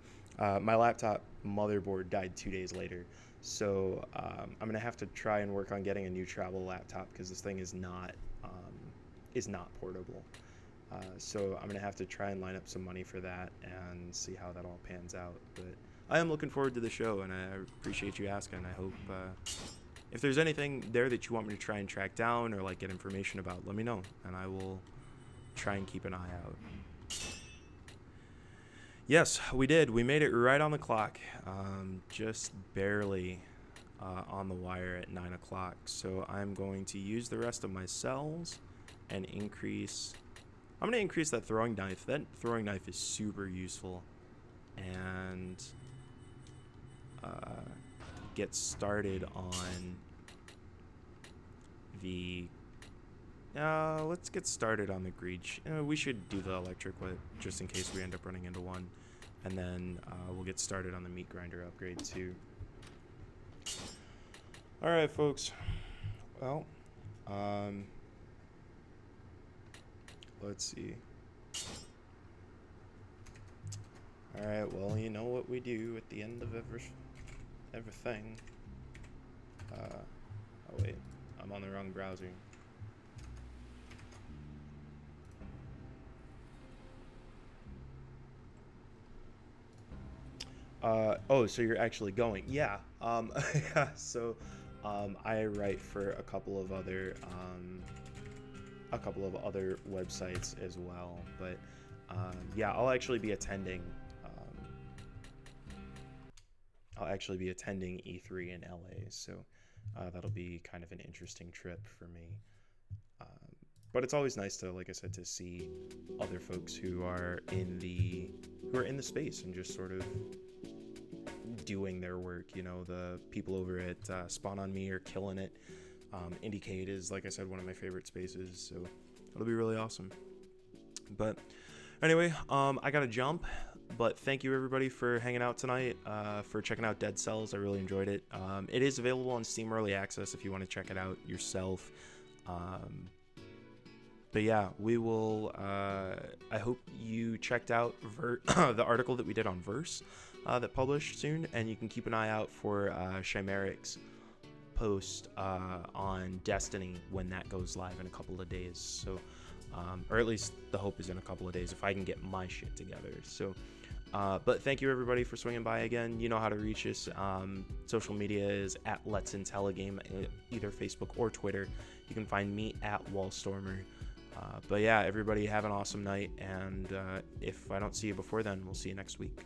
my laptop motherboard died 2 days later. So I'm gonna have to try and work on getting a new travel laptop because this thing is not portable. So I'm gonna have to try and line up some money for that and see how that all pans out. But I am looking forward to the show, and I appreciate you asking. I hope if there's anything there that you want me to try and track down or like get information about, let me know, and I will try and keep an eye out. Yes, we did. We made it right on the clock, just barely on the wire at 9 o'clock. So I'm going to use the rest of my cells and increase. I'm going to increase that throwing knife. That throwing knife is super useful. And get started on the... let's get started on the Greech. We should do the electric whip just in case we end up running into one. And then we'll get started on the meat grinder upgrade too. Alright, folks. Well, let's see. Alright, well, you know what we do at the end of everything. Oh wait, I'm on the wrong browser. Oh, so you're actually going? Yeah. Yeah. So, I write for a couple of other websites as well. But, yeah, I'll actually be attending. I'll actually be attending E3 in LA. So, that'll be kind of an interesting trip for me. But it's always nice to, like I said, to see other folks who are in the space and just sort of doing their work. You know, the people over at Spawn on Me are killing it. Indicate is, like I said, one of my favorite spaces, so it'll be really awesome. But anyway, I gotta jump. But thank you everybody for hanging out tonight, for checking out Dead Cells. I really enjoyed it. It is available on Steam Early Access if you want to check it out yourself. But yeah, we will. I hope you checked out the article that we did on Verse that published soon, and you can keep an eye out for Chimeric's post on Destiny when that goes live in a couple of days. So, or at least the hope is in a couple of days if I can get my shit together. So, but thank you everybody for swinging by again. You know how to reach us. Social media is at Let's Intelligame, either Facebook or Twitter. You can find me at Wallstormer. But yeah, everybody have an awesome night, and if I don't see you before then, we'll see you next week.